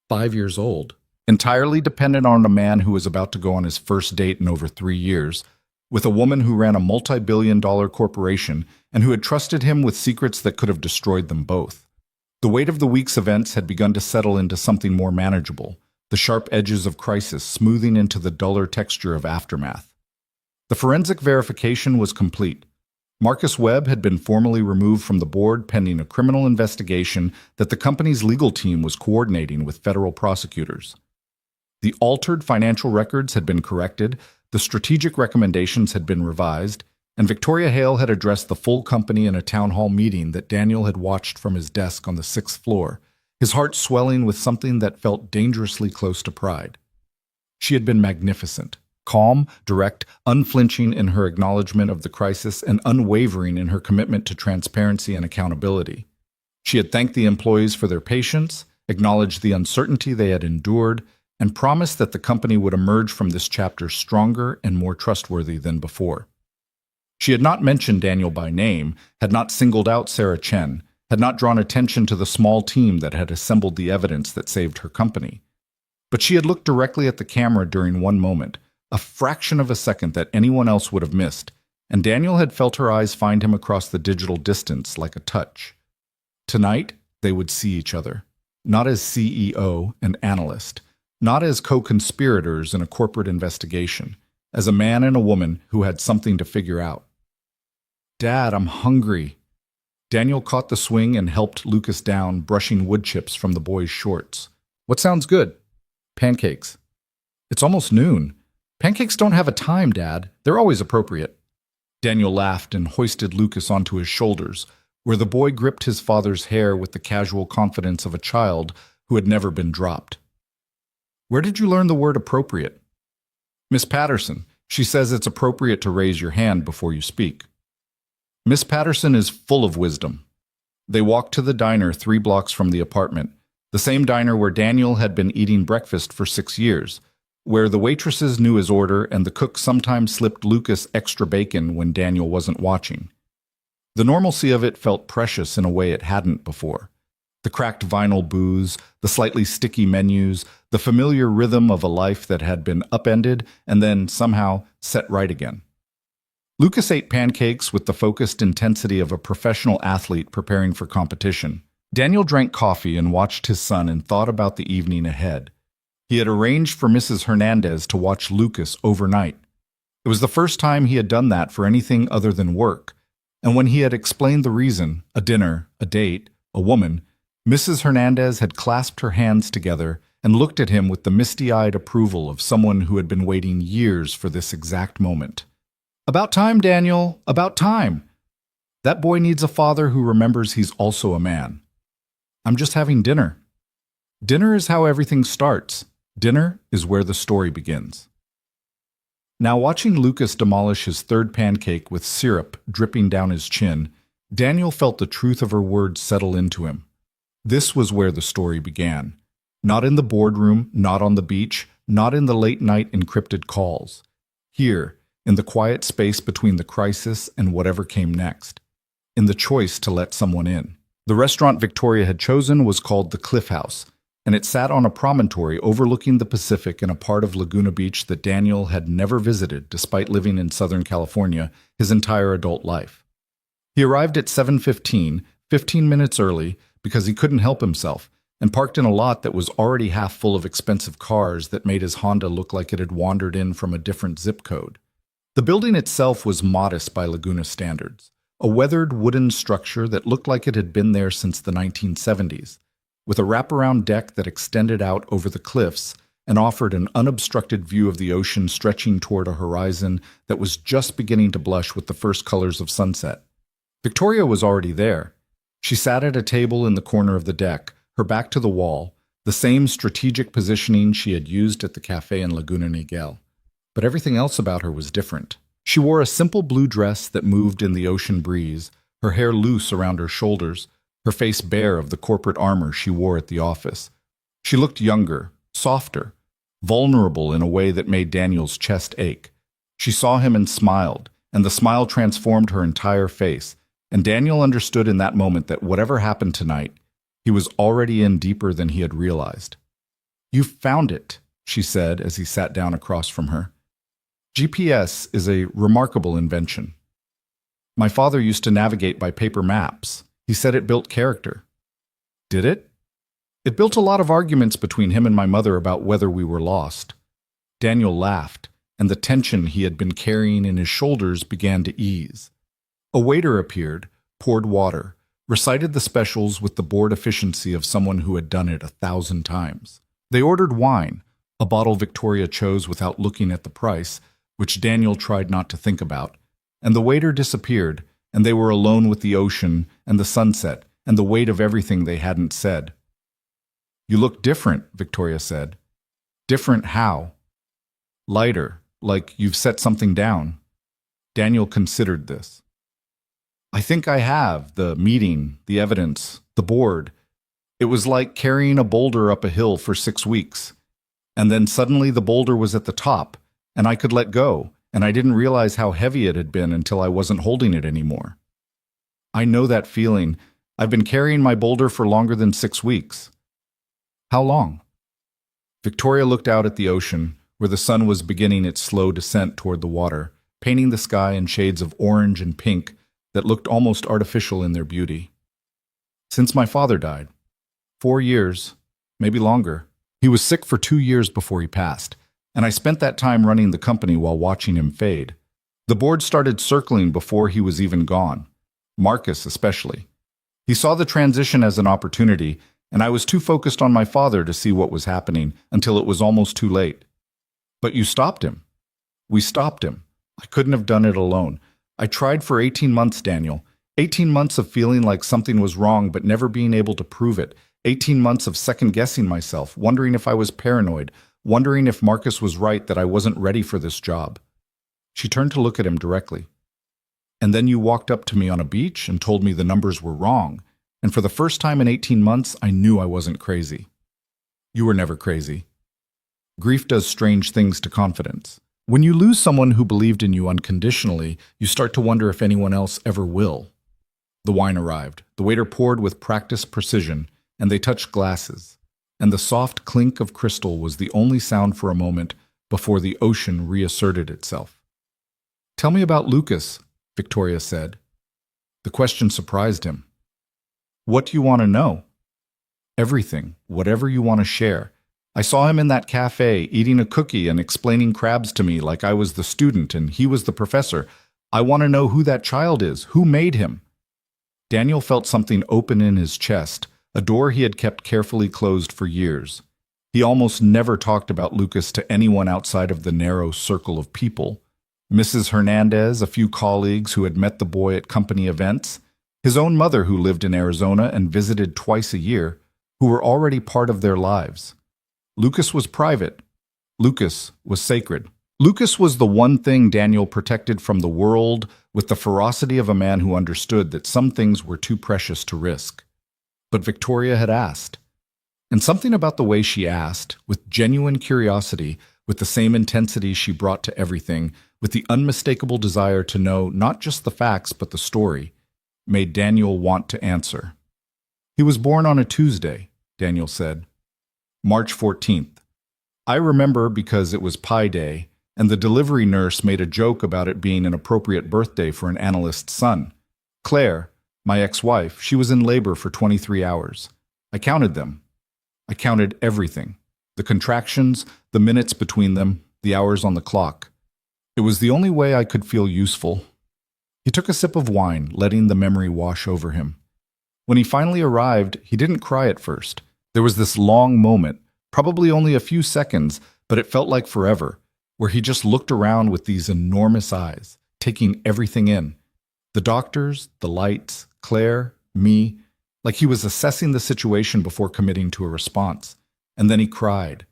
5 years old. Entirely dependent on a man who was about to go on his first date in over 3 years, with a woman who ran a multi-billion-dollar corporation and who had trusted him with secrets that could have destroyed them both. The weight of the week's events had begun to settle into something more manageable, the sharp edges of crisis smoothing into the duller texture of aftermath. The forensic verification was complete. Marcus Webb had been formally removed from the board pending a criminal investigation that the company's legal team was coordinating with federal prosecutors. The altered financial records had been corrected, the strategic recommendations had been revised, and Victoria Hale had addressed the full company in a town hall meeting that Daniel had watched from his desk on the 6th floor, his heart swelling with something that felt dangerously close to pride. She had been magnificent, calm, direct, unflinching in her acknowledgement of the crisis, and unwavering in her commitment to transparency and accountability. She had thanked the employees for their patience, acknowledged the uncertainty they had endured, and promised that the company would emerge from this chapter stronger and more trustworthy than before. She had not mentioned Daniel by name, had not singled out Sarah Chen, had not drawn attention to the small team that had assembled the evidence that saved her company. But she had looked directly at the camera during one moment, a fraction of a second that anyone else would have missed, and Daniel had felt her eyes find him across the digital distance like a touch. Tonight, they would see each other, not as CEO and analyst, not as co-conspirators in a corporate investigation, as a man and a woman who had something to figure out. "Dad, I'm hungry." Daniel caught the swing and helped Lucas down, brushing wood chips from the boy's shorts. "What sounds good?" "Pancakes." "It's almost noon." "Pancakes don't have a time, Dad. They're always appropriate." Daniel laughed and hoisted Lucas onto his shoulders, where the boy gripped his father's hair with the casual confidence of a child who had never been dropped. "Where did you learn the word appropriate?" "Miss Patterson. She says it's appropriate to raise your hand before you speak." "Miss Patterson is full of wisdom." They walked to the diner 3 blocks from the apartment, the same diner where Daniel had been eating breakfast for 6 years, where the waitresses knew his order and the cook sometimes slipped Lucas extra bacon when Daniel wasn't watching. The normalcy of it felt precious in a way it hadn't before. The cracked vinyl booze, the slightly sticky menus, the familiar rhythm of a life that had been upended and then somehow set right again. Lucas ate pancakes with the focused intensity of a professional athlete preparing for competition. Daniel drank coffee and watched his son and thought about the evening ahead. He had arranged for Mrs. Hernandez to watch Lucas overnight. It was the first time he had done that for anything other than work, and when he had explained the reason, a dinner, a date, a woman, Mrs. Hernandez had clasped her hands together and looked at him with the misty-eyed approval of someone who had been waiting years for this exact moment. "About time, Daniel, about time. That boy needs a father who remembers he's also a man." "I'm just having dinner." Dinner is how everything starts. Dinner is where the story begins. Now, watching Lucas demolish his 3rd pancake with syrup dripping down his chin, Daniel felt the truth of her words settle into him. This was where the story began. Not in the boardroom, not on the beach, not in the late-night encrypted calls. Here, in the quiet space between the crisis and whatever came next. In the choice to let someone in. The restaurant Victoria had chosen was called the Cliff House, and it sat on a promontory overlooking the Pacific in a part of Laguna Beach that Daniel had never visited despite living in Southern California his entire adult life. He arrived at 7:15, 15 minutes early, because he couldn't help himself, and parked in a lot that was already half full of expensive cars that made his Honda look like it had wandered in from a different zip code. The building itself was modest by Laguna standards, a weathered wooden structure that looked like it had been there since the 1970s, with a wraparound deck that extended out over the cliffs and offered an unobstructed view of the ocean stretching toward a horizon that was just beginning to blush with the first colors of sunset. Victoria was already there. She sat at a table in the corner of the deck, her back to the wall, the same strategic positioning she had used at the cafe in Laguna Niguel. But everything else about her was different. She wore a simple blue dress that moved in the ocean breeze, her hair loose around her shoulders, her face bare of the corporate armor she wore at the office. She looked younger, softer, vulnerable in a way that made Daniel's chest ache. She saw him and smiled, and the smile transformed her entire face, and Daniel understood in that moment that whatever happened tonight, he was already in deeper than he had realized. "You've found it," she said as he sat down across from her. "GPS is a remarkable invention. My father used to navigate by paper maps. He said it built character." "Did it?" "It built a lot of arguments between him and my mother about whether we were lost." Daniel laughed, and the tension he had been carrying in his shoulders began to ease. A waiter appeared, poured water, recited the specials with the bored efficiency of someone who had done it 1,000 times. They ordered wine, a bottle Victoria chose without looking at the price, which Daniel tried not to think about, and the waiter disappeared, and they were alone with the ocean and the sunset and the weight of everything they hadn't said. "You look different," Victoria said. "Different how?" "Lighter, like you've set something down." Daniel considered this. "I think I have, the meeting, the evidence, the board. It was like carrying a boulder up a hill for 6 weeks. And then suddenly the boulder was at the top, and I could let go, and I didn't realize how heavy it had been until I wasn't holding it anymore. I know that feeling. I've been carrying my boulder for longer than 6 weeks. How long? Victoria looked out at the ocean, where the sun was beginning its slow descent toward the water, painting the sky in shades of orange and pink that looked almost artificial in their beauty. Since my father died. 4 years, maybe longer. He was sick for 2 years before he passed, and I spent that time running the company while watching him fade. The board started circling before he was even gone, Marcus especially. He saw the transition as an opportunity, and I was too focused on my father to see what was happening until it was almost too late. But you stopped him. We stopped him. I couldn't have done it alone. I tried for 18 months, Daniel. 18 months of feeling like something was wrong but never being able to prove it. 18 months of second-guessing myself, wondering if I was paranoid, wondering if Marcus was right that I wasn't ready for this job. She turned to look at him directly. And then you walked up to me on a beach and told me the numbers were wrong. And for the first time in 18 months, I knew I wasn't crazy. You were never crazy. Grief does strange things to confidence. When you lose someone who believed in you unconditionally, you start to wonder if anyone else ever will. The wine arrived. The waiter poured with practiced precision, and they touched glasses. And the soft clink of crystal was the only sound for a moment before the ocean reasserted itself. "Tell me about Lucas," Victoria said. The question surprised him. "What do you want to know?" "Everything, whatever you want to share. I saw him in that cafe, eating a cookie and explaining crabs to me like I was the student and he was the professor. I want to know who that child is, who made him." Daniel felt something open in his chest, a door he had kept carefully closed for years. He almost never talked about Lucas to anyone outside of the narrow circle of people. Mrs. Hernandez, a few colleagues who had met the boy at company events, his own mother who lived in Arizona and visited twice a year, who were already part of their lives. Lucas was private. Lucas was sacred. Lucas was the one thing Daniel protected from the world with the ferocity of a man who understood that some things were too precious to risk. But Victoria had asked. And something about the way she asked, with genuine curiosity, with the same intensity she brought to everything, with the unmistakable desire to know not just the facts but the story, made Daniel want to answer. "He was born on a Tuesday," Daniel said. "March 14th. I remember because it was Pi Day, and the delivery nurse made a joke about it being an appropriate birthday for an analyst's son. Claire, my ex-wife, she was in labor for 23 hours. I counted them. I counted everything. The contractions, the minutes between them, the hours on the clock. It was the only way I could feel useful." He took a sip of wine, letting the memory wash over him. When he finally arrived, he didn't cry at first. There was this long moment, probably only a few seconds, but it felt like forever, where he just looked around with these enormous eyes, taking everything in. The doctors, the lights, Claire, me, like he was assessing the situation before committing to a response. And then he cried.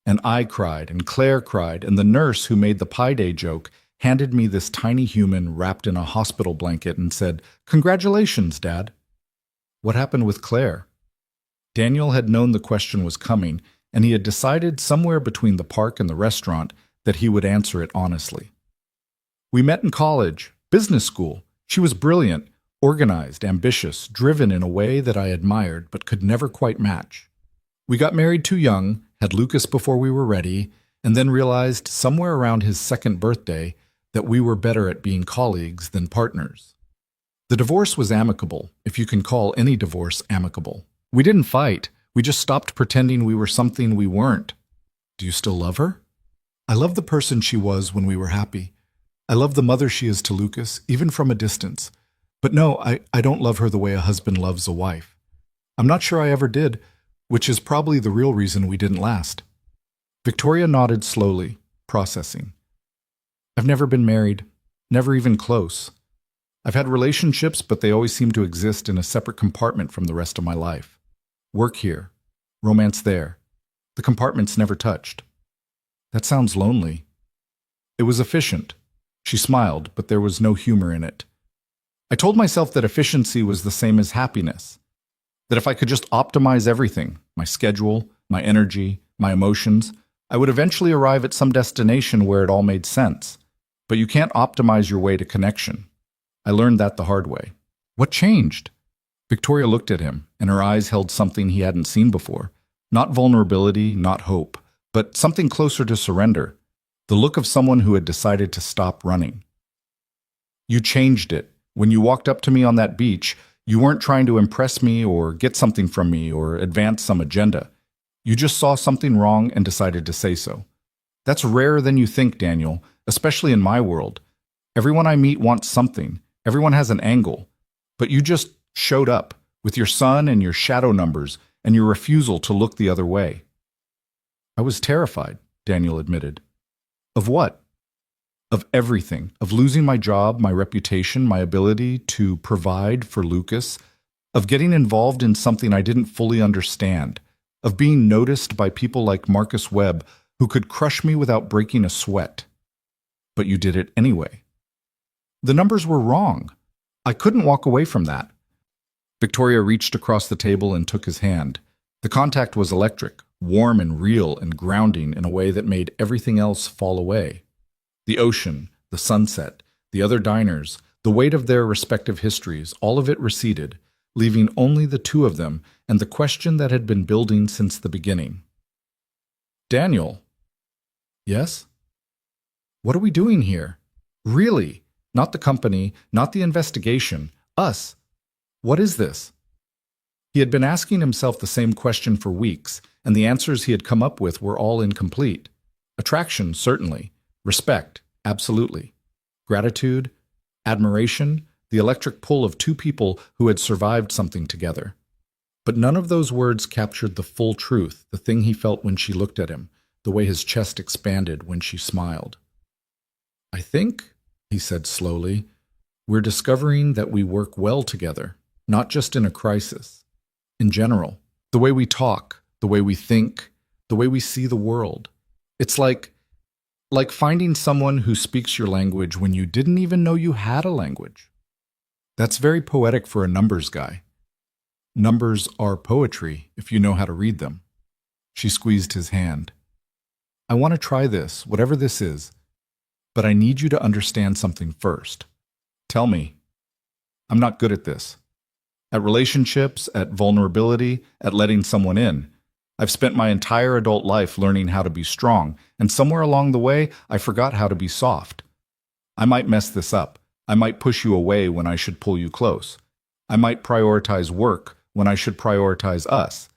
And I cried, and Claire cried, and the nurse who made the Pi Day joke handed me this tiny human wrapped in a hospital blanket and said, "Congratulations, Dad." What happened with Claire? Daniel had known the question was coming, and he had decided somewhere between the park and the restaurant that he would answer it honestly. "We met in college, business school. She was brilliant, organized, ambitious, driven in a way that I admired but could never quite match. We got married too young, had Lucas before we were ready, and then realized somewhere around his 2nd birthday that we were better at being colleagues than partners. The divorce was amicable, if you can call any divorce amicable. We didn't fight, we just stopped pretending we were something we weren't. Do you still love her? I love the person she was when we were happy. I love the mother she is to Lucas, even from a distance. But no, I don't love her the way a husband loves a wife. I'm not sure I ever did, which is probably the real reason we didn't last." Victoria nodded slowly, processing. "I've never been married, never even close. I've had relationships, but they always seem to exist in a separate compartment from the rest of my life. Work here, romance there. The compartments never touched." "That sounds lonely." "It was efficient." She smiled, but there was no humor in it. "I told myself that efficiency was the same as happiness. That if I could just optimize everything, my schedule, my energy, my emotions, I would eventually arrive at some destination where it all made sense. But you can't optimize your way to connection. I learned that the hard way. What changed? Victoria looked at him, and her eyes held something he hadn't seen before. Not vulnerability, not hope, but something closer to surrender. The look of someone who had decided to stop running. You changed it. When you walked up to me on that beach, you weren't trying to impress me or get something from me or advance some agenda. You just saw something wrong and decided to say so. That's rarer than you think, Daniel, especially in my world. Everyone I meet wants something. Everyone has an angle. But you just showed up with your sun and your shadow numbers and your refusal to look the other way. I was terrified, Daniel admitted. Of what? Of everything. Of losing my job, my reputation, my ability to provide for Lucas. Of getting involved in something I didn't fully understand. Of being noticed by people like Marcus Webb who could crush me without breaking a sweat. But you did it anyway. The numbers were wrong. I couldn't walk away from that. Victoria reached across the table and took his hand. The contact was electric, warm and real and grounding in a way that made everything else fall away. The ocean, the sunset, the other diners, the weight of their respective histories, all of it receded, leaving only the two of them and the question that had been building since the beginning. Daniel. Yes? What are we doing here? Really? Not the company, not the investigation. Us. What is this? He had been asking himself the same question for weeks, and the answers he had come up with were all incomplete. Attraction, certainly. Respect, absolutely. Gratitude, admiration, the electric pull of two people who had survived something together. But none of those words captured the full truth, the thing he felt when she looked at him, the way his chest expanded when she smiled. I think, he said slowly, we're discovering that we work well together, not just in a crisis. In general, the way we talk, the way we think, the way we see the world. It's like finding someone who speaks your language when you didn't even know you had a language. That's very poetic for a numbers guy. Numbers are poetry if you know how to read them. She squeezed his hand. I want to try this, whatever this is, but I need you to understand something first. Tell me. I'm not good at this. At relationships, at vulnerability, at letting someone in. I've spent my entire adult life learning how to be strong, and somewhere along the way, I forgot how to be soft. I might mess this up. I might push you away when I should pull you close. I might prioritize work when I should prioritize us.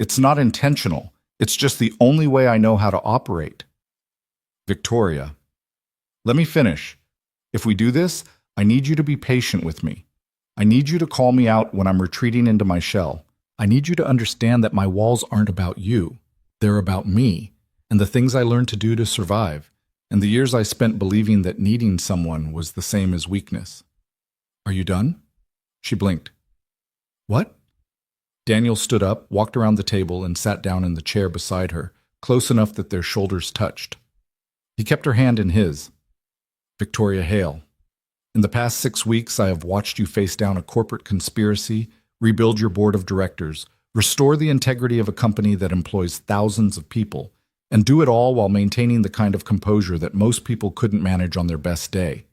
It's not intentional. It's just the only way I know how to operate. Victoria. Let me finish. If we do this, I need you to be patient with me. I need you to call me out when I'm retreating into my shell. I need you to understand that my walls aren't about you. They're about me, and the things I learned to do to survive, and the years I spent believing that needing someone was the same as weakness. Are you done? She blinked. What? Daniel stood up, walked around the table, and sat down in the chair beside her, close enough that their shoulders touched. He kept her hand in his. Victoria Hale. In the past 6 weeks, I have watched you face down a corporate conspiracy, rebuild your board of directors, restore the integrity of a company that employs thousands of people, and do it all while maintaining the kind of composure that most people couldn't manage on their best day.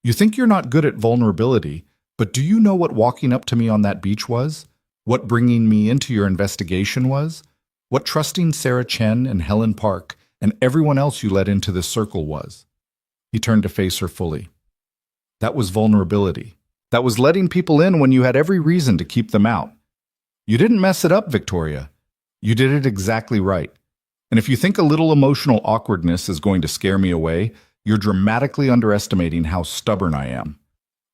You think you're not good at vulnerability, but do you know what walking up to me on that beach was? What bringing me into your investigation was? What trusting Sarah Chen and Helen Park and everyone else you let into this circle was? He turned to face her fully. That was vulnerability. That was letting people in when you had every reason to keep them out. You didn't mess it up, Victoria. You did it exactly right. And if you think a little emotional awkwardness is going to scare me away, you're dramatically underestimating how stubborn I am.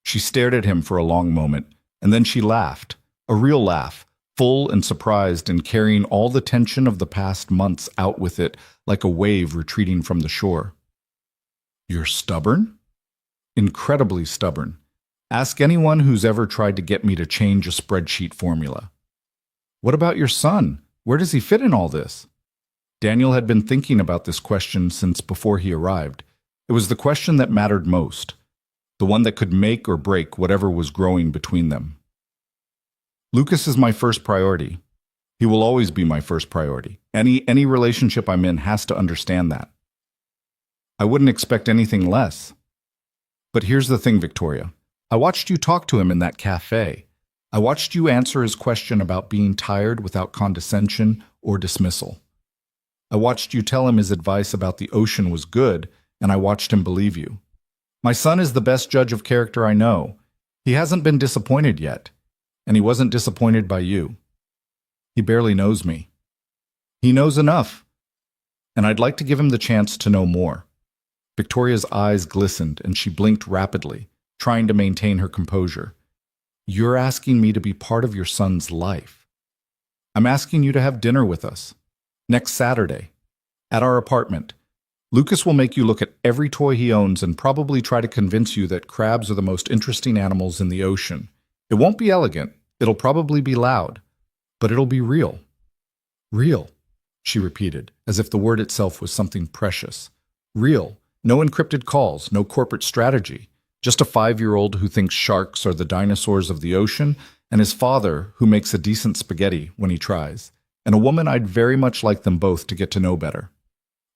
She stared at him for a long moment, and then she laughed. A real laugh, full and surprised and carrying all the tension of the past months out with it like a wave retreating from the shore. You're stubborn? Incredibly stubborn. Ask anyone who's ever tried to get me to change a spreadsheet formula. What about your son? Where does he fit in all this? Daniel had been thinking about this question since before he arrived. It was the question that mattered most, the one that could make or break whatever was growing between them. Lucas is my first priority. He will always be my first priority. Any relationship I'm in has to understand that. I wouldn't expect anything less. But here's the thing, Victoria. I watched you talk to him in that cafe. I watched you answer his question about being tired without condescension or dismissal. I watched you tell him his advice about the ocean was good, and I watched him believe you. My son is the best judge of character I know. He hasn't been disappointed yet, and he wasn't disappointed by you. He barely knows me. He knows enough, and I'd like to give him the chance to know more. Victoria's eyes glistened, and she blinked rapidly, trying to maintain her composure. You're asking me to be part of your son's life. I'm asking you to have dinner with us. Next Saturday. At our apartment. Lucas will make you look at every toy he owns and probably try to convince you that crabs are the most interesting animals in the ocean. It won't be elegant. It'll probably be loud. But it'll be real. Real, she repeated, as if the word itself was something precious. Real. No encrypted calls, no corporate strategy. Just a 5-year-old who thinks sharks are the dinosaurs of the ocean, and his father who makes a decent spaghetti when he tries. And a woman I'd very much like them both to get to know better.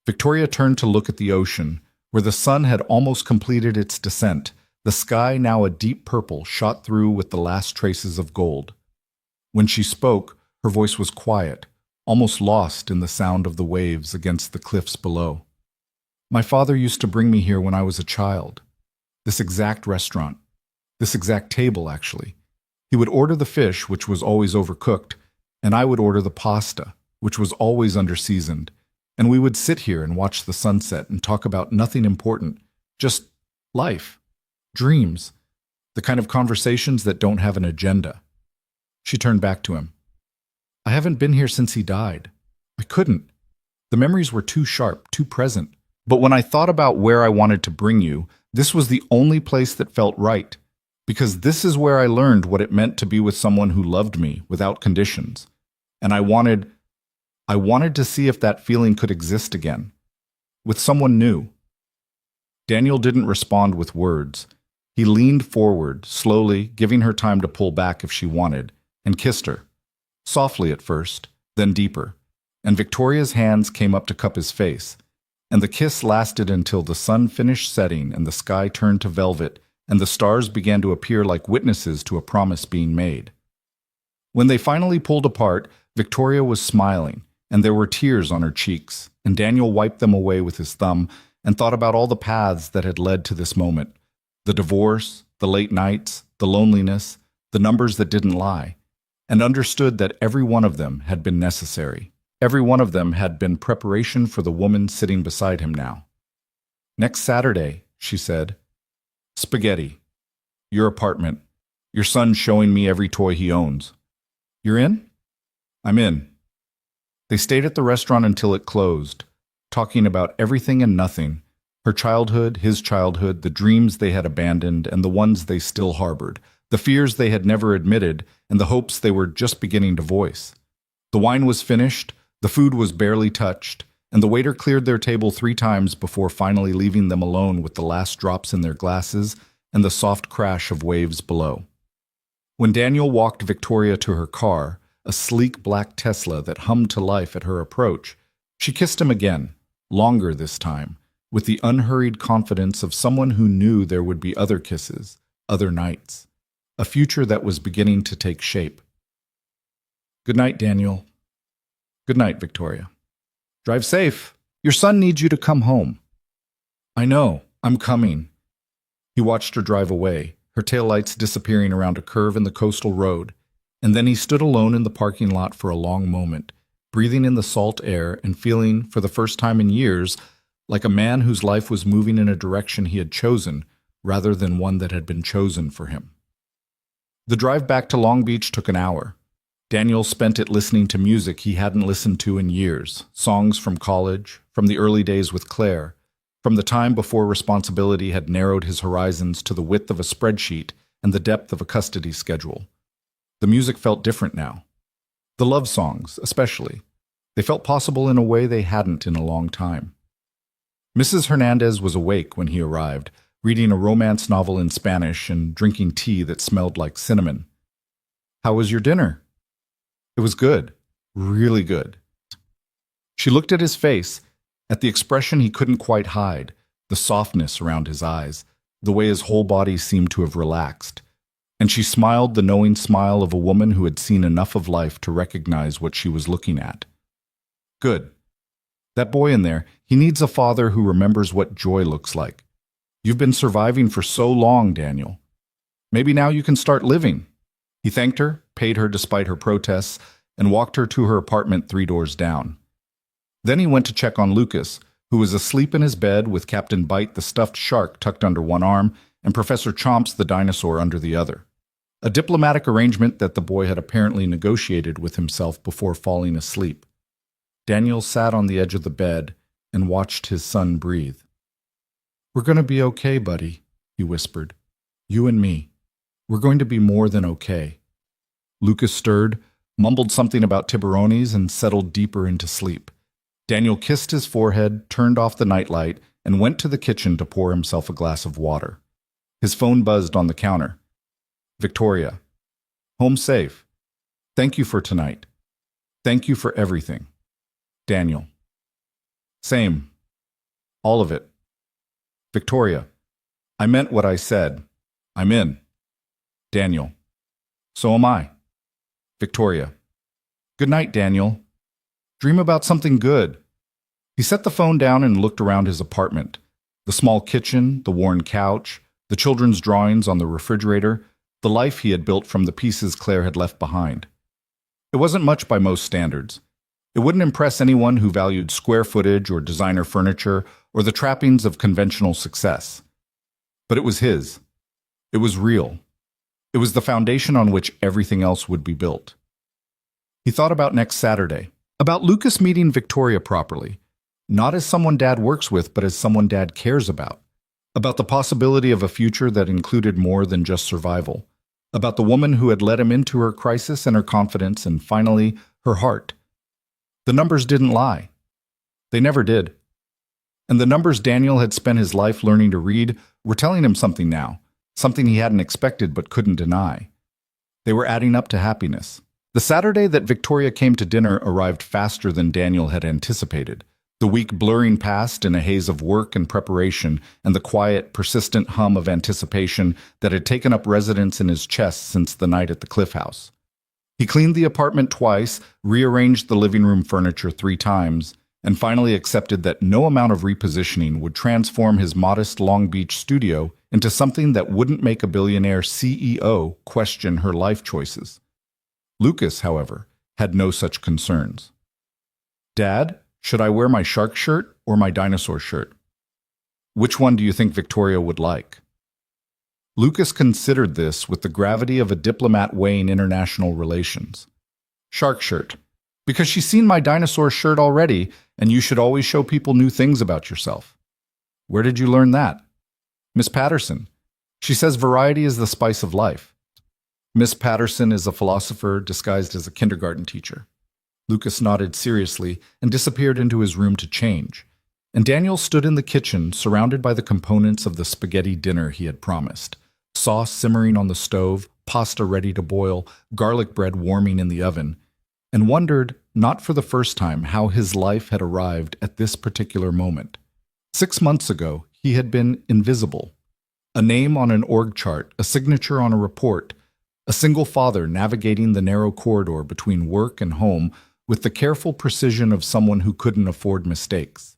Victoria turned to look at the ocean, where the sun had almost completed its descent, the sky now a deep purple shot through with the last traces of gold. When she spoke, her voice was quiet, almost lost in the sound of the waves against the cliffs below. My father used to bring me here when I was a child. This exact restaurant. This exact table, actually. He would order the fish, which was always overcooked, and I would order the pasta, which was always underseasoned, and we would sit here and watch the sunset and talk about nothing important, just life, dreams, the kind of conversations that don't have an agenda. She turned back to him. I haven't been here since he died. I couldn't. The memories were too sharp, too present. But when I thought about where I wanted to bring you, this was the only place that felt right, because this is where I learned what it meant to be with someone who loved me without conditions. And I wanted to see if that feeling could exist again, with someone new. Daniel didn't respond with words. He leaned forward, slowly, giving her time to pull back if she wanted, and kissed her. Softly at first, then deeper, and Victoria's hands came up to cup his face. And the kiss lasted until the sun finished setting and the sky turned to velvet and the stars began to appear like witnesses to a promise being made. When they finally pulled apart, Victoria was smiling, and there were tears on her cheeks, and Daniel wiped them away with his thumb and thought about all the paths that had led to this moment. The divorce, the late nights, the loneliness, the numbers that didn't lie, and understood that every one of them had been necessary. Every one of them had been preparation for the woman sitting beside him now. Next Saturday, she said. Spaghetti. Your apartment. Your son showing me every toy he owns. You're in? I'm in. They stayed at the restaurant until it closed, talking about everything and nothing, her childhood, his childhood, the dreams they had abandoned and the ones they still harbored, the fears they had never admitted and the hopes they were just beginning to voice. The wine was finished. The food was barely touched, and the waiter cleared their table 3 times before finally leaving them alone with the last drops in their glasses and the soft crash of waves below. When Daniel walked Victoria to her car, a sleek black Tesla that hummed to life at her approach, she kissed him again, longer this time, with the unhurried confidence of someone who knew there would be other kisses, other nights, a future that was beginning to take shape. Good night, Daniel. Good night, Victoria. Drive safe. Your son needs you to come home. I know. I'm coming. He watched her drive away, her taillights disappearing around a curve in the coastal road, and then he stood alone in the parking lot for a long moment, breathing in the salt air and feeling, for the first time in years, like a man whose life was moving in a direction he had chosen rather than one that had been chosen for him. The drive back to Long Beach took an hour. Daniel spent it listening to music he hadn't listened to in years, songs from college, from the early days with Claire, from the time before responsibility had narrowed his horizons to the width of a spreadsheet and the depth of a custody schedule. The music felt different now. The love songs, especially. They felt possible in a way they hadn't in a long time. Mrs. Hernandez was awake when he arrived, reading a romance novel in Spanish and drinking tea that smelled like cinnamon. How was your dinner? It was good, really good. She looked at his face, at the expression he couldn't quite hide, the softness around his eyes, the way his whole body seemed to have relaxed, and she smiled the knowing smile of a woman who had seen enough of life to recognize what she was looking at. Good. That boy in there, he needs a father who remembers what joy looks like. You've been surviving for so long, Daniel. Maybe now you can start living. He thanked her, paid her despite her protests, and walked her to her apartment 3 doors down. Then he went to check on Lucas, who was asleep in his bed with Captain Bite the stuffed shark tucked under one arm and Professor Chomps the dinosaur under the other. A diplomatic arrangement that the boy had apparently negotiated with himself before falling asleep. Daniel sat on the edge of the bed and watched his son breathe. "We're going to be okay, buddy," he whispered. "You and me. We're going to be more than okay." Lucas stirred, mumbled something about tiburones, and settled deeper into sleep. Daniel kissed his forehead, turned off the nightlight, and went to the kitchen to pour himself a glass of water. His phone buzzed on the counter. "Victoria. Home safe. Thank you for tonight. Thank you for everything. Daniel." "Same. All of it. Victoria. I meant what I said. I'm in. Daniel. So am I. Victoria. Good night, Daniel. Dream about something good." He set the phone down and looked around his apartment. The small kitchen, the worn couch, the children's drawings on the refrigerator, the life he had built from the pieces Claire had left behind. It wasn't much by most standards. It wouldn't impress anyone who valued square footage or designer furniture or the trappings of conventional success. But it was his. It was real. It was the foundation on which everything else would be built. He thought about next Saturday, about Lucas meeting Victoria properly, not as someone Dad works with, but as someone Dad cares about the possibility of a future that included more than just survival, about the woman who had let him into her crisis and her confidence, and finally, her heart. The numbers didn't lie. They never did. And the numbers Daniel had spent his life learning to read were telling him something now, something he hadn't expected but couldn't deny. They were adding up to happiness. The Saturday that Victoria came to dinner arrived faster than Daniel had anticipated, the week blurring past in a haze of work and preparation and the quiet, persistent hum of anticipation that had taken up residence in his chest since the night at the Cliff House. He cleaned the apartment twice, rearranged the living room furniture 3 times, and finally accepted that no amount of repositioning would transform his modest Long Beach studio into something that wouldn't make a billionaire CEO question her life choices. Lucas, however, had no such concerns. "Dad, should I wear my shark shirt or my dinosaur shirt? Which one do you think Victoria would like?" Lucas considered this with the gravity of a diplomat weighing international relations. "Shark shirt. Because she's seen my dinosaur shirt already, and you should always show people new things about yourself." "Where did you learn that?" "Miss Patterson. She says variety is the spice of life." Miss Patterson is a philosopher disguised as a kindergarten teacher. Lucas nodded seriously and disappeared into his room to change, and Daniel stood in the kitchen surrounded by the components of the spaghetti dinner he had promised. Sauce simmering on the stove, pasta ready to boil, garlic bread warming in the oven, and wondered, not for the first time, how his life had arrived at this particular moment. 6 months ago, he had been invisible. A name on an org chart, a signature on a report, a single father navigating the narrow corridor between work and home with the careful precision of someone who couldn't afford mistakes.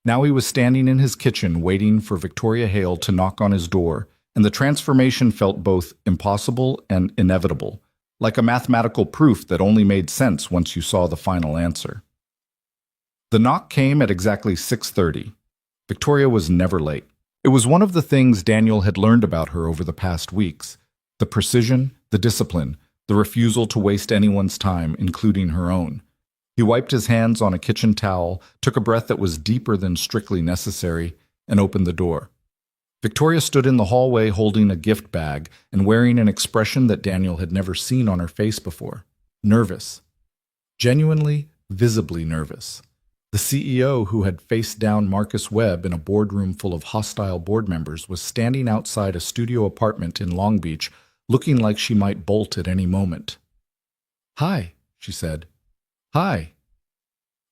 Now he was standing in his kitchen waiting for Victoria Hale to knock on his door, and the transformation felt both impossible and inevitable, like a mathematical proof that only made sense once you saw the final answer. The knock came at exactly 6:30. Victoria was never late. It was one of the things Daniel had learned about her over the past weeks: the precision, the discipline, the refusal to waste anyone's time, including her own. He wiped his hands on a kitchen towel, took a breath that was deeper than strictly necessary, and opened the door. Victoria stood in the hallway holding a gift bag and wearing an expression that Daniel had never seen on her face before. Nervous. Genuinely, visibly nervous. The CEO, who had faced down Marcus Webb in a boardroom full of hostile board members, was standing outside a studio apartment in Long Beach, looking like she might bolt at any moment. "Hi," she said. "Hi.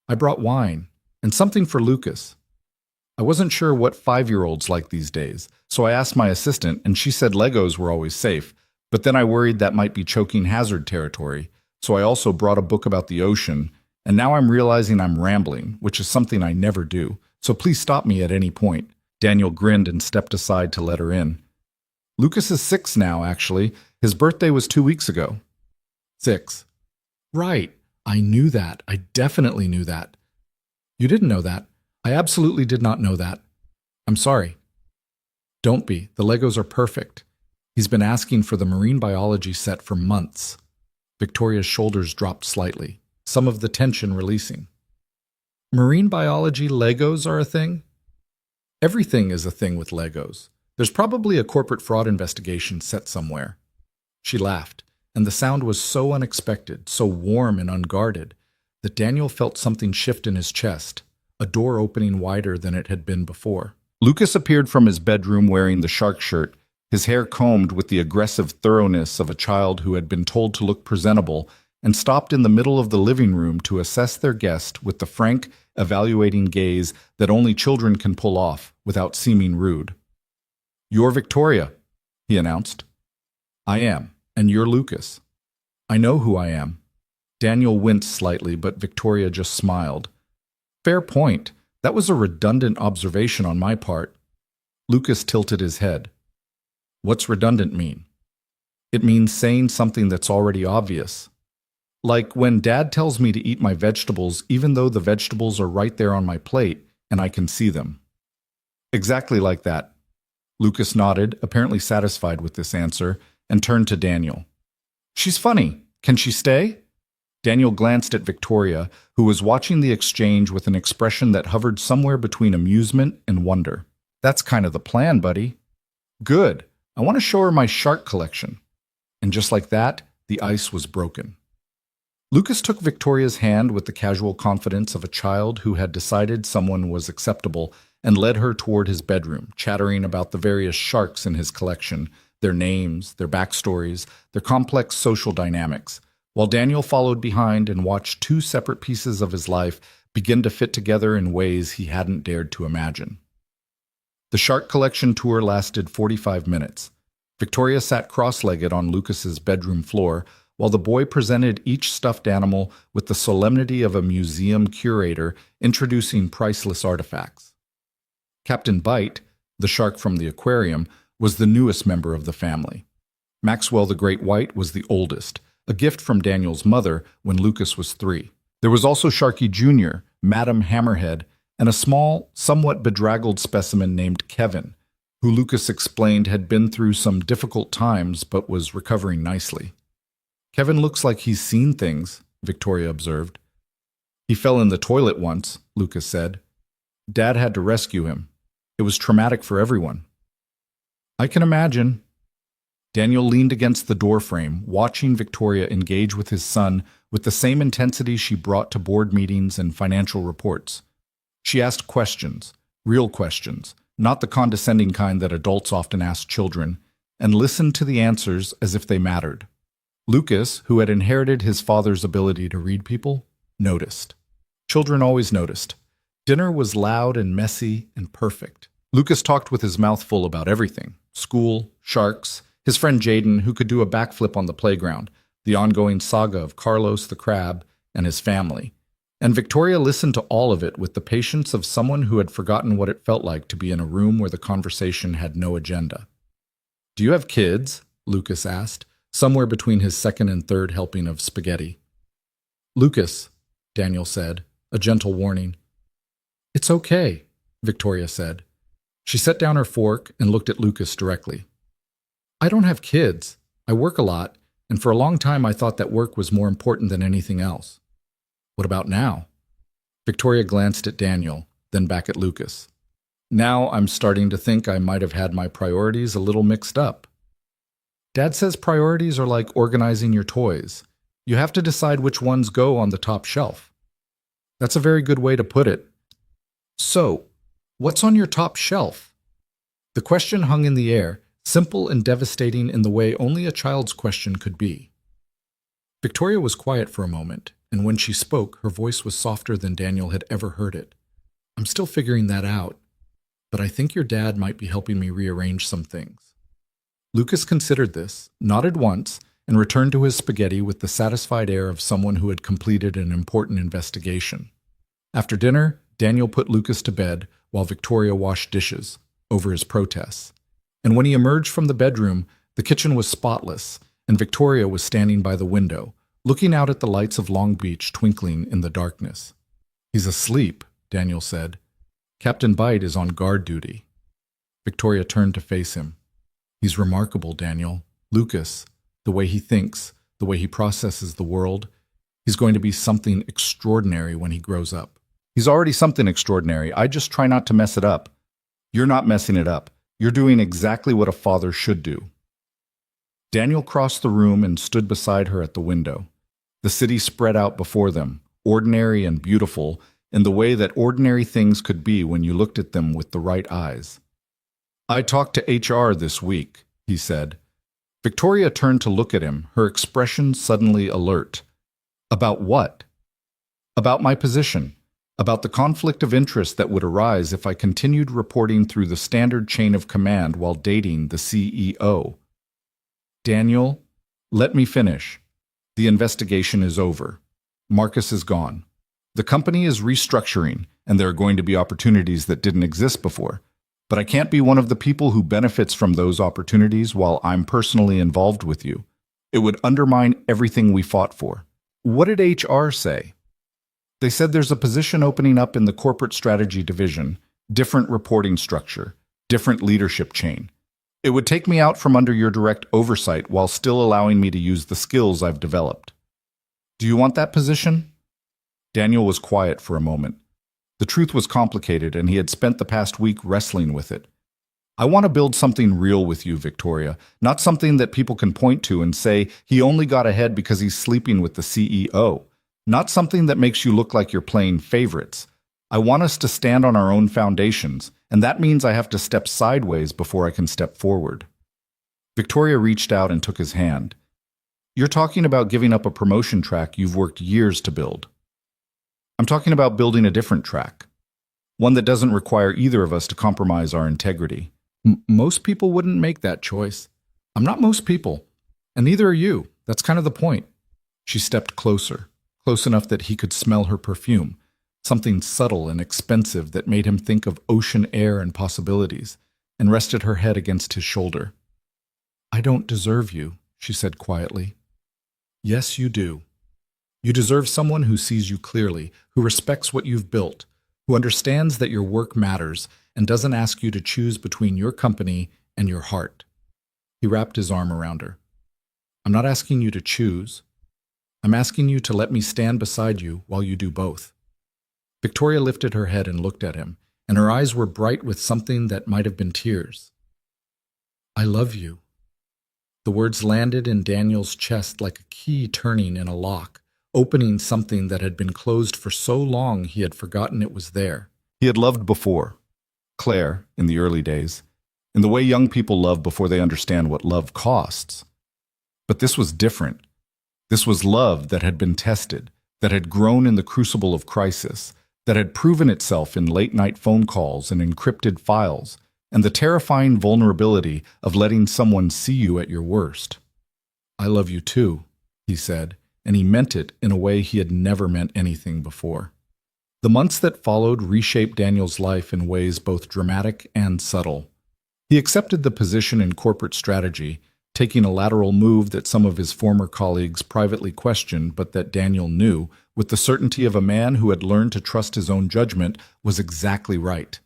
I brought wine, and something for Lucas." I wasn't sure what 5-year-olds like these days, so I asked my assistant, and she said Legos were always safe. But then I worried that might be choking hazard territory, so I also brought a book about the ocean, and now I'm realizing I'm rambling, which is something I never do, so please stop me at any point. Daniel grinned and stepped aside to let her in. Lucas is 6 now, actually. His birthday was 2 weeks ago. 6. Right. I knew that. I definitely knew that. You didn't know that. I absolutely did not know that. I'm sorry. Don't be. The Legos are perfect. He's been asking for the marine biology set for months. Victoria's shoulders dropped slightly, some of the tension releasing. Marine biology Legos are a thing? Everything is a thing with Legos. There's probably a corporate fraud investigation set somewhere. She laughed, and the sound was so unexpected, so warm and unguarded, that Daniel felt something shift in his chest, a door opening wider than it had been before. Lucas appeared from his bedroom wearing the shark shirt, his hair combed with the aggressive thoroughness of a child who had been told to look presentable, and stopped in the middle of the living room to assess their guest with the frank, evaluating gaze that only children can pull off without seeming rude. "You're Victoria," he announced. "I am, and you're Lucas." "I know who I am." Daniel winced slightly, but Victoria just smiled. "Fair point. That was a redundant observation on my part." Lucas tilted his head. "What's redundant mean?" "It means saying something that's already obvious. Like when Dad tells me to eat my vegetables even though the vegetables are right there on my plate and I can see them." "Exactly like that." Lucas nodded, apparently satisfied with this answer, and turned to Daniel. "She's funny. Can she stay?" Daniel glanced at Victoria, who was watching the exchange with an expression that hovered somewhere between amusement and wonder. "That's kind of the plan, buddy." "Good. I want to show her my shark collection." And just like that, the ice was broken. Lucas took Victoria's hand with the casual confidence of a child who had decided someone was acceptable and led her toward his bedroom, chattering about the various sharks in his collection, their names, their backstories, their complex social dynamics, while Daniel followed behind and watched 2 separate pieces of his life begin to fit together in ways he hadn't dared to imagine. The shark collection tour lasted 45 minutes. Victoria sat cross-legged on Lucas's bedroom floor, while the boy presented each stuffed animal with the solemnity of a museum curator introducing priceless artifacts. Captain Bite, the shark from the aquarium, was the newest member of the family. Maxwell the Great White was the oldest, a gift from Daniel's mother when Lucas was 3. There was also Sharky Jr., Madam Hammerhead, and a small, somewhat bedraggled specimen named Kevin, who Lucas explained had been through some difficult times but was recovering nicely. "Kevin looks like he's seen things," Victoria observed. "He fell in the toilet once," Lucas said. "Dad had to rescue him. It was traumatic for everyone." "I can imagine." Daniel leaned against the doorframe, watching Victoria engage with his son with the same intensity she brought to board meetings and financial reports. She asked questions, real questions, not the condescending kind that adults often ask children, and listened to the answers as if they mattered. Lucas, who had inherited his father's ability to read people, noticed. Children always noticed. Dinner was loud and messy and perfect. Lucas talked with his mouth full about everything: school, sharks, his friend Jaden, who could do a backflip on the playground, the ongoing saga of Carlos the crab, and his family. And Victoria listened to all of it with the patience of someone who had forgotten what it felt like to be in a room where the conversation had no agenda. "Do you have kids?" Lucas asked, somewhere between his second and third helping of spaghetti. "Lucas," Daniel said, a gentle warning. "It's okay," Victoria said. She set down her fork and looked at Lucas directly. "I don't have kids. I work a lot, and for a long time I thought that work was more important than anything else." "What about now?" Victoria glanced at Daniel, then back at Lucas. "Now I'm starting to think I might have had my priorities a little mixed up." "Dad says priorities are like organizing your toys. You have to decide which ones go on the top shelf." "That's a very good way to put it." "So, what's on your top shelf?" The question hung in the air, simple and devastating in the way only a child's question could be. Victoria was quiet for a moment, and when she spoke, her voice was softer than Daniel had ever heard it. "I'm still figuring that out." but I think your dad might be helping me rearrange some things. Lucas considered this, nodded once, and returned to his spaghetti with the satisfied air of someone who had completed an important investigation. After dinner, Daniel put Lucas to bed while Victoria washed dishes, over his protests. And when he emerged from the bedroom, the kitchen was spotless, and Victoria was standing by the window, looking out at the lights of Long Beach twinkling in the darkness. "He's asleep," Daniel said. "Captain Bite is on guard duty." Victoria turned to face him. "He's remarkable, Daniel. Lucas, the way he thinks, the way he processes the world, he's going to be something extraordinary when he grows up." "He's already something extraordinary. I just try not to mess it up." "You're not messing it up. You're doing exactly what a father should do." Daniel crossed the room and stood beside her at the window. The city spread out before them, ordinary and beautiful, in the way that ordinary things could be when you looked at them with the right eyes. "I talked to HR this week," he said. Victoria turned to look at him, her expression suddenly alert. "About what?" "About my position. About the conflict of interest that would arise if I continued reporting through the standard chain of command while dating the CEO. "Daniel, let me finish. The investigation is over. Marcus is gone. The company is restructuring, and there are going to be opportunities that didn't exist before. But I can't be one of the people who benefits from those opportunities while I'm personally involved with you. It would undermine everything we fought for." "What did HR say?" "They said there's a position opening up in the corporate strategy division, different reporting structure, different leadership chain. It would take me out from under your direct oversight while still allowing me to use the skills I've developed." "Do you want that position?" Daniel was quiet for a moment. The truth was complicated, and he had spent the past week wrestling with it. "I want to build something real with you, Victoria, not something that people can point to and say he only got ahead because he's sleeping with the CEO. Not something that makes you look like you're playing favorites. I want us to stand on our own foundations, and that means I have to step sideways before I can step forward." Victoria reached out and took his hand. "You're talking about giving up a promotion track you've worked years to build." "I'm talking about building a different track. One that doesn't require either of us to compromise our integrity." Most people wouldn't make that choice. I'm not most people, and neither are you. That's kind of the point." She stepped closer, close enough that he could smell her perfume, something subtle and expensive that made him think of ocean air and possibilities, and rested her head against his shoulder. "I don't deserve you," she said quietly. "Yes, you do. You deserve someone who sees you clearly, who respects what you've built, who understands that your work matters and doesn't ask you to choose between your company and your heart." He wrapped his arm around her. "I'm not asking you to choose. I'm asking you to let me stand beside you while you do both." Victoria lifted her head and looked at him, and her eyes were bright with something that might have been tears. "I love you." The words landed in Daniel's chest like a key turning in a lock, opening something that had been closed for so long he had forgotten it was there. He had loved before. Claire, in the early days, in the way young people love before they understand what love costs. But this was different. This was love that had been tested, that had grown in the crucible of crisis, that had proven itself in late-night phone calls and encrypted files, and the terrifying vulnerability of letting someone see you at your worst. "I love you too," he said, and he meant it in a way he had never meant anything before. The months that followed reshaped Daniel's life in ways both dramatic and subtle. He accepted the position in corporate strategy, taking a lateral move that some of his former colleagues privately questioned but that Daniel knew, with the certainty of a man who had learned to trust his own judgment, was exactly right.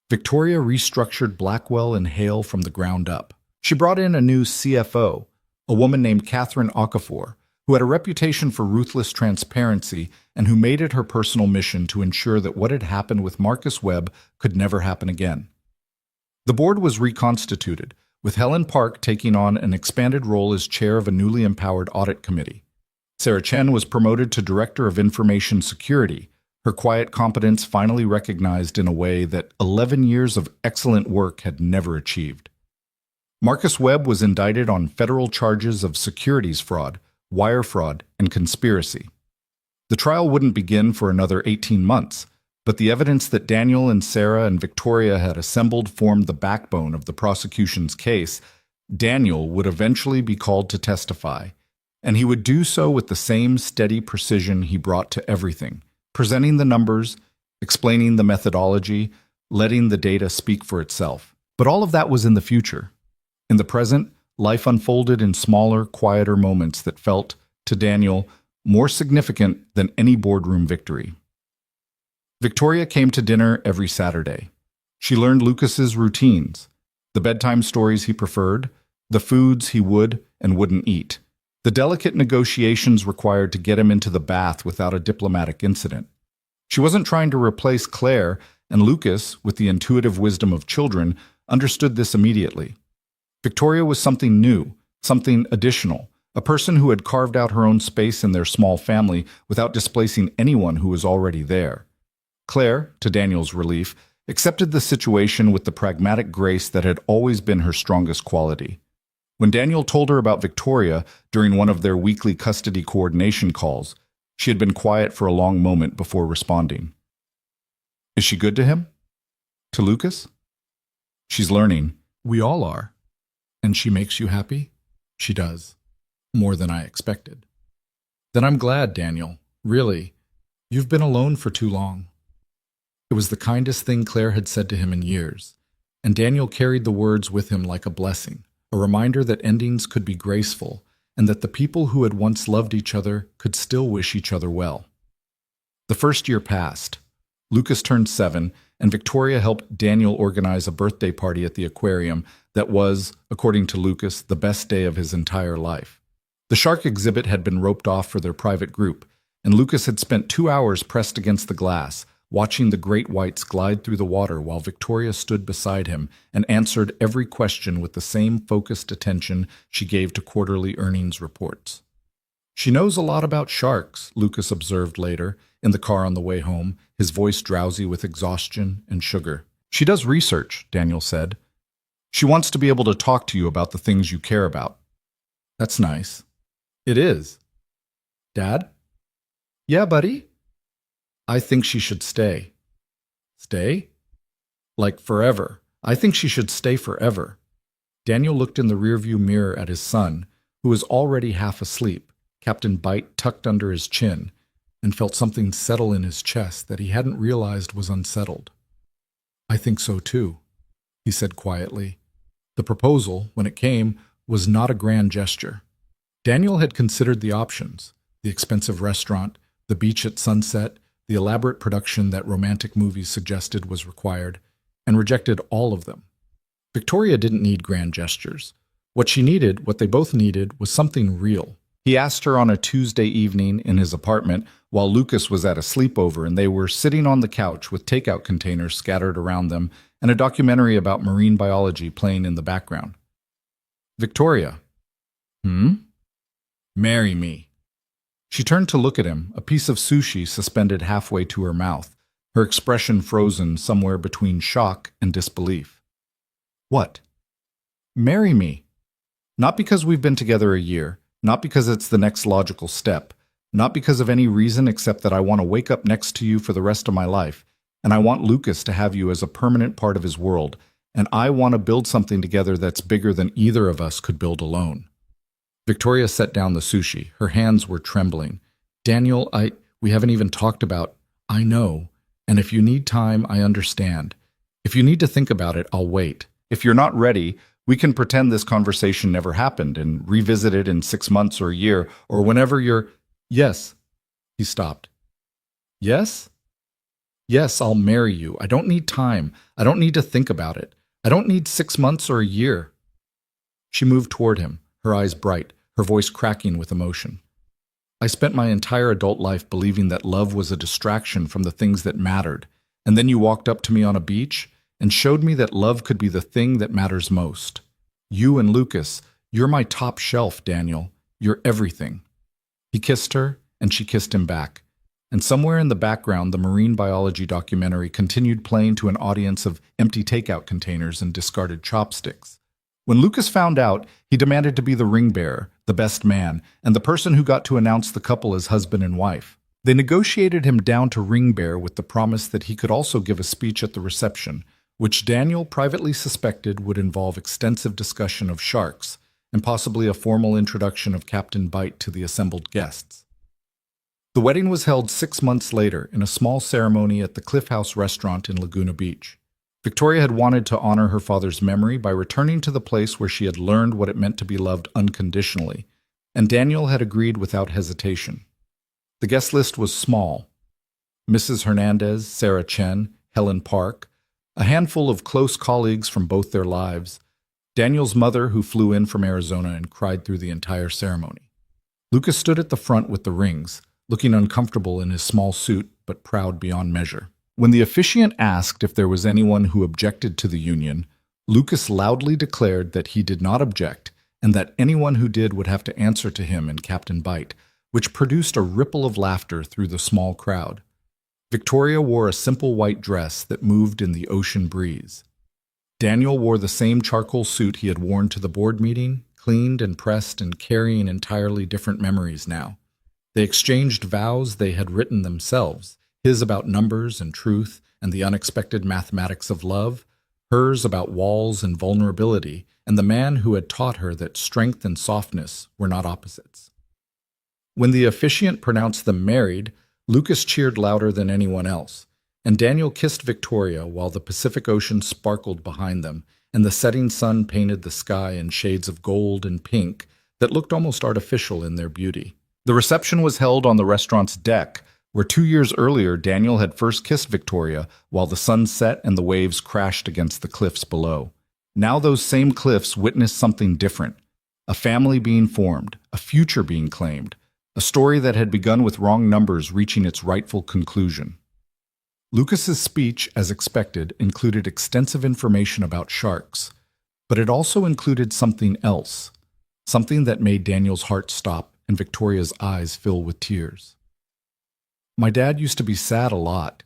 Victoria restructured Blackwell and Hale from the ground up. She brought in a new CFO, a woman named Catherine Okafor, who had a reputation for ruthless transparency and who made it her personal mission to ensure that what had happened with Marcus Webb could never happen again. The board was reconstituted, with Helen Park taking on an expanded role as chair of a newly empowered audit committee. Sarah Chen was promoted to Director of Information Security, her quiet competence finally recognized in a way that 11 years of excellent work had never achieved. Marcus Webb was indicted on federal charges of securities fraud, wire fraud, and conspiracy. The trial wouldn't begin for another 18 months, But the evidence that Daniel and Sarah and Victoria had assembled formed the backbone of the prosecution's case. Daniel would eventually be called to testify, and he would do so with the same steady precision he brought to everything, presenting the numbers, explaining the methodology, letting the data speak for itself. But all of that was in the future. In the present, life unfolded in smaller, quieter moments that felt, to Daniel, more significant than any boardroom victory. Victoria came to dinner every Saturday. She learned Lucas's routines, the bedtime stories he preferred, the foods he would and wouldn't eat, the delicate negotiations required to get him into the bath without a diplomatic incident. She wasn't trying to replace Claire, and Lucas, with the intuitive wisdom of children, understood this immediately. Victoria was something new, something additional, a person who had carved out her own space in their small family without displacing anyone who was already there. Claire, to Daniel's relief, accepted the situation with the pragmatic grace that had always been her strongest quality. When Daniel told her about Victoria during one of their weekly custody coordination calls, she had been quiet for a long moment before responding. Is she good to him? To Lucas? She's learning. We all are. And she makes you happy? She does. More than I expected. Then I'm glad, Daniel. Really. You've been alone for too long. It was the kindest thing Claire had said to him in years, and Daniel carried the words with him like a blessing, a reminder that endings could be graceful, and that the people who had once loved each other could still wish each other well. The first year passed. Lucas turned 7, and Victoria helped Daniel organize a birthday party at the aquarium that was, according to Lucas, the best day of his entire life. The shark exhibit had been roped off for their private group, and Lucas had spent 2 hours pressed against the glass, watching the great whites glide through the water while Victoria stood beside him and answered every question with the same focused attention she gave to quarterly earnings reports. She knows a lot about sharks, Lucas observed later, in the car on the way home, his voice drowsy with exhaustion and sugar. She does research, Daniel said. She wants to be able to talk to you about the things you care about. That's nice. It is. Dad? Yeah, buddy? I think she should stay. Stay? Like forever. I think she should stay forever. Daniel looked in the rearview mirror at his son, who was already half asleep, Captain Bite tucked under his chin, and felt something settle in his chest that he hadn't realized was unsettled. I think so too, he said quietly. The proposal, when it came, was not a grand gesture. Daniel had considered the options, the expensive restaurant, the beach at sunset, the elaborate production that romantic movies suggested was required, and rejected all of them. Victoria didn't need grand gestures. What she needed, what they both needed, was something real. He asked her on a Tuesday evening in his apartment while Lucas was at a sleepover and they were sitting on the couch with takeout containers scattered around them and a documentary about marine biology playing in the background. Victoria. Marry me. She turned to look at him, a piece of sushi suspended halfway to her mouth, her expression frozen somewhere between shock and disbelief. What? Marry me. Not because we've been together a year, not because it's the next logical step, not because of any reason except that I want to wake up next to you for the rest of my life, and I want Lucas to have you as a permanent part of his world, and I want to build something together that's bigger than either of us could build alone. Victoria set down the sushi. Her hands were trembling. Daniel, we haven't even talked about, I know, and if you need time, I understand. If you need to think about it, I'll wait. If you're not ready, we can pretend this conversation never happened and revisit it in 6 months or a year or whenever you're... Yes. He stopped. Yes? Yes, I'll marry you. I don't need time. I don't need to think about it. I don't need 6 months or a year. She moved toward him, her eyes bright, her voice cracking with emotion. I spent my entire adult life believing that love was a distraction from the things that mattered, and then you walked up to me on a beach and showed me that love could be the thing that matters most. You and Lucas, you're my top shelf, Daniel. You're everything. He kissed her, and she kissed him back. And somewhere in the background, the marine biology documentary continued playing to an audience of empty takeout containers and discarded chopsticks. When Lucas found out, he demanded to be the ring bearer, the best man, and the person who got to announce the couple as husband and wife. They negotiated him down to ring bearer with the promise that he could also give a speech at the reception, which Daniel privately suspected would involve extensive discussion of sharks and possibly a formal introduction of Captain Bite to the assembled guests. The wedding was held 6 months later in a small ceremony at the Cliff House restaurant in Laguna Beach. Victoria had wanted to honor her father's memory by returning to the place where she had learned what it meant to be loved unconditionally, and Daniel had agreed without hesitation. The guest list was small. Mrs. Hernandez, Sarah Chen, Helen Park, a handful of close colleagues from both their lives, Daniel's mother who flew in from Arizona and cried through the entire ceremony. Lucas stood at the front with the rings, looking uncomfortable in his small suit but proud beyond measure. When the officiant asked if there was anyone who objected to the union, Lucas loudly declared that he did not object and that anyone who did would have to answer to him and Captain Bite, which produced a ripple of laughter through the small crowd. Victoria wore a simple white dress that moved in the ocean breeze. Daniel wore the same charcoal suit he had worn to the board meeting, cleaned and pressed and carrying entirely different memories now. They exchanged vows they had written themselves, his about numbers and truth and the unexpected mathematics of love, hers about walls and vulnerability, and the man who had taught her that strength and softness were not opposites. When the officiant pronounced them married, Lucas cheered louder than anyone else, and Daniel kissed Victoria while the Pacific Ocean sparkled behind them and the setting sun painted the sky in shades of gold and pink that looked almost artificial in their beauty. The reception was held on the restaurant's deck, where 2 years earlier Daniel had first kissed Victoria while the sun set and the waves crashed against the cliffs below. Now those same cliffs witnessed something different, a family being formed, a future being claimed, a story that had begun with wrong numbers reaching its rightful conclusion. Lucas's speech, as expected, included extensive information about sharks, but it also included something else, something that made Daniel's heart stop and Victoria's eyes fill with tears. "My dad used to be sad a lot,"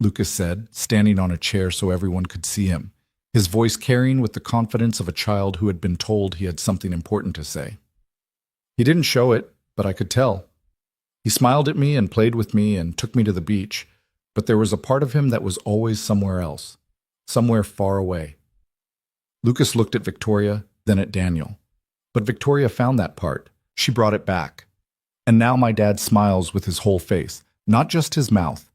Lucas said, standing on a chair so everyone could see him, his voice carrying with the confidence of a child who had been told he had something important to say. "He didn't show it, but I could tell. He smiled at me and played with me and took me to the beach, but there was a part of him that was always somewhere else, somewhere far away." Lucas looked at Victoria, then at Daniel. But Victoria found that part. She brought it back. "And now my dad smiles with his whole face, not just his mouth.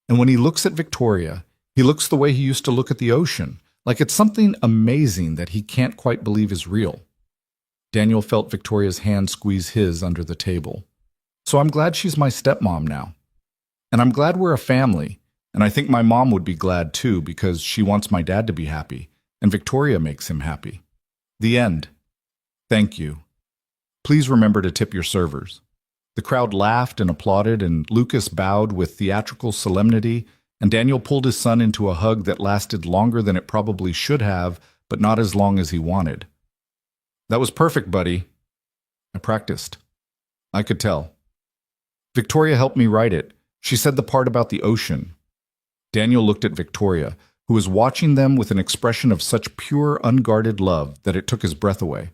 And when he looks at Victoria, he looks the way he used to look at the ocean, like it's something amazing that he can't quite believe is real." Daniel felt Victoria's hand squeeze his under the table. "So I'm glad she's my stepmom now. And I'm glad we're a family, and I think my mom would be glad too because she wants my dad to be happy, and Victoria makes him happy. The end. Thank you. Please remember to tip your servers." The crowd laughed and applauded, and Lucas bowed with theatrical solemnity, and Daniel pulled his son into a hug that lasted longer than it probably should have, but not as long as he wanted. "That was perfect, buddy. I practiced. I could tell. Victoria helped me write it. She said the part about the ocean." Daniel looked at Victoria, who was watching them with an expression of such pure, unguarded love that it took his breath away.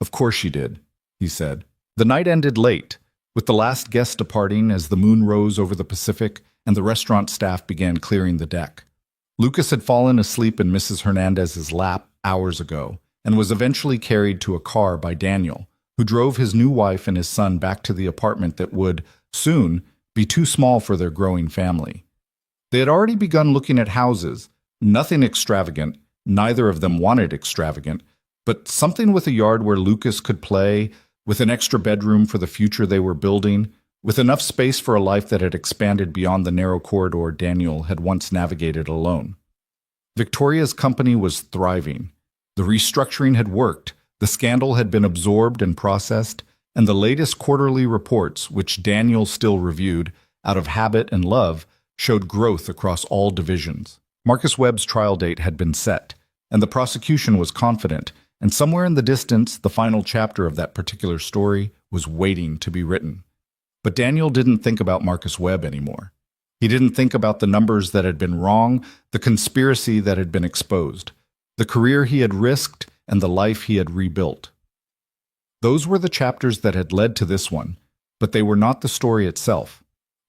"Of course she did," he said. The night ended late, with the last guest departing as the moon rose over the Pacific and the restaurant staff began clearing the deck. Lucas had fallen asleep in Mrs. Hernandez's lap hours ago and was eventually carried to a car by Daniel, who drove his new wife and his son back to the apartment that would, soon, be too small for their growing family. They had already begun looking at houses, nothing extravagant, neither of them wanted extravagant, but something with a yard where Lucas could play, with an extra bedroom for the future they were building, with enough space for a life that had expanded beyond the narrow corridor Daniel had once navigated alone. Victoria's company was thriving. The restructuring had worked, the scandal had been absorbed and processed, and the latest quarterly reports, which Daniel still reviewed, out of habit and love, showed growth across all divisions. Marcus Webb's trial date had been set, and the prosecution was confident, and somewhere in the distance, the final chapter of that particular story was waiting to be written. But Daniel didn't think about Marcus Webb anymore. He didn't think about the numbers that had been wrong, the conspiracy that had been exposed, the career he had risked, and the life he had rebuilt. Those were the chapters that had led to this one, but they were not the story itself.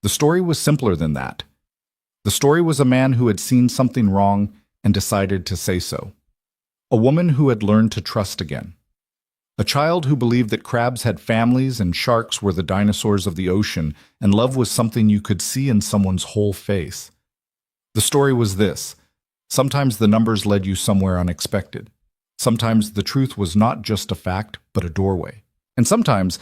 The story was simpler than that. The story was a man who had seen something wrong and decided to say so. A woman who had learned to trust again. A child who believed that crabs had families and sharks were the dinosaurs of the ocean, and love was something you could see in someone's whole face. The story was this. Sometimes the numbers led you somewhere unexpected. Sometimes the truth was not just a fact, but a doorway. And sometimes,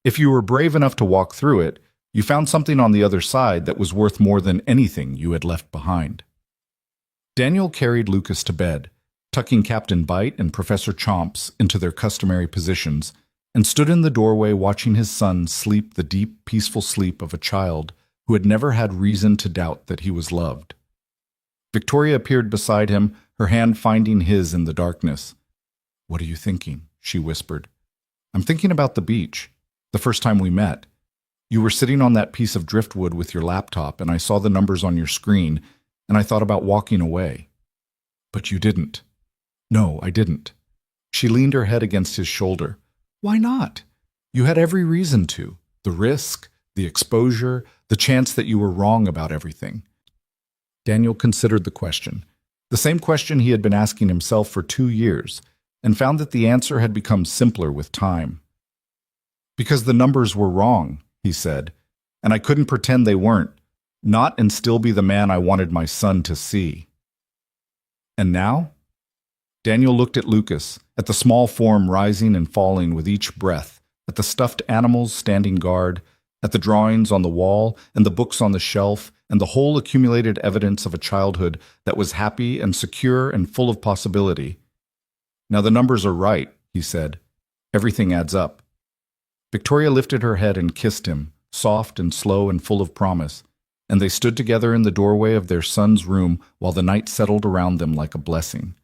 if you were brave enough to walk through it, you found something on the other side that was worth more than anything you had left behind. Daniel carried Lucas to bed, tucking Captain Bite and Professor Chomps into their customary positions, and stood in the doorway watching his son sleep the deep, peaceful sleep of a child who had never had reason to doubt that he was loved. Victoria appeared beside him, her hand finding his in the darkness. "What are you thinking?" she whispered. "I'm thinking about the beach, the first time we met. You were sitting on that piece of driftwood with your laptop, and I saw the numbers on your screen, and I thought about walking away. But you didn't." "No, I didn't." She leaned her head against his shoulder. "Why not? You had every reason to. The risk, the exposure, the chance that you were wrong about everything." Daniel considered the question, the same question he had been asking himself for 2 years, and found that the answer had become simpler with time. "Because the numbers were wrong," he said, "and I couldn't pretend they weren't, not and still be the man I wanted my son to see." "And now?" Daniel looked at Lucas, at the small form rising and falling with each breath, at the stuffed animals standing guard, at the drawings on the wall and the books on the shelf, and the whole accumulated evidence of a childhood that was happy and secure and full of possibility. "Now the numbers are right," he said. "Everything adds up." Victoria lifted her head and kissed him, soft and slow and full of promise, and they stood together in the doorway of their son's room while the night settled around them like a blessing.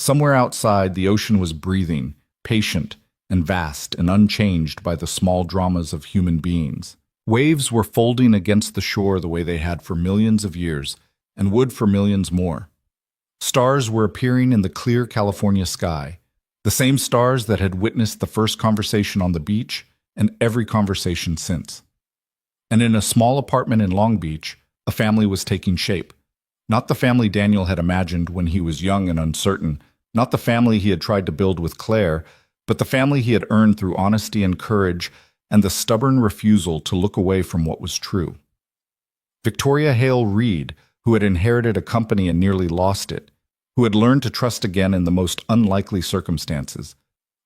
Somewhere outside, the ocean was breathing, patient and vast and unchanged by the small dramas of human beings. Waves were folding against the shore the way they had for millions of years, and would for millions more. Stars were appearing in the clear California sky, the same stars that had witnessed the first conversation on the beach and every conversation since. And in a small apartment in Long Beach, a family was taking shape. Not the family Daniel had imagined when he was young and uncertain, not the family he had tried to build with Claire, but the family he had earned through honesty and courage and the stubborn refusal to look away from what was true. Victoria Hale Reed, who had inherited a company and nearly lost it, who had learned to trust again in the most unlikely circumstances,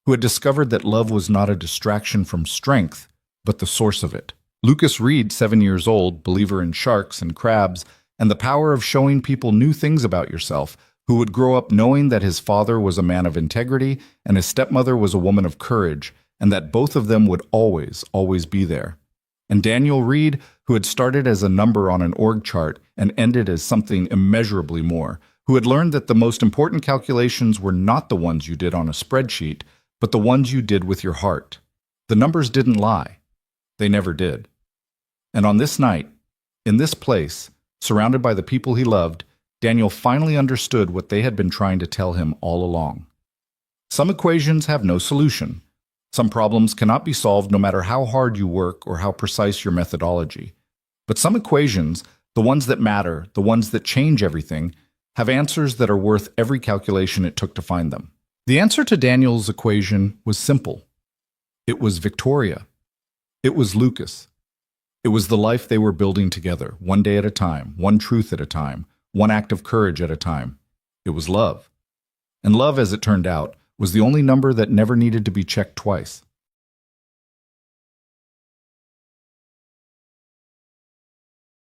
who had discovered that love was not a distraction from strength, but the source of it. Lucas Reed, 7 years old, believer in sharks and crabs, and the power of showing people new things about yourself, who would grow up knowing that his father was a man of integrity and his stepmother was a woman of courage, and that both of them would always, always be there. And Daniel Reed, who had started as a number on an org chart and ended as something immeasurably more, who had learned that the most important calculations were not the ones you did on a spreadsheet, but the ones you did with your heart. The numbers didn't lie. They never did. And on this night, in this place, surrounded by the people he loved, Daniel finally understood what they had been trying to tell him all along. Some equations have no solution. Some problems cannot be solved no matter how hard you work or how precise your methodology. But some equations, the ones that matter, the ones that change everything, have answers that are worth every calculation it took to find them. The answer to Daniel's equation was simple. It was Victoria. It was Lucas. It was the life they were building together, one day at a time, one truth at a time, one act of courage at a time. It was love. And love, as it turned out, was the only number that never needed to be checked twice.